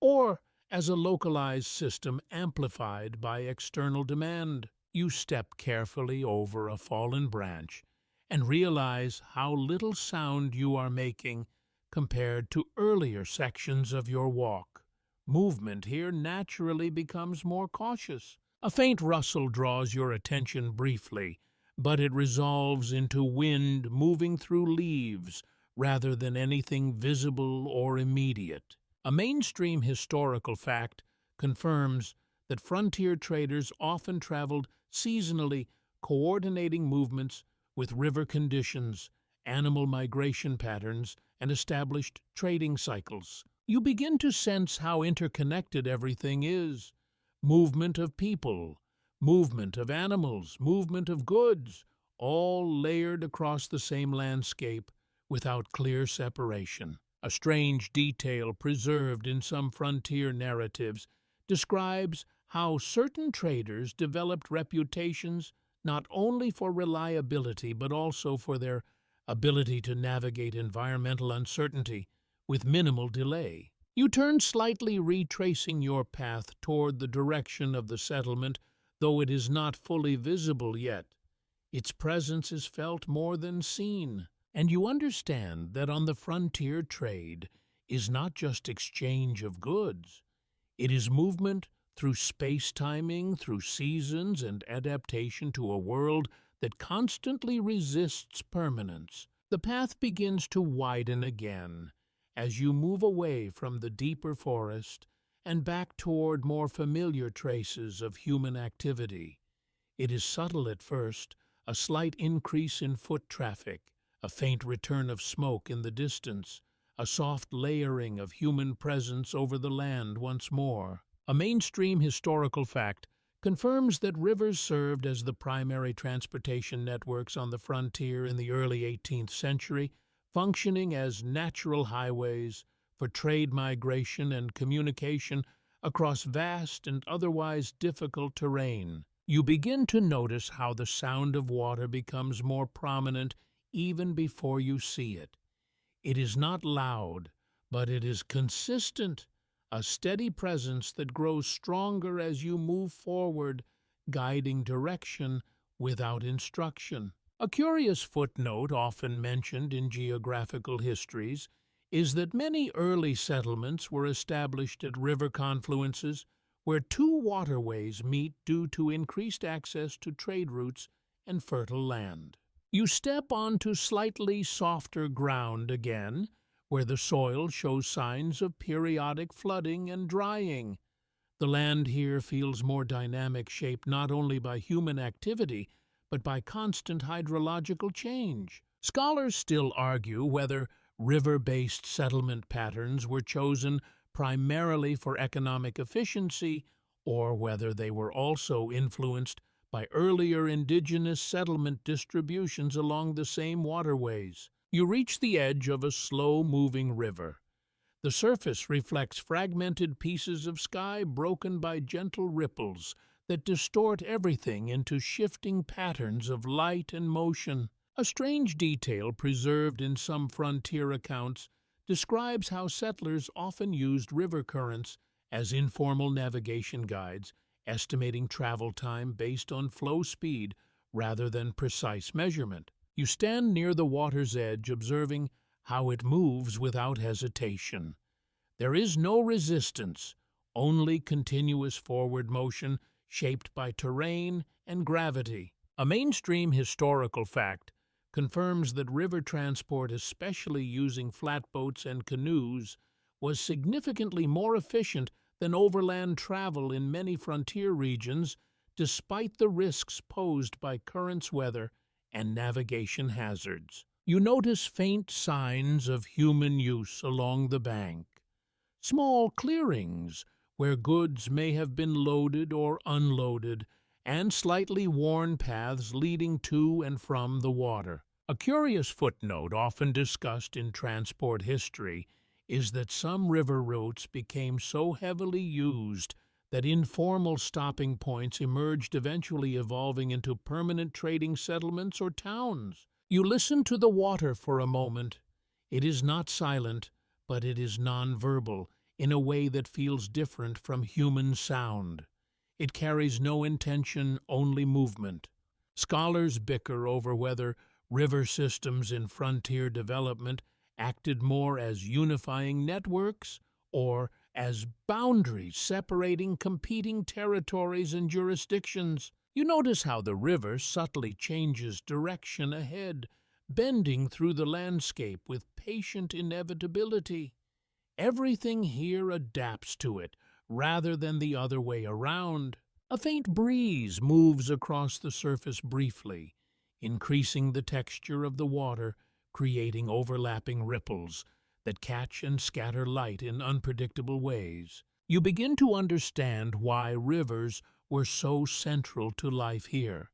or as a localized system amplified by external demand. You step carefully over a fallen branch and realize how little sound you are making compared to earlier sections of your walk. Movement here naturally becomes more cautious. A faint rustle draws your attention briefly, but it resolves into wind moving through leaves rather than anything visible or immediate. A mainstream historical fact confirms that frontier traders often traveled seasonally, coordinating movements with river conditions, animal migration patterns, and established trading cycles. You begin to sense how interconnected everything is. Movement of people, movement of animals, movement of goods, all layered across the same landscape without clear separation. A strange detail preserved in some frontier narratives describes how certain traders developed reputations not only for reliability but also for their ability to navigate environmental uncertainty with minimal delay. You turn slightly, retracing your path toward the direction of the settlement, though it is not fully visible yet. Its presence is felt more than seen, and you understand that on the frontier trade is not just exchange of goods. It is movement through space-timing, through seasons, and adaptation to a world that constantly resists permanence. The path begins to widen again as you move away from the deeper forest and back toward more familiar traces of human activity. It is subtle at first, a slight increase in foot traffic, a faint return of smoke in the distance, a soft layering of human presence over the land once more. A mainstream historical fact confirms that rivers served as the primary transportation networks on the frontier in the early 18th century, functioning as natural highways for trade migration and communication across vast and otherwise difficult terrain. You begin to notice how the sound of water becomes more prominent even before you see it. It is not loud, but it is consistent, a steady presence that grows stronger as you move forward, guiding direction without instruction. A curious footnote often mentioned in geographical histories is that many early settlements were established at river confluences where two waterways meet due to increased access to trade routes and fertile land. You step onto slightly softer ground again, where the soil shows signs of periodic flooding and drying. The land here feels more dynamic, shaped not only by human activity, but by constant hydrological change. Scholars still argue whether river-based settlement patterns were chosen primarily for economic efficiency or whether they were also influenced by earlier indigenous settlement distributions along the same waterways. You reach the edge of a slow-moving river. The surface reflects fragmented pieces of sky broken by gentle ripples that distort everything into shifting patterns of light and motion. A strange detail preserved in some frontier accounts describes how settlers often used river currents as informal navigation guides, estimating travel time based on flow speed rather than precise measurement. You stand near the water's edge observing how it moves without hesitation. There is no resistance, only continuous forward motion shaped by terrain and gravity. A mainstream historical fact confirms that river transport, especially using flatboats and canoes, was significantly more efficient than overland travel in many frontier regions, despite the risks posed by currents, weather, and navigation hazards. You notice faint signs of human use along the bank, small clearings where goods may have been loaded or unloaded, and slightly worn paths leading to and from the water. A curious footnote often discussed in transport history is that some river routes became so heavily used that informal stopping points emerged, eventually evolving into permanent trading settlements or towns. You listen to the water for a moment. It is not silent, but it is nonverbal in a way that feels different from human sound. It carries no intention, only movement. Scholars bicker over whether river systems in frontier development acted more as unifying networks or as boundaries separating competing territories and jurisdictions. You notice how the river subtly changes direction ahead, bending through the landscape with patient inevitability. Everything here adapts to it, rather than the other way around. A faint breeze moves across the surface briefly, increasing the texture of the water, creating overlapping ripples that catch and scatter light in unpredictable ways. You begin to understand why rivers were so central to life here.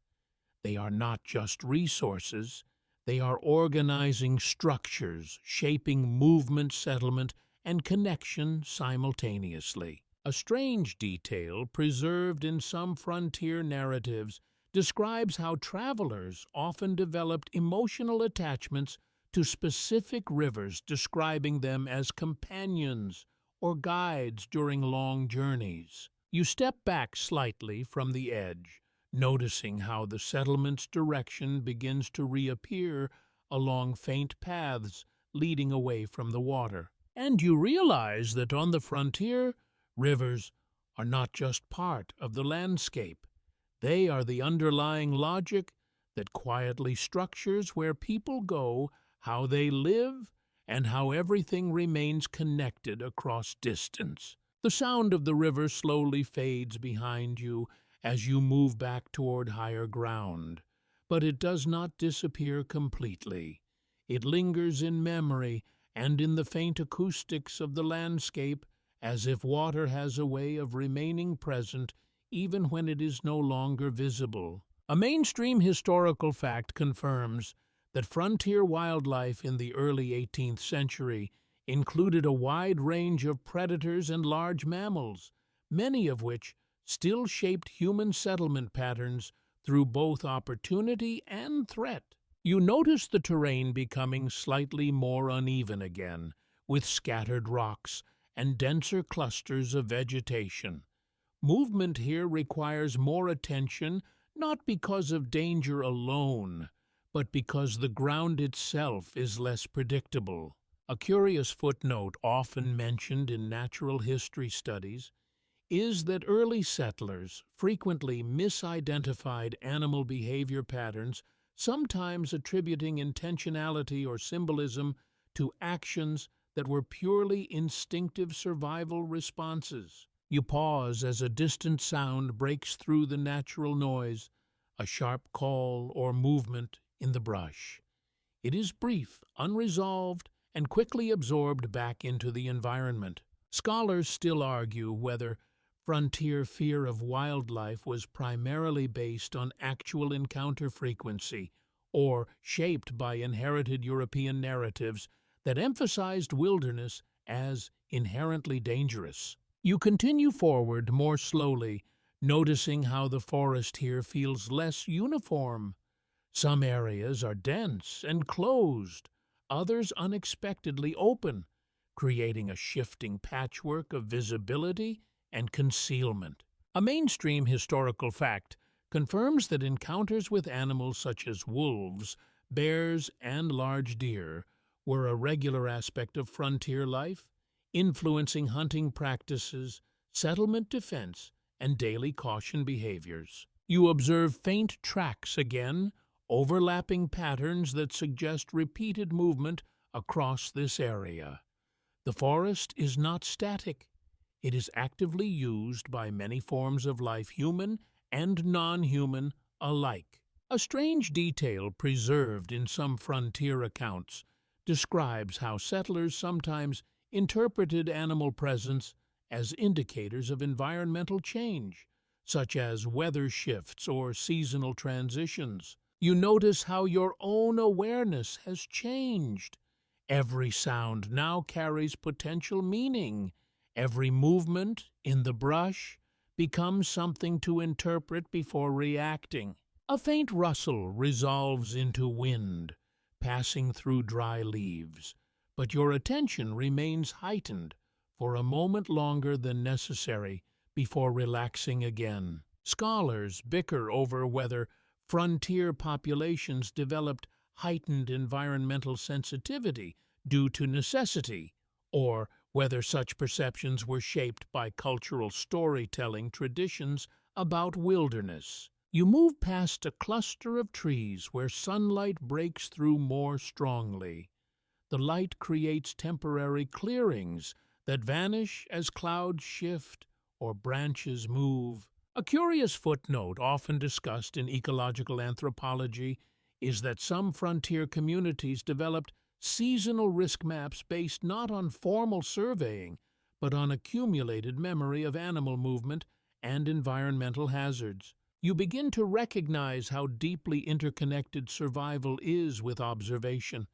They are not just resources, they are organizing structures, shaping movement, settlement, and connection simultaneously. A strange detail preserved in some frontier narratives describes how travelers often developed emotional attachments to specific rivers, describing them as companions or guides during long journeys. You step back slightly from the edge, noticing how the settlement's direction begins to reappear along faint paths leading away from the water. And you realize that on the frontier, rivers are not just part of the landscape. They are the underlying logic that quietly structures where people go, how they live, and how everything remains connected across distance. The sound of the river slowly fades behind you as you move back toward higher ground, but it does not disappear completely. It lingers in memory and in the faint acoustics of the landscape, as if water has a way of remaining present even when it is no longer visible. A mainstream historical fact confirms that frontier wildlife in the early 18th century included a wide range of predators and large mammals, many of which still shaped human settlement patterns through both opportunity and threat. You notice the terrain becoming slightly more uneven again, with scattered rocks and denser clusters of vegetation. Movement here requires more attention, not because of danger alone, but because the ground itself is less predictable. A curious footnote often mentioned in natural history studies is that early settlers frequently misidentified animal behavior patterns, sometimes attributing intentionality or symbolism to actions that were purely instinctive survival responses. You pause as a distant sound breaks through the natural noise, a sharp call or movement in the brush. It is brief, unresolved, and quickly absorbed back into the environment. Scholars still argue whether frontier fear of wildlife was primarily based on actual encounter frequency or shaped by inherited European narratives that emphasized wilderness as inherently dangerous. You continue forward more slowly, noticing how the forest here feels less uniform. Some areas are dense and closed, others unexpectedly open, creating a shifting patchwork of visibility and concealment. A mainstream historical fact confirms that encounters with animals such as wolves, bears, and large deer were a regular aspect of frontier life, influencing hunting practices, settlement defense, and daily caution behaviors. You observe faint tracks again, overlapping patterns that suggest repeated movement across this area. The forest is not static. It is actively used by many forms of life, human and non-human alike. A strange detail preserved in some frontier accounts describes how settlers sometimes interpreted animal presence as indicators of environmental change, such as weather shifts or seasonal transitions. You notice how your own awareness has changed. Every sound now carries potential meaning. Every movement in the brush becomes something to interpret before reacting. A faint rustle resolves into wind, passing through dry leaves, but your attention remains heightened for a moment longer than necessary before relaxing again. Scholars bicker over whether frontier populations developed heightened environmental sensitivity due to necessity, or whether such perceptions were shaped by cultural storytelling traditions about wilderness. You move past a cluster of trees where sunlight breaks through more strongly. The light creates temporary clearings that vanish as clouds shift or branches move. A curious footnote often discussed in ecological anthropology is that some frontier communities developed seasonal risk maps based not on formal surveying, but on accumulated memory of animal movement and environmental hazards. You begin to recognize how deeply interconnected survival is with observation.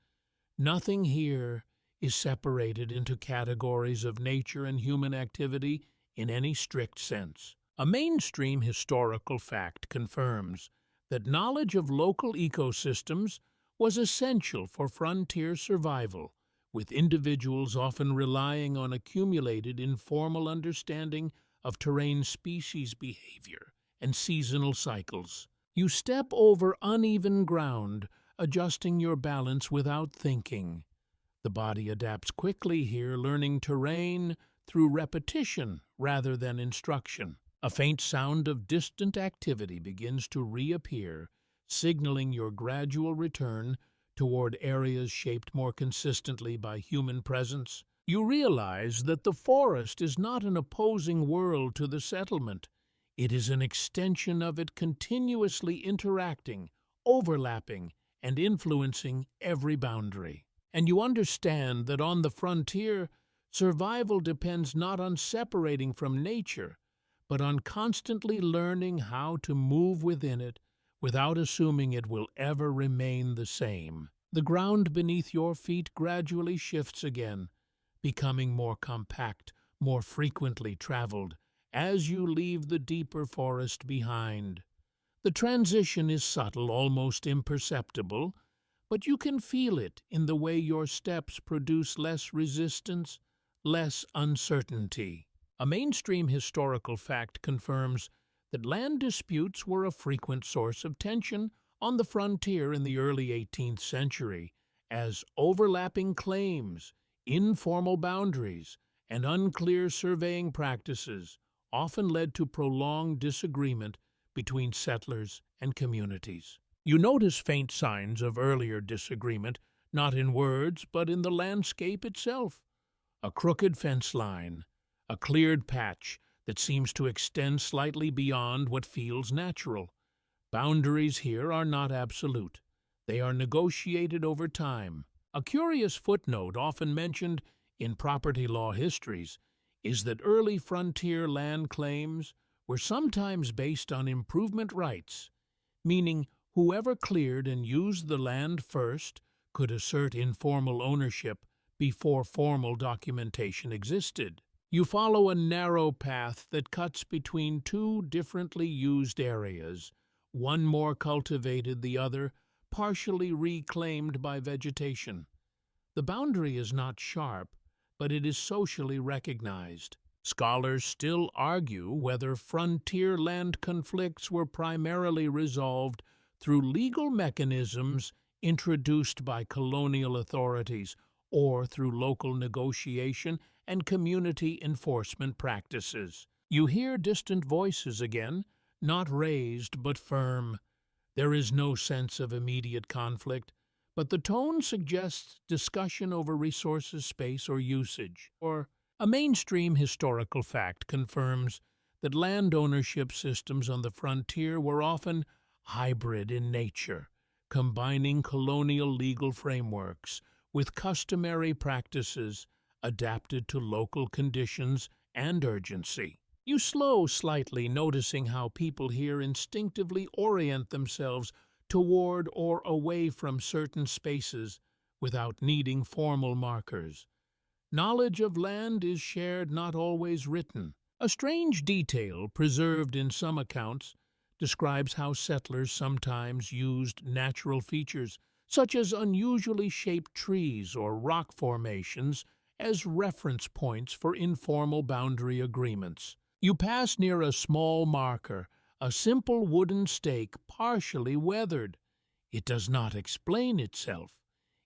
Nothing here is separated into categories of nature and human activity in any strict sense. A mainstream historical fact confirms that knowledge of local ecosystems was essential for frontier survival, with individuals often relying on accumulated informal understanding of terrain species behavior and seasonal cycles. You step over uneven ground, adjusting your balance without thinking. The body adapts quickly here, learning terrain through repetition rather than instruction. A faint sound of distant activity begins to reappear, signaling your gradual return toward areas shaped more consistently by human presence. You realize that the forest is not an opposing world to the settlement. It is an extension of it, continuously interacting, overlapping, and influencing every boundary. And you understand that on the frontier, survival depends not on separating from nature, but on constantly learning how to move within it without assuming it will ever remain the same. The ground beneath your feet gradually shifts again, becoming more compact, more frequently traveled, as you leave the deeper forest behind. The transition is subtle, almost imperceptible, but you can feel it in the way your steps produce less resistance, less uncertainty. A mainstream historical fact confirms that land disputes were a frequent source of tension on the frontier in the early 18th century, as overlapping claims, informal boundaries, and unclear surveying practices often led to prolonged disagreement between settlers and communities. You notice faint signs of earlier disagreement, not in words, but in the landscape itself. A crooked fence line, a cleared patch that seems to extend slightly beyond what feels natural. Boundaries here are not absolute. They are negotiated over time. A curious footnote often mentioned in property law histories is that early frontier land claims were sometimes based on improvement rights, meaning whoever cleared and used the land first could assert informal ownership before formal documentation existed. You follow a narrow path that cuts between two differently used areas, one more cultivated, the other partially reclaimed by vegetation. The boundary is not sharp, but it is socially recognized. Scholars still argue whether frontier land conflicts were primarily resolved through legal mechanisms introduced by colonial authorities or through local negotiation and community enforcement practices. You hear distant voices again, not raised but firm. There is no sense of immediate conflict, but the tone suggests discussion over resources, space, or usage. Or a mainstream historical fact confirms that land ownership systems on the frontier were often hybrid in nature, combining colonial legal frameworks with customary practices adapted to local conditions and urgency. You slow slightly, noticing how people here instinctively orient themselves toward or away from certain spaces without needing formal markers. Knowledge of land is shared, not always written. A strange detail preserved in some accounts describes how settlers sometimes used natural features, such as unusually shaped trees or rock formations, as reference points for informal boundary agreements. You pass near a small marker, a simple wooden stake partially weathered. It does not explain itself.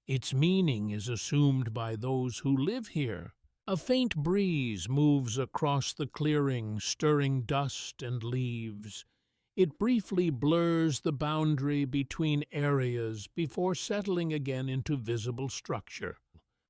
Its meaning is assumed by those who live here. A faint breeze moves across the clearing, stirring dust and leaves. It briefly blurs the boundary between areas before settling again into visible structure.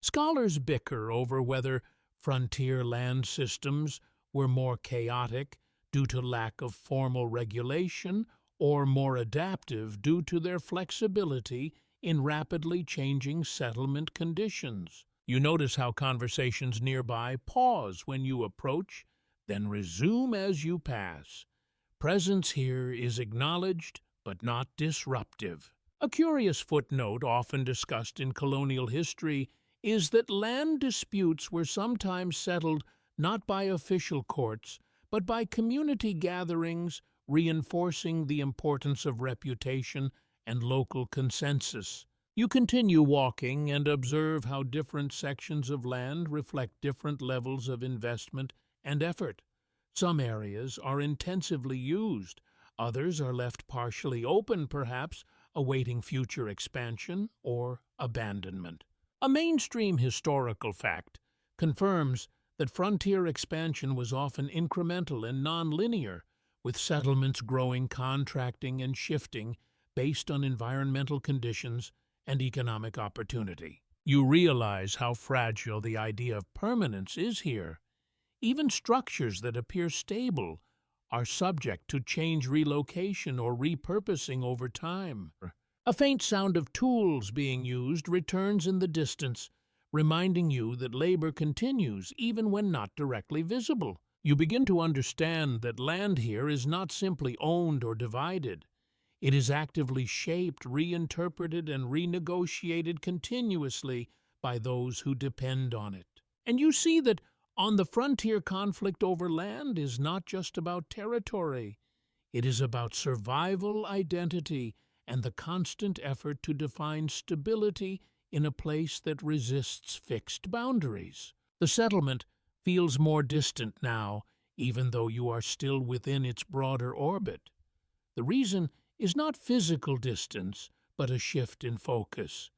Scholars bicker over whether frontier land systems were more chaotic due to lack of formal regulation or more adaptive due to their flexibility in rapidly changing settlement conditions. You notice how conversations nearby pause when you approach, then resume as you pass. Presence here is acknowledged but not disruptive. A curious footnote often discussed in colonial history is that land disputes were sometimes settled not by official courts, but by community gatherings, reinforcing the importance of reputation and local consensus. You continue walking and observe how different sections of land reflect different levels of investment and effort. Some areas are intensively used, others are left partially open, perhaps awaiting future expansion or abandonment. A mainstream historical fact confirms that frontier expansion was often incremental and nonlinear, with settlements growing, contracting, and shifting based on environmental conditions and economic opportunity. You realize how fragile the idea of permanence is here. Even structures that appear stable are subject to change, relocation, or repurposing over time. A faint sound of tools being used returns in the distance, reminding you that labor continues even when not directly visible. You begin to understand that land here is not simply owned or divided. It is actively shaped, reinterpreted, and renegotiated continuously by those who depend on it. And you see that on the frontier, conflict over land is not just about territory. It is about survival, identity, and the constant effort to define stability in a place that resists fixed boundaries. The settlement feels more distant now, even though you are still within its broader orbit. The reason is not physical distance, but a shift in focus.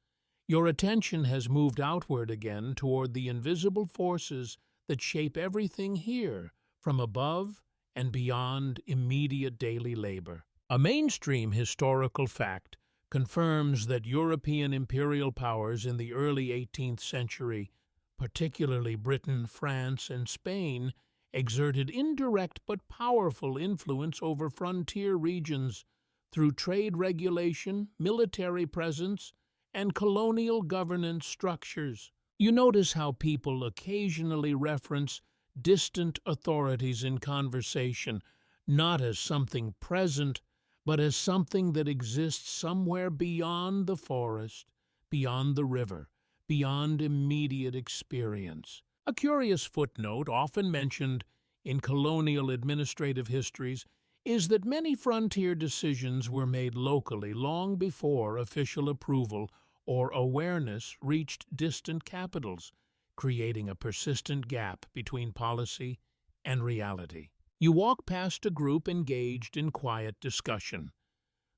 Your attention has moved outward again toward the invisible forces that shape everything here, from above and beyond immediate daily labor. A mainstream historical fact confirms that European imperial powers in the early 18th century, particularly Britain, France, and Spain, exerted indirect but powerful influence over frontier regions, through trade regulation, military presence, and colonial governance structures. You notice how people occasionally reference distant authorities in conversation, not as something present, but as something that exists somewhere beyond the forest, beyond the river, beyond immediate experience. A curious footnote often mentioned in colonial administrative histories is that many frontier decisions were made locally long before official approval or awareness reached distant capitals, creating a persistent gap between policy and reality. You walk past a group engaged in quiet discussion.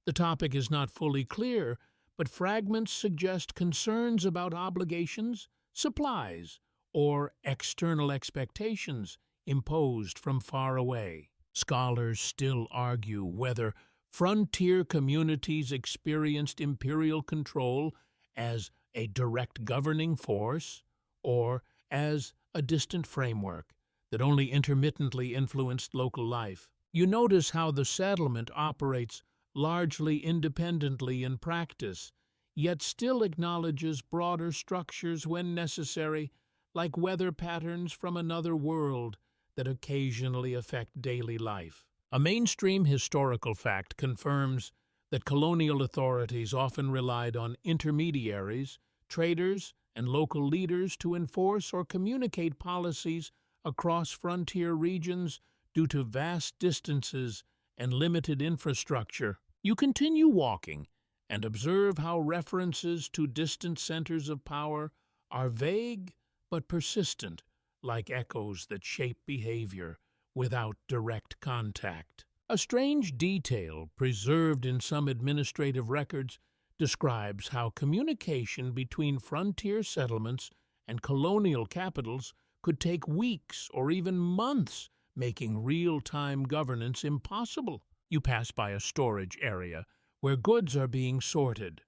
The topic is not fully clear, but fragments suggest concerns about obligations, supplies, or external expectations imposed from far away. Scholars still argue whether frontier communities experienced imperial control as a direct governing force or as a distant framework that only intermittently influenced local life. You notice how the settlement operates largely independently in practice, yet still acknowledges broader structures when necessary, like weather patterns from another world that occasionally affect daily life. A mainstream historical fact confirms that colonial authorities often relied on intermediaries, traders, and local leaders to enforce or communicate policies across frontier regions due to vast distances and limited infrastructure. You continue walking and observe how references to distant centers of power are vague but persistent, like echoes that shape behavior without direct contact. A strange detail preserved in some administrative records describes how communication between frontier settlements and colonial capitals could take weeks or even months, making real-time governance impossible. You pass by a storage area where goods are being sorted.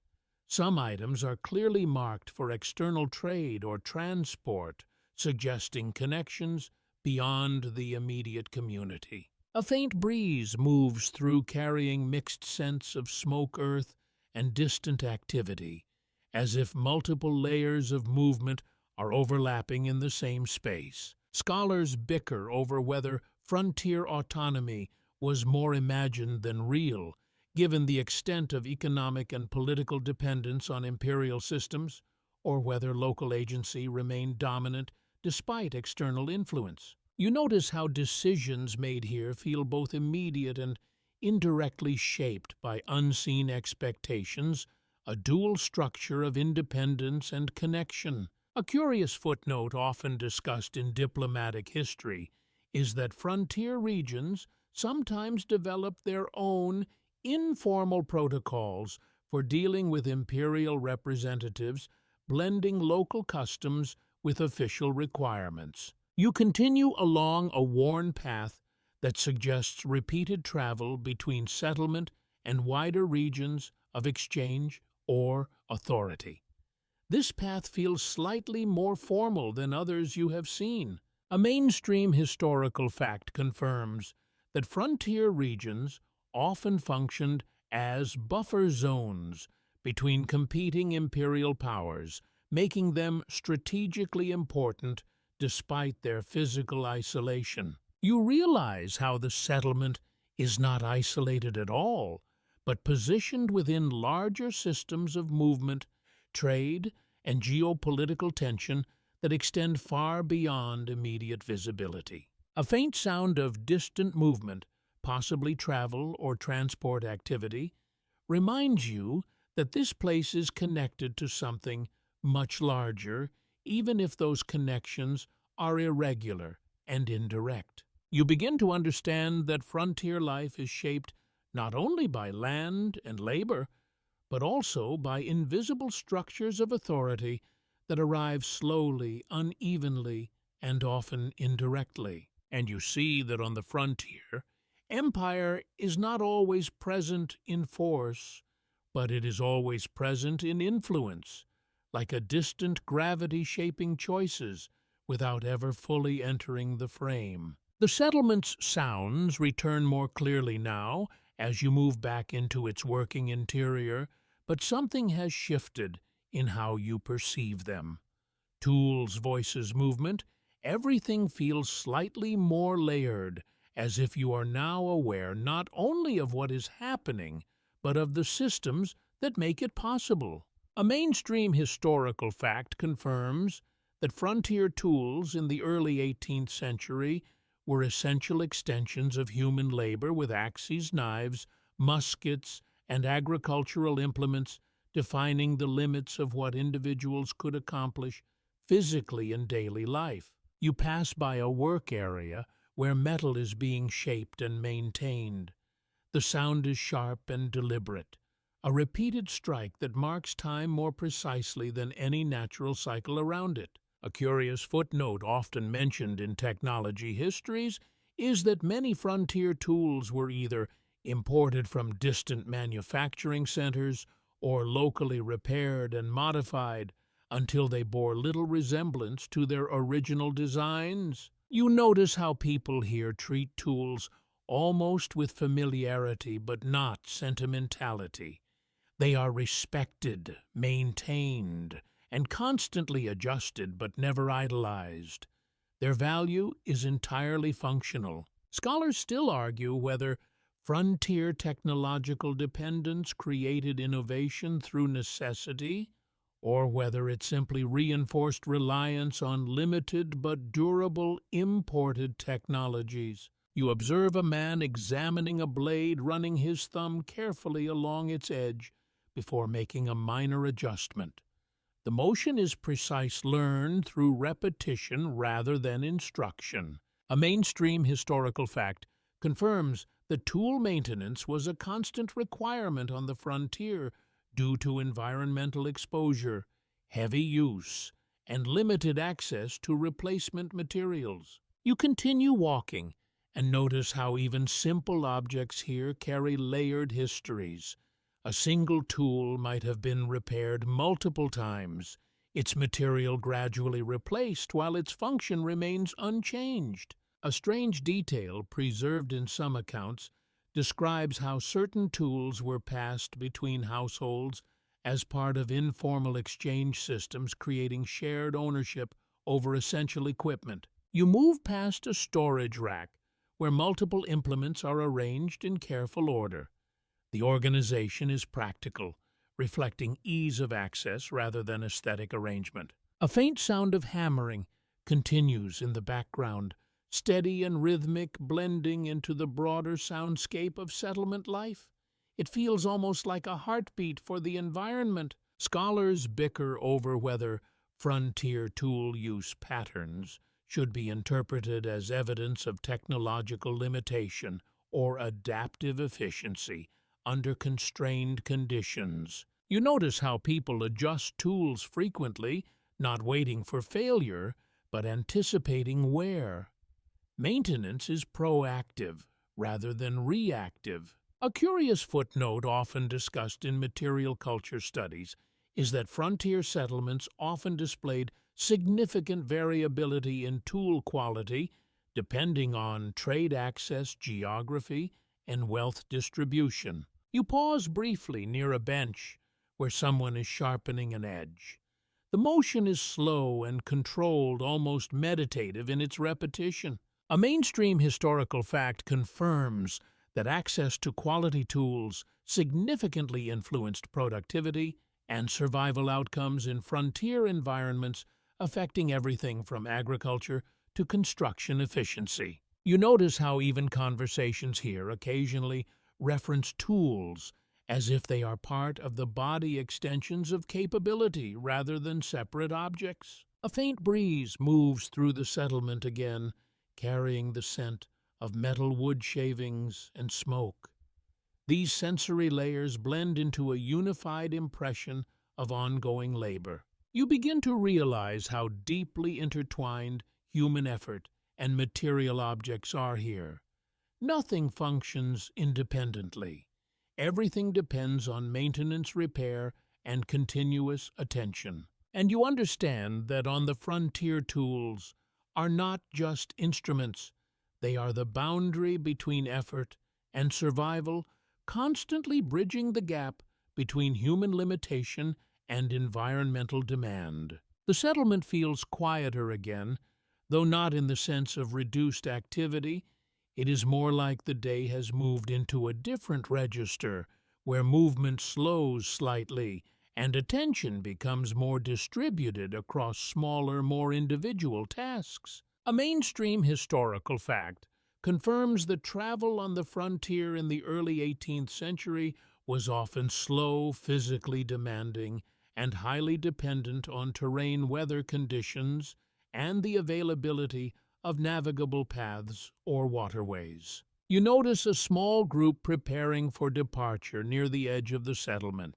Some items are clearly marked for external trade or transport, suggesting connections beyond the immediate community. A faint breeze moves through, carrying mixed scents of smoke earth and distant activity, as if multiple layers of movement are overlapping in the same space. Scholars bicker over whether frontier autonomy was more imagined than real, given the extent of economic and political dependence on imperial systems, or whether local agency remained dominant despite external influence. You notice how decisions made here feel both immediate and indirectly shaped by unseen expectations, a dual structure of independence and connection. A curious footnote often discussed in diplomatic history is that frontier regions sometimes developed their own informal protocols for dealing with imperial representatives, blending local customs with official requirements. You continue along a worn path that suggests repeated travel between settlement and wider regions of exchange or authority. This path feels slightly more formal than others you have seen. A mainstream historical fact confirms that frontier regions often functioned as buffer zones between competing imperial powers, making them strategically important despite their physical isolation. You realize how the settlement is not isolated at all, but positioned within larger systems of movement, trade, and geopolitical tension that extend far beyond immediate visibility. A faint sound of distant movement, possibly travel or transport activity, reminds you that this place is connected to something much larger, even if those connections are irregular and indirect. You begin to understand that frontier life is shaped not only by land and labor, but also by invisible structures of authority that arrive slowly, unevenly, and often indirectly. And you see that on the frontier, empire is not always present in force, but it is always present in influence, like a distant gravity shaping choices without ever fully entering the frame. The settlement's sounds return more clearly now as you move back into its working interior, but something has shifted in how you perceive them. Tools, voices, movement, everything feels slightly more layered, as if you are now aware not only of what is happening, but of the systems that make it possible. A mainstream historical fact confirms that frontier tools in the early 18th century were essential extensions of human labor, with axes, knives, muskets, and agricultural implements defining the limits of what individuals could accomplish physically in daily life. You pass by a work area where metal is being shaped and maintained. The sound is sharp and deliberate, a repeated strike that marks time more precisely than any natural cycle around it. A curious footnote often mentioned in technology histories is that many frontier tools were either imported from distant manufacturing centers or locally repaired and modified until they bore little resemblance to their original designs. You notice how people here treat tools almost with familiarity but not sentimentality. They are respected, maintained, and constantly adjusted but never idolized. Their value is entirely functional. Scholars still argue whether frontier technological dependence created innovation through necessity, or whether it simply reinforced reliance on limited but durable imported technologies. You observe a man examining a blade, running his thumb carefully along its edge before making a minor adjustment. The motion is precise, learned through repetition rather than instruction. A mainstream historical fact confirms that tool maintenance was a constant requirement on the frontier due to environmental exposure, heavy use, and limited access to replacement materials. You continue walking and notice how even simple objects here carry layered histories. A single tool might have been repaired multiple times, its material gradually replaced while its function remains unchanged. A strange detail, preserved in some accounts, describes how certain tools were passed between households as part of informal exchange systems, creating shared ownership over essential equipment. You move past a storage rack where multiple implements are arranged in careful order. The organization is practical, reflecting ease of access rather than aesthetic arrangement. A faint sound of hammering continues in the background, steady and rhythmic, blending into the broader soundscape of settlement life. It feels almost like a heartbeat for the environment. Scholars bicker over whether frontier tool use patterns should be interpreted as evidence of technological limitation or adaptive efficiency under constrained conditions. You notice how people adjust tools frequently, not waiting for failure, but anticipating wear. Maintenance is proactive rather than reactive. A curious footnote often discussed in material culture studies is that frontier settlements often displayed significant variability in tool quality depending on trade access, geography, and wealth distribution. You pause briefly near a bench where someone is sharpening an edge. The motion is slow and controlled, almost meditative in its repetition. A mainstream historical fact confirms that access to quality tools significantly influenced productivity and survival outcomes in frontier environments, affecting everything from agriculture to construction efficiency. You notice how even conversations here occasionally reference tools as if they are part of the body extensions of capability rather than separate objects. A faint breeze moves through the settlement again, carrying the scent of metal wood shavings and smoke. These sensory layers blend into a unified impression of ongoing labor. You begin to realize how deeply intertwined human effort and material objects are here. Nothing functions independently. Everything depends on maintenance, repair, and continuous attention. And you understand that on the frontier tools are not just instruments, they are the boundary between effort and survival, constantly bridging the gap between human limitation and environmental demand. The settlement feels quieter again, though not in the sense of reduced activity. It is more like the day has moved into a different register, where movement slows slightly and attention becomes more distributed across smaller, more individual tasks. A mainstream historical fact confirms that travel on the frontier in the early 18th century was often slow, physically demanding, and highly dependent on terrain weather conditions and the availability of navigable paths or waterways. You notice a small group preparing for departure near the edge of the settlement.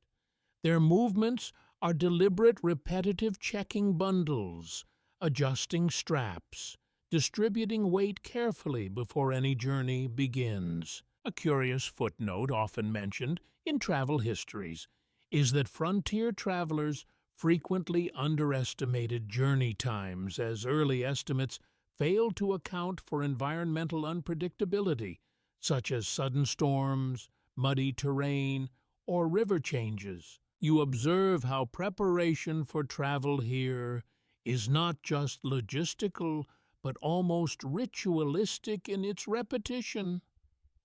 Their movements are deliberate, repetitive checking bundles, adjusting straps, distributing weight carefully before any journey begins. A curious footnote often mentioned in travel histories is that frontier travelers frequently underestimated journey times, as early estimates failed to account for environmental unpredictability, such as sudden storms, muddy terrain, or river changes. You observe how preparation for travel here is not just logistical, but almost ritualistic in its repetition.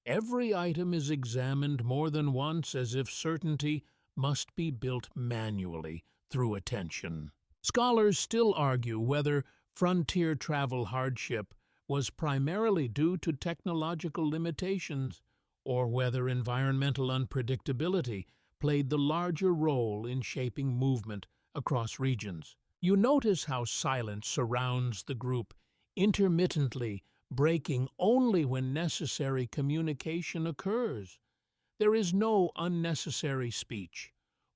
Every item is examined more than once, as if certainty must be built manually through attention. Scholars still argue whether frontier travel hardship was primarily due to technological limitations, or whether environmental unpredictability played the larger role in shaping movement across regions. You notice how silence surrounds the group, intermittently breaking only when necessary communication occurs. There is no unnecessary speech.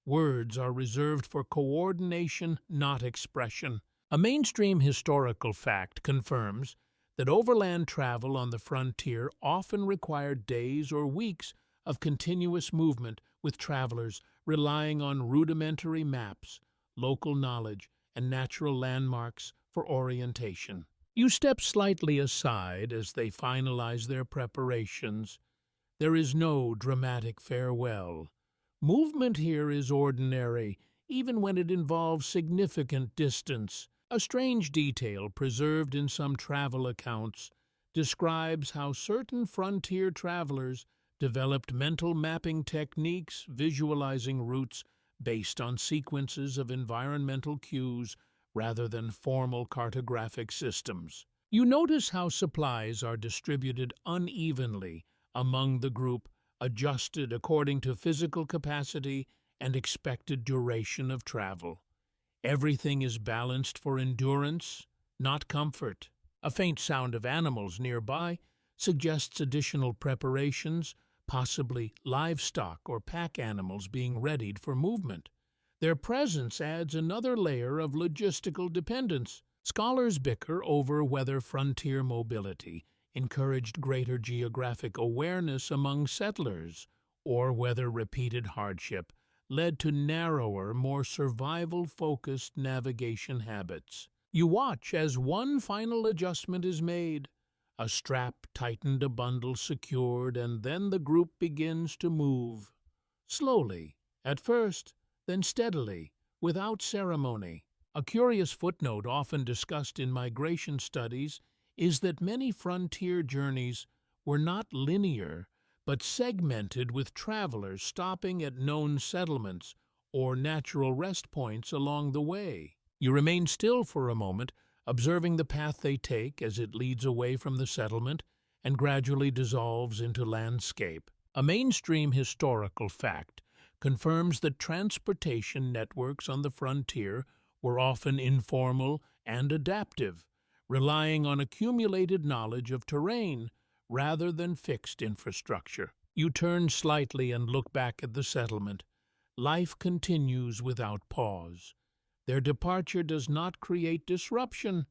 Words are reserved for coordination, not expression. A mainstream historical fact confirms that overland travel on the frontier often required days or weeks of continuous movement, with travelers relying on rudimentary maps, local knowledge, and natural landmarks for orientation. You step slightly aside as they finalize their preparations. There is no dramatic farewell. Movement here is ordinary, even when it involves significant distance. A strange detail preserved in some travel accounts describes how certain frontier travelers developed mental mapping techniques, visualizing routes based on sequences of environmental cues rather than formal cartographic systems. You notice how supplies are distributed unevenly among the group, adjusted according to physical capacity and expected duration of travel. Everything is balanced for endurance, not comfort. A faint sound of animals nearby suggests additional preparations, possibly livestock or pack animals being readied for movement. Their presence adds another layer of logistical dependence. Scholars bicker over whether frontier mobility encouraged greater geographic awareness among settlers, or whether repeated hardship led to narrower, more survival-focused navigation habits. You watch as one final adjustment is made. A strap tightened, a bundle secured, and then the group begins to move. Slowly, at first, then steadily, without ceremony. A curious footnote often discussed in migration studies is that many frontier journeys were not linear, but segmented, with travelers stopping at known settlements or natural rest points along the way. You remain still for a moment, observing the path they take as it leads away from the settlement and gradually dissolves into landscape. A mainstream historical fact confirms that transportation networks on the frontier were often informal and adaptive, relying on accumulated knowledge of terrain rather than fixed infrastructure. You turn slightly and look back at the settlement. Life continues without pause. Their departure does not create disruption.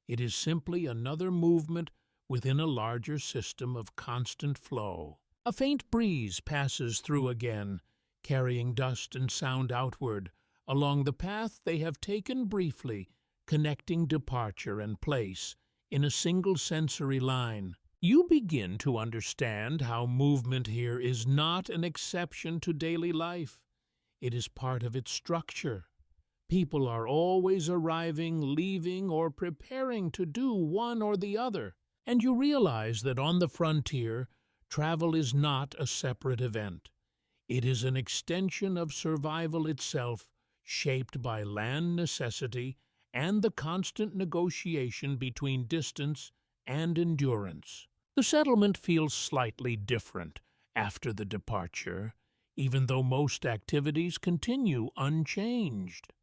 It is simply another movement within a larger system of constant flow. A faint breeze passes through again, carrying dust and sound outward along the path they have taken briefly, connecting departure and place in a single sensory line. You begin to understand how movement here is not an exception to daily life. It is part of its structure. People are always arriving, leaving, or preparing to do one or the other. And you realize that on the frontier, travel is not a separate event. It is an extension of survival itself, shaped by land necessity and the constant negotiation between distance and endurance. The settlement feels slightly different after the departure, even though most activities continue unchanged.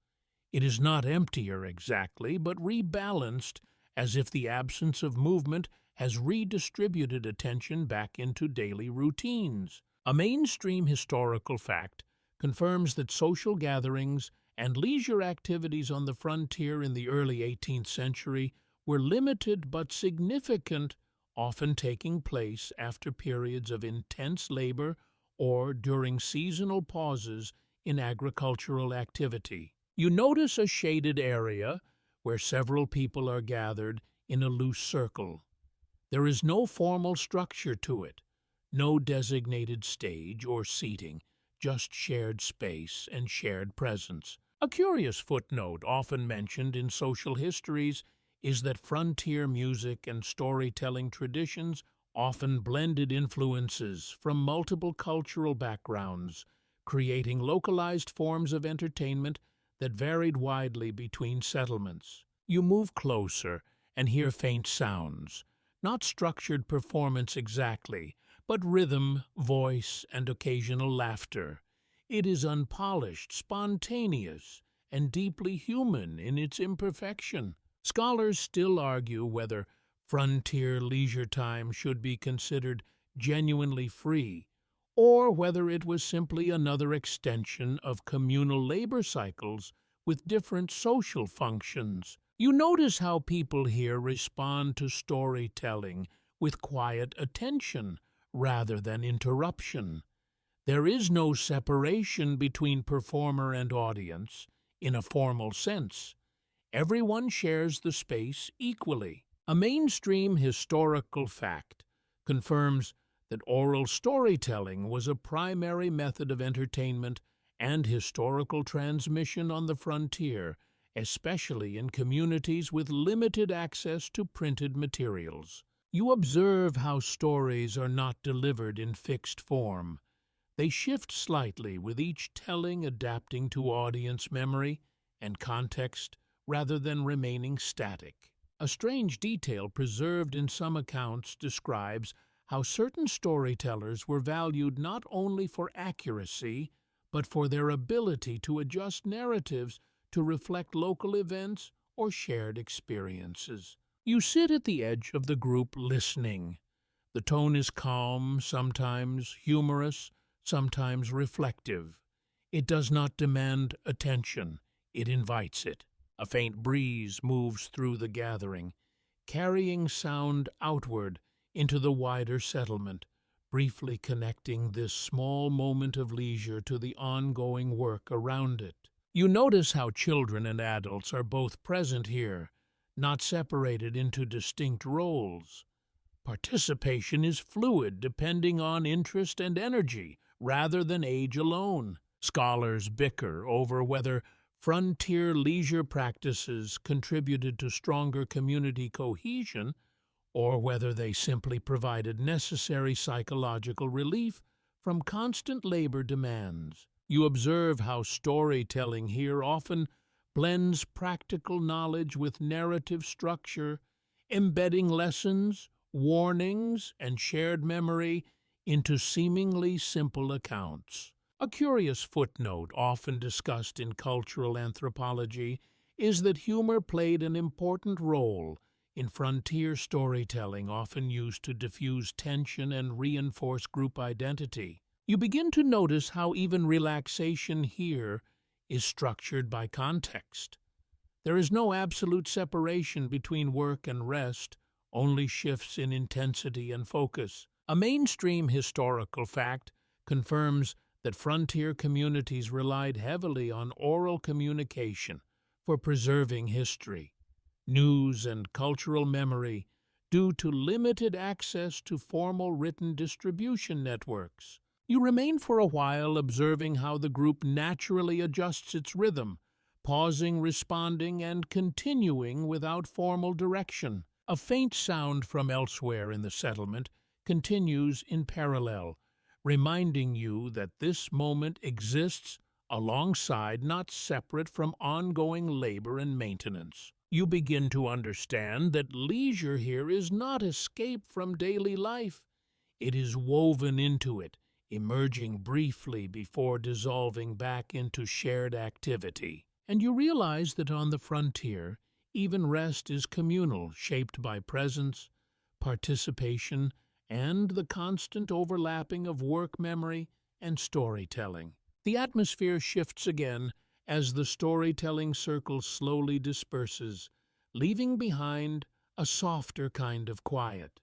It is not emptier exactly, but rebalanced, as if the absence of movement has redistributed attention back into daily routines. A mainstream historical fact confirms that social gatherings and leisure activities on the frontier in the early 18th century were limited but significant, often taking place after periods of intense labor or during seasonal pauses in agricultural activity. You notice a shaded area where several people are gathered in a loose circle. There is no formal structure to it, no designated stage or seating, just shared space and shared presence. A curious footnote often mentioned in social histories is that frontier music and storytelling traditions often blended influences from multiple cultural backgrounds, creating localized forms of entertainment that varied widely between settlements. You move closer and hear faint sounds, not structured performance exactly, but rhythm, voice, and occasional laughter. It is unpolished, spontaneous, and deeply human in its imperfection. Scholars still argue whether frontier leisure time should be considered genuinely free, or whether it was simply another extension of communal labor cycles with different social functions. You notice how people here respond to storytelling with quiet attention rather than interruption. There is no separation between performer and audience in a formal sense. Everyone shares the space equally. A mainstream historical fact confirms that oral storytelling was a primary method of entertainment and historical transmission on the frontier, especially in communities with limited access to printed materials. You observe how stories are not delivered in fixed form. They shift slightly with each telling adapting to audience memory and context rather than remaining static. A strange detail preserved in some accounts describes how certain storytellers were valued not only for accuracy, but for their ability to adjust narratives to reflect local events or shared experiences. You sit at the edge of the group listening. The tone is calm, sometimes humorous, sometimes reflective. It does not demand attention, it invites it. A faint breeze moves through the gathering, carrying sound outward into the wider settlement, briefly connecting this small moment of leisure to the ongoing work around it. You notice how children and adults are both present here, not separated into distinct roles. Participation is fluid depending on interest and energy, rather than age alone. Scholars bicker over whether frontier leisure practices contributed to stronger community cohesion or whether they simply provided necessary psychological relief from constant labor demands. You observe how storytelling here often blends practical knowledge with narrative structure, embedding lessons, warnings, and shared memory into seemingly simple accounts. A curious footnote often discussed in cultural anthropology is that humor played an important role in frontier storytelling, often used to diffuse tension and reinforce group identity. You begin to notice how even relaxation here is structured by context. There is no absolute separation between work and rest, only shifts in intensity and focus. A mainstream historical fact confirms that frontier communities relied heavily on oral communication for preserving history, news, and cultural memory due to limited access to formal written distribution networks. You remain for a while observing how the group naturally adjusts its rhythm, pausing, responding, and continuing without formal direction. A faint sound from elsewhere in the settlement continues in parallel, reminding you that this moment exists alongside, not separate from, ongoing labor and maintenance. You begin to understand that leisure here is not escape from daily life. It is woven into it, emerging briefly before dissolving back into shared activity. And you realize that on the frontier, even rest is communal, shaped by presence, participation, and the constant overlapping of work memory and storytelling. The atmosphere shifts again as the storytelling circle slowly disperses, leaving behind a softer kind of quiet.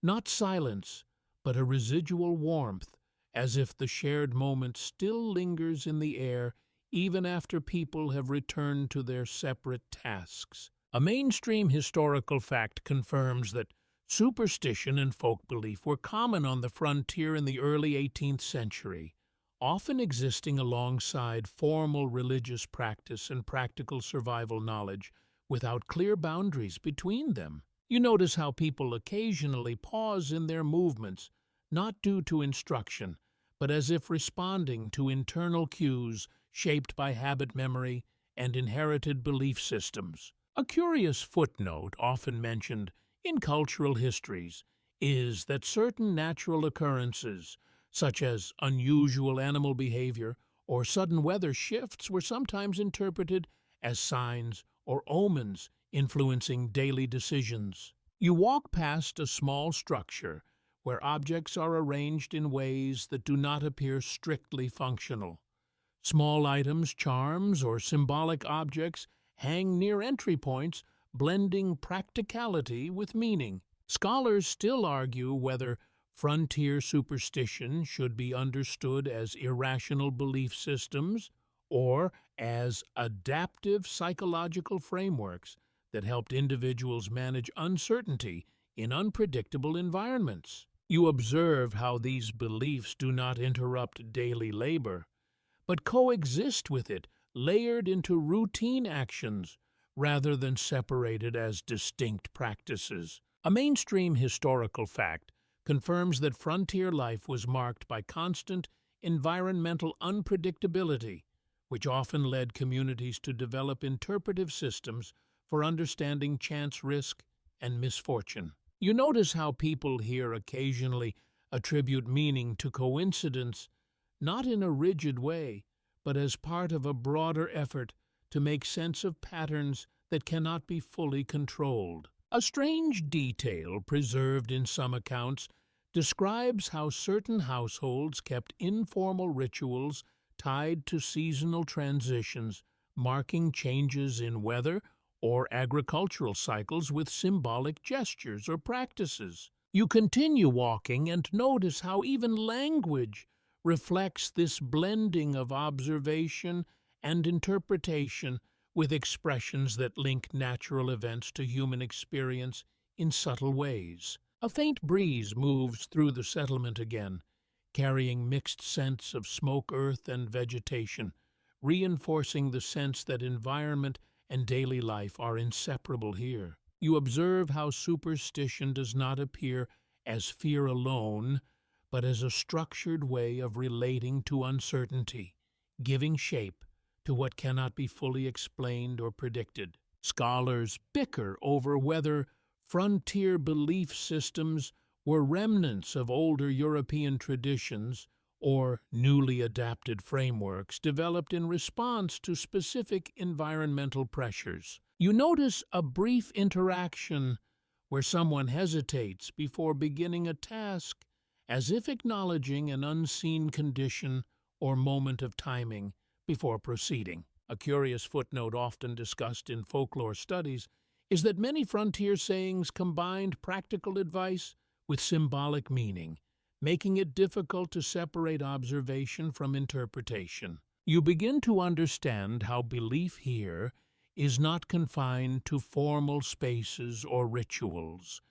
Not silence, but a residual warmth, as if the shared moment still lingers in the air even after people have returned to their separate tasks. A mainstream historical fact confirms that superstition and folk belief were common on the frontier in the early 18th century, often existing alongside formal religious practice and practical survival knowledge without clear boundaries between them. You notice how people occasionally pause in their movements, not due to instruction, but as if responding to internal cues shaped by habit memory and inherited belief systems. A curious footnote often mentioned in cultural histories is that certain natural occurrences, such as unusual animal behavior or sudden weather shifts, were sometimes interpreted as signs or omens influencing daily decisions. You walk past a small structure where objects are arranged in ways that do not appear strictly functional. Small items, charms, or symbolic objects hang near entry points, blending practicality with meaning. Scholars still argue whether frontier superstition should be understood as irrational belief systems or as adaptive psychological frameworks that helped individuals manage uncertainty in unpredictable environments. You observe how these beliefs do not interrupt daily labor, but coexist with it, layered into routine actions rather than separated as distinct practices. A mainstream historical fact confirms that frontier life was marked by constant environmental unpredictability, which often led communities to develop interpretive systems for understanding chance, risk, and misfortune. You notice how people here occasionally attribute meaning to coincidence, not in a rigid way, but as part of a broader effort to make sense of patterns that cannot be fully controlled. A strange detail preserved in some accounts describes how certain households kept informal rituals tied to seasonal transitions, marking changes in weather or agricultural cycles with symbolic gestures or practices. You continue walking and notice how even language reflects this blending of observation and interpretation, with expressions that link natural events to human experience in subtle ways. A faint breeze moves through the settlement again, carrying mixed scents of smoke, earth, and vegetation, reinforcing the sense that environment and daily life are inseparable here. You observe how superstition does not appear as fear alone, but as a structured way of relating to uncertainty, giving shape to what cannot be fully explained or predicted. Scholars bicker over whether frontier belief systems were remnants of older European traditions or newly adapted frameworks developed in response to specific environmental pressures. You notice a brief interaction where someone hesitates before beginning a task, as if acknowledging an unseen condition or moment of timing before proceeding. A curious footnote often discussed in folklore studies is that many frontier sayings combined practical advice with symbolic meaning, making it difficult to separate observation from interpretation. You begin to understand how belief here is not confined to formal spaces or rituals.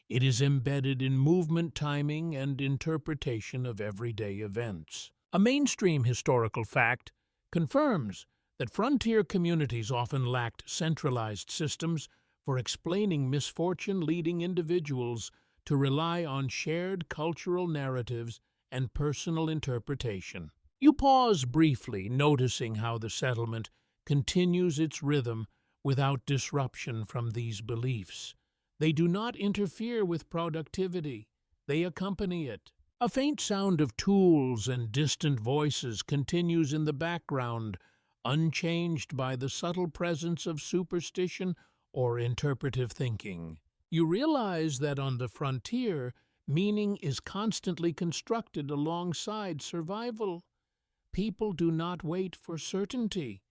It is embedded in movement timing and interpretation of everyday events. A mainstream historical fact confirms that frontier communities often lacked centralized systems for explaining misfortune, leading individuals to rely on shared cultural narratives and personal interpretation. You pause briefly, noticing how the settlement continues its rhythm without disruption from these beliefs. They do not interfere with productivity, they accompany it. A faint sound of tools and distant voices continues in the background, unchanged by the subtle presence of superstition or interpretive thinking. You realize that on the frontier, meaning is constantly constructed alongside survival. People do not wait for certainty.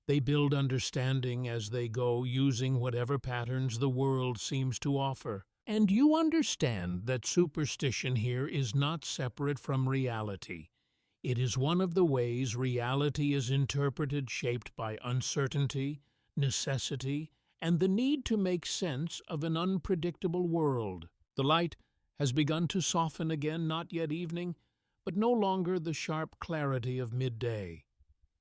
They build understanding as they go, using whatever patterns the world seems to offer. And you understand that superstition here is not separate from reality. It is one of the ways reality is interpreted, shaped by uncertainty, necessity, and the need to make sense of an unpredictable world. The light has begun to soften again, not yet evening, but no longer the sharp clarity of midday.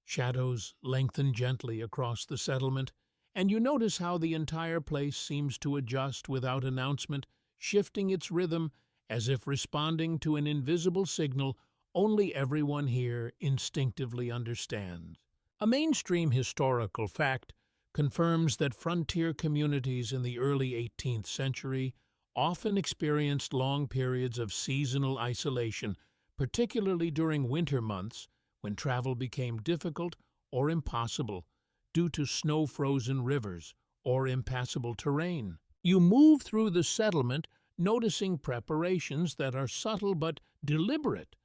Shadows lengthen gently across the settlement, and you notice how the entire place seems to adjust without announcement, shifting its rhythm as if responding to an invisible signal only everyone here instinctively understands. A mainstream historical fact confirms that frontier communities in the early 18th century often experienced long periods of seasonal isolation, particularly during winter months when travel became difficult or impossible due to snow-frozen rivers or impassable terrain. You move through the settlement, noticing preparations that are subtle but deliberate.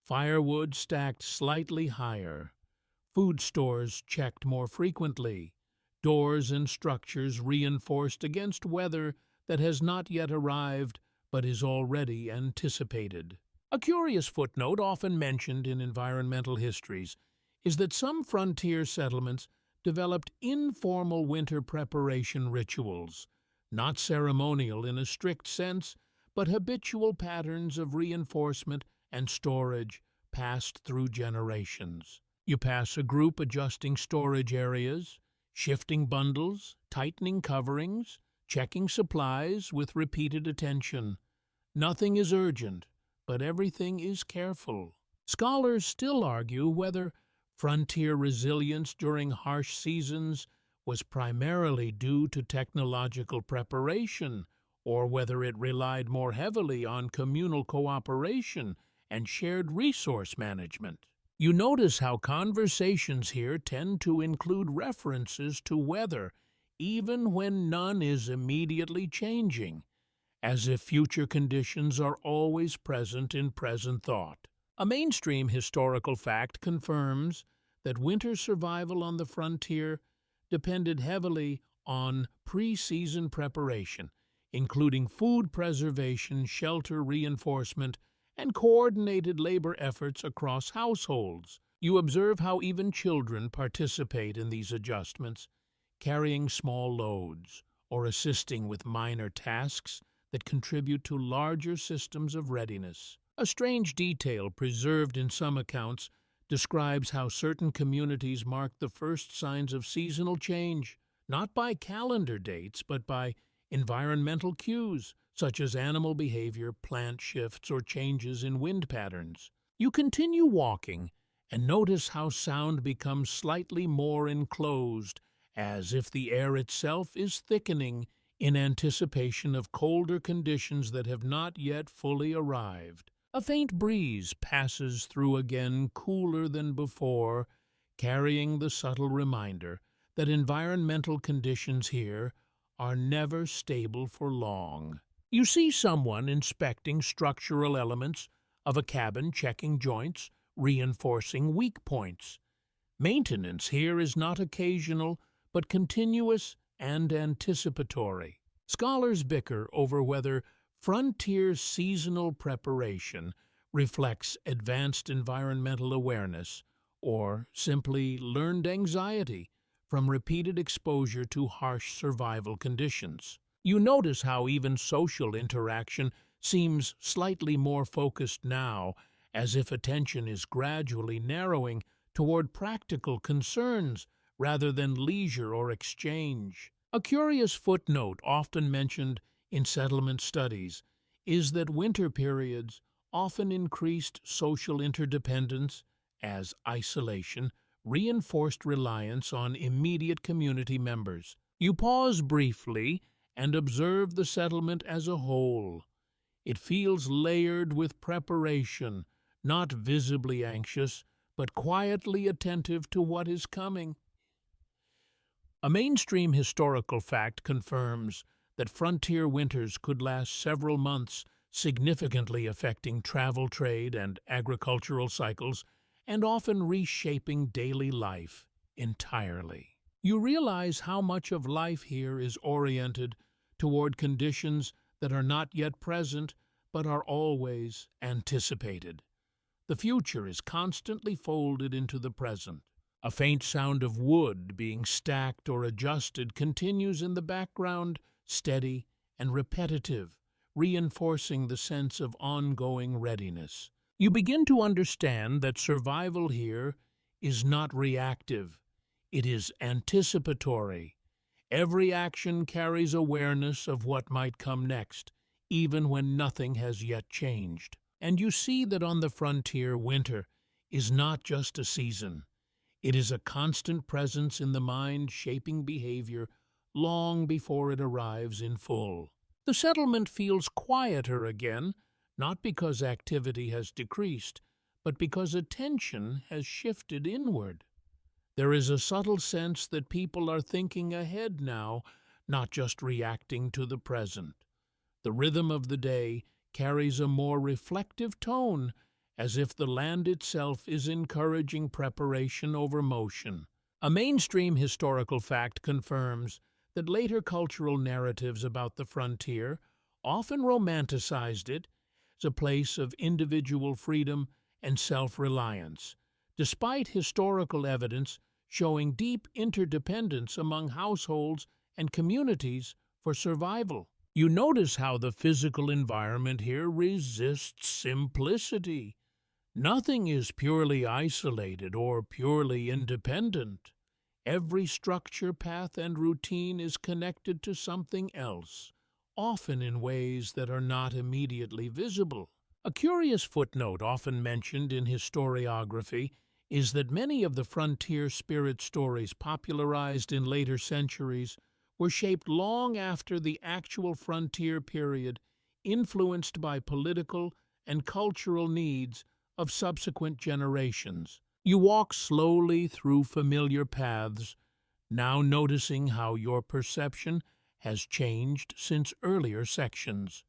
Firewood stacked slightly higher, food stores checked more frequently, doors and structures reinforced against weather that has not yet arrived but is already anticipated. A curious footnote often mentioned in environmental histories is that some frontier settlements developed informal winter preparation rituals, not ceremonial in a strict sense, but habitual patterns of reinforcement and storage passed through generations. You pass a group adjusting storage areas, shifting bundles, tightening coverings, checking supplies with repeated attention. Nothing is urgent, but everything is careful. Scholars still argue whether frontier resilience during harsh seasons was primarily due to technological preparation, or whether it relied more heavily on communal cooperation and shared resource management. You notice how conversations here tend to include references to weather, even when none is immediately changing, as if future conditions are always present in present thought. A mainstream historical fact confirms that winter survival on the frontier depended heavily on pre-season preparation, including food preservation, shelter reinforcement, and coordinated labor efforts across households. You observe how even children participate in these adjustments, carrying small loads or assisting with minor tasks that contribute to larger systems of readiness. A strange detail preserved in some accounts describes how certain communities mark the first signs of seasonal change, not by calendar dates, but by environmental cues, such as animal behavior, plant shifts, or changes in wind patterns. You continue walking and notice how sound becomes slightly more enclosed, as if the air itself is thickening in anticipation of colder conditions that have not yet fully arrived. A faint breeze passes through again, cooler than before, carrying the subtle reminder that environmental conditions here are never stable for long. You see someone inspecting structural elements of a cabin, checking joints, reinforcing weak points. Maintenance here is not occasional, but continuous and anticipatory. Scholars bicker over whether frontier seasonal preparation reflects advanced environmental awareness or simply learned anxiety from repeated exposure to harsh survival conditions. You notice how even social interaction seems slightly more focused now, as if attention is gradually narrowing toward practical concerns rather than leisure or exchange. A curious footnote often mentioned in settlement studies is that winter periods often increased social interdependence as isolation reinforced reliance on immediate community members. You pause briefly and observe the settlement as a whole. It feels layered with preparation, not visibly anxious, but quietly attentive to what is coming. A mainstream historical fact confirms that frontier winters could last several months, significantly affecting travel, trade, and agricultural cycles, and often reshaping daily life entirely. You realize how much of life here is oriented toward conditions that are not yet present but are always anticipated. The future is constantly folded into the present. A faint sound of wood being stacked or adjusted continues in the background, steady and repetitive, reinforcing the sense of ongoing readiness. You begin to understand that survival here is not reactive, it is anticipatory. Every action carries awareness of what might come next, even when nothing has yet changed. And you see that on the frontier, winter is not just a season. It is a constant presence in the mind, shaping behavior long before it arrives in full. The settlement feels quieter again, not because activity has decreased, but because attention has shifted inward. There is a subtle sense that people are thinking ahead now, not just reacting to the present. The rhythm of the day carries a more reflective tone, as if the land itself is encouraging preparation over motion. A mainstream historical fact confirms that later cultural narratives about the frontier often romanticized it as a place of individual freedom and self-reliance, despite historical evidence showing deep interdependence among households and communities for survival. You notice how the physical environment here resists simplicity. Nothing is purely isolated or purely independent. Every structure, path, and routine is connected to something else, often in ways that are not immediately visible. A curious footnote often mentioned in historiography is that many of the frontier spirit stories popularized in later centuries were shaped long after the actual frontier period, influenced by political and cultural needs of subsequent generations. You walk slowly through familiar paths, now noticing how your perception has changed since earlier sections.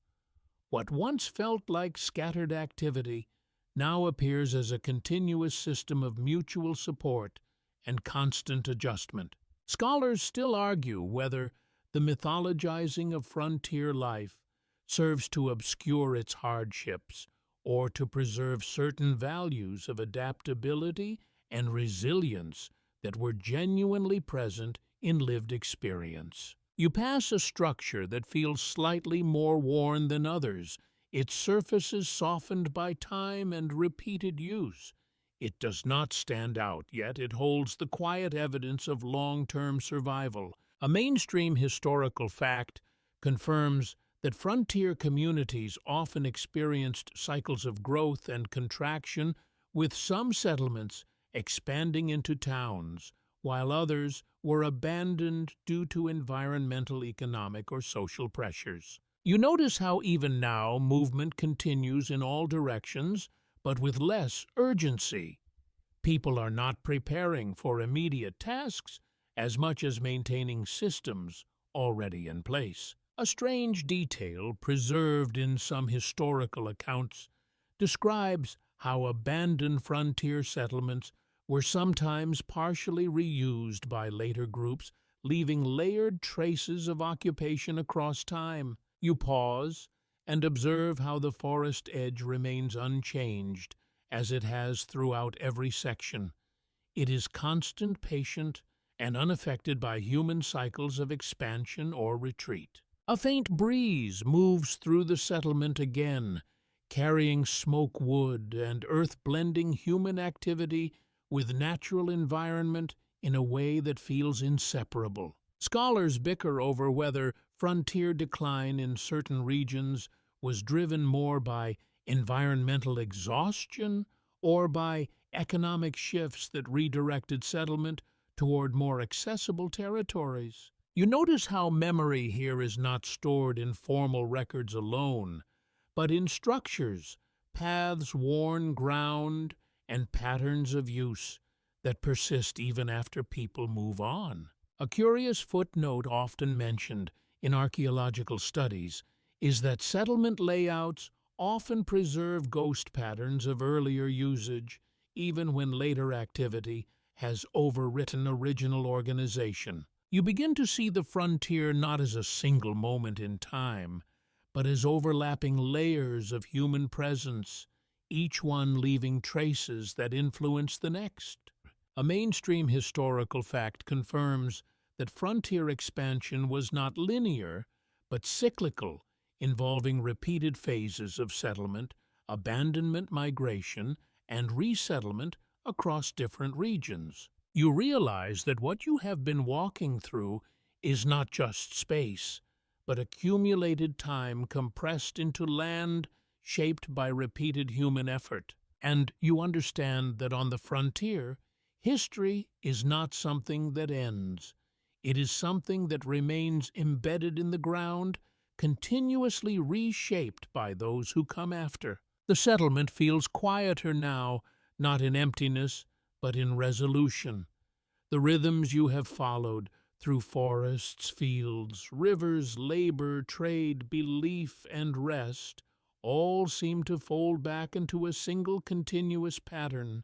What once felt like scattered activity now appears as a continuous system of mutual support and constant adjustment. Scholars still argue whether the mythologizing of frontier life serves to obscure its hardships or to preserve certain values of adaptability and resilience that were genuinely present in lived experience. You pass a structure that feels slightly more worn than others, its surfaces softened by time and repeated use. It does not stand out, yet it holds the quiet evidence of long-term survival. A mainstream historical fact confirms that frontier communities often experienced cycles of growth and contraction, with some settlements expanding into towns, while others were abandoned due to environmental, economic, or social pressures. You notice how even now movement continues in all directions, but with less urgency. People are not preparing for immediate tasks as much as maintaining systems already in place. A strange detail preserved in some historical accounts describes how abandoned frontier settlements were sometimes partially reused by later groups, leaving layered traces of occupation across time. You pause and observe how the forest edge remains unchanged, as it has throughout every section. It is constant, patient, and unaffected by human cycles of expansion or retreat. A faint breeze moves through the settlement again, carrying smoke wood and earth-blending human activity with natural environment in a way that feels inseparable. Scholars bicker over whether frontier decline in certain regions was driven more by environmental exhaustion or by economic shifts that redirected settlement toward more accessible territories. You notice how memory here is not stored in formal records alone, but in structures, paths worn ground, and patterns of use that persist even after people move on. A curious footnote often mentioned in archaeological studies is that settlement layouts often preserve ghost patterns of earlier usage, even when later activity has overwritten original organization. You begin to see the frontier not as a single moment in time, but as overlapping layers of human presence, each one leaving traces that influence the next. A mainstream historical fact confirms that frontier expansion was not linear, but cyclical, involving repeated phases of settlement, abandonment, migration, and resettlement across different regions. You realize that what you have been walking through is not just space, but accumulated time compressed into land shaped by repeated human effort. And you understand that on the frontier, history is not something that ends. It is something that remains embedded in the ground, continuously reshaped by those who come after. The settlement feels quieter now, not in emptiness, but in resolution. The rhythms you have followed through forests, fields, rivers, labor, trade, belief, and rest all seem to fold back into a single continuous pattern.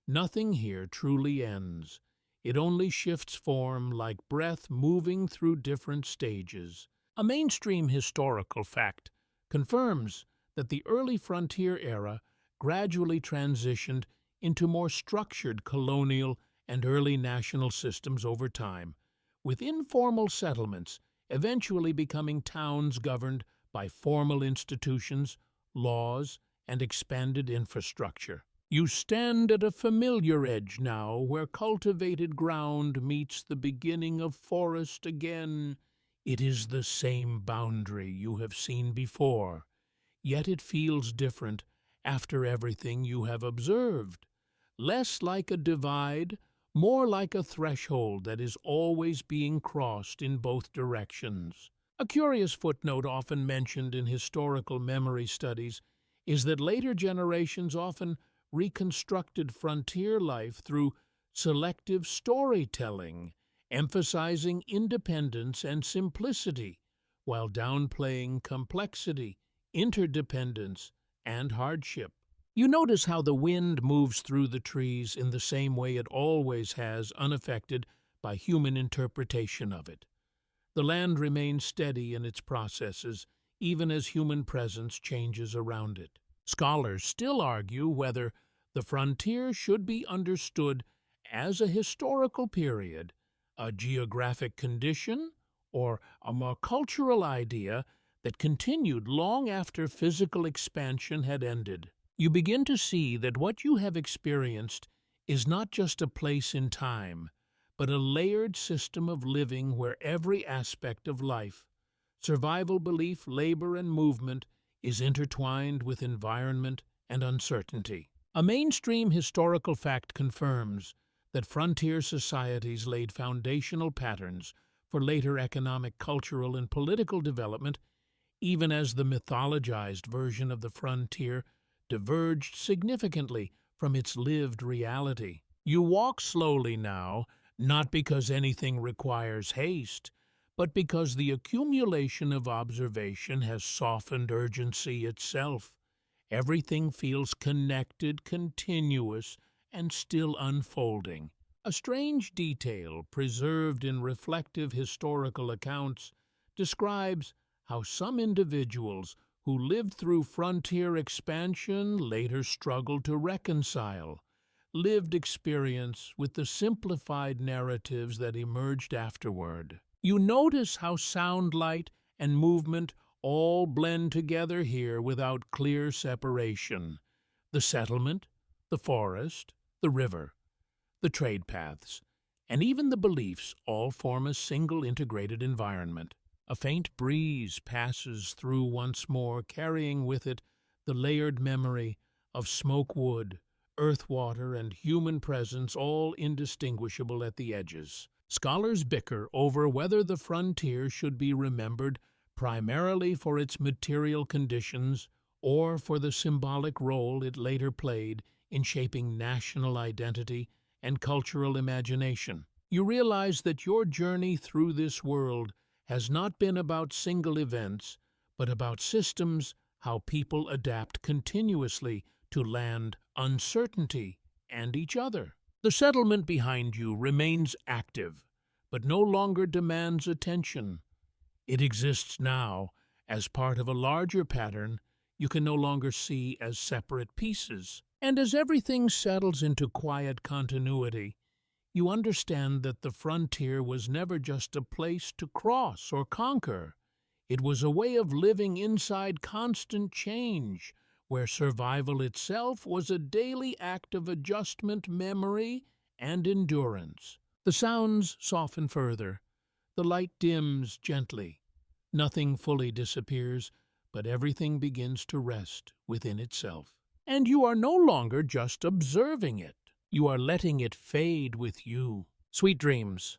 Nothing here truly ends. It only shifts form like breath moving through different stages. A mainstream historical fact confirms that the early frontier era gradually transitioned into more structured colonial and early national systems over time, with informal settlements eventually becoming towns governed by formal institutions, laws, and expanded infrastructure. You stand at a familiar edge now where cultivated ground meets the beginning of forest again. It is the same boundary you have seen before, yet it feels different after everything you have observed. Less like a divide, more like a threshold that is always being crossed in both directions. A curious footnote often mentioned in historical memory studies is that later generations often reconstructed frontier life through selective storytelling, emphasizing independence and simplicity, while downplaying complexity, interdependence, and hardship. You notice how the wind moves through the trees in the same way it always has, unaffected by human interpretation of it. The land remains steady in its processes, even as human presence changes around it. Scholars still argue whether the frontier should be understood as a historical period, a geographic condition, or a more cultural idea that continued long after physical expansion had ended. You begin to see that what you have experienced is not just a place in time, but a layered system of living where every aspect of life, survival, belief, labor, and movement, is intertwined with environment and uncertainty. A mainstream historical fact confirms that frontier societies laid foundational patterns for later economic, cultural, and political development, even as the mythologized version of the frontier diverged significantly from its lived reality. You walk slowly now, not because anything requires haste, but because the accumulation of observation has softened urgency itself. Everything feels connected, continuous, and still unfolding. A strange detail preserved in reflective historical accounts describes how some individuals who lived through frontier expansion later struggled to reconcile lived experience with the simplified narratives that emerged afterward. You notice how sound, light, and movement all blend together here without clear separation. The settlement, the forest, the river, the trade paths, and even the beliefs all form a single integrated environment. A faint breeze passes through once more, carrying with it the layered memory of smoke wood, earth water, and human presence, all indistinguishable at the edges. Scholars bicker over whether the frontier should be remembered primarily for its material conditions or for the symbolic role it later played in shaping national identity and cultural imagination. You realize that your journey through this world has not been about single events, but about systems, how people adapt continuously to land uncertainty and each other. The settlement behind you remains active, but no longer demands attention. It exists now as part of a larger pattern you can no longer see as separate pieces. And as everything settles into quiet continuity, you understand that the frontier was never just a place to cross or conquer. It was a way of living inside constant change, where survival itself was a daily act of adjustment, memory, and endurance. The sounds soften further. The light dims gently. Nothing fully disappears, but everything begins to rest within itself. And you are no longer just observing it. You are letting it fade with you. Sweet dreams.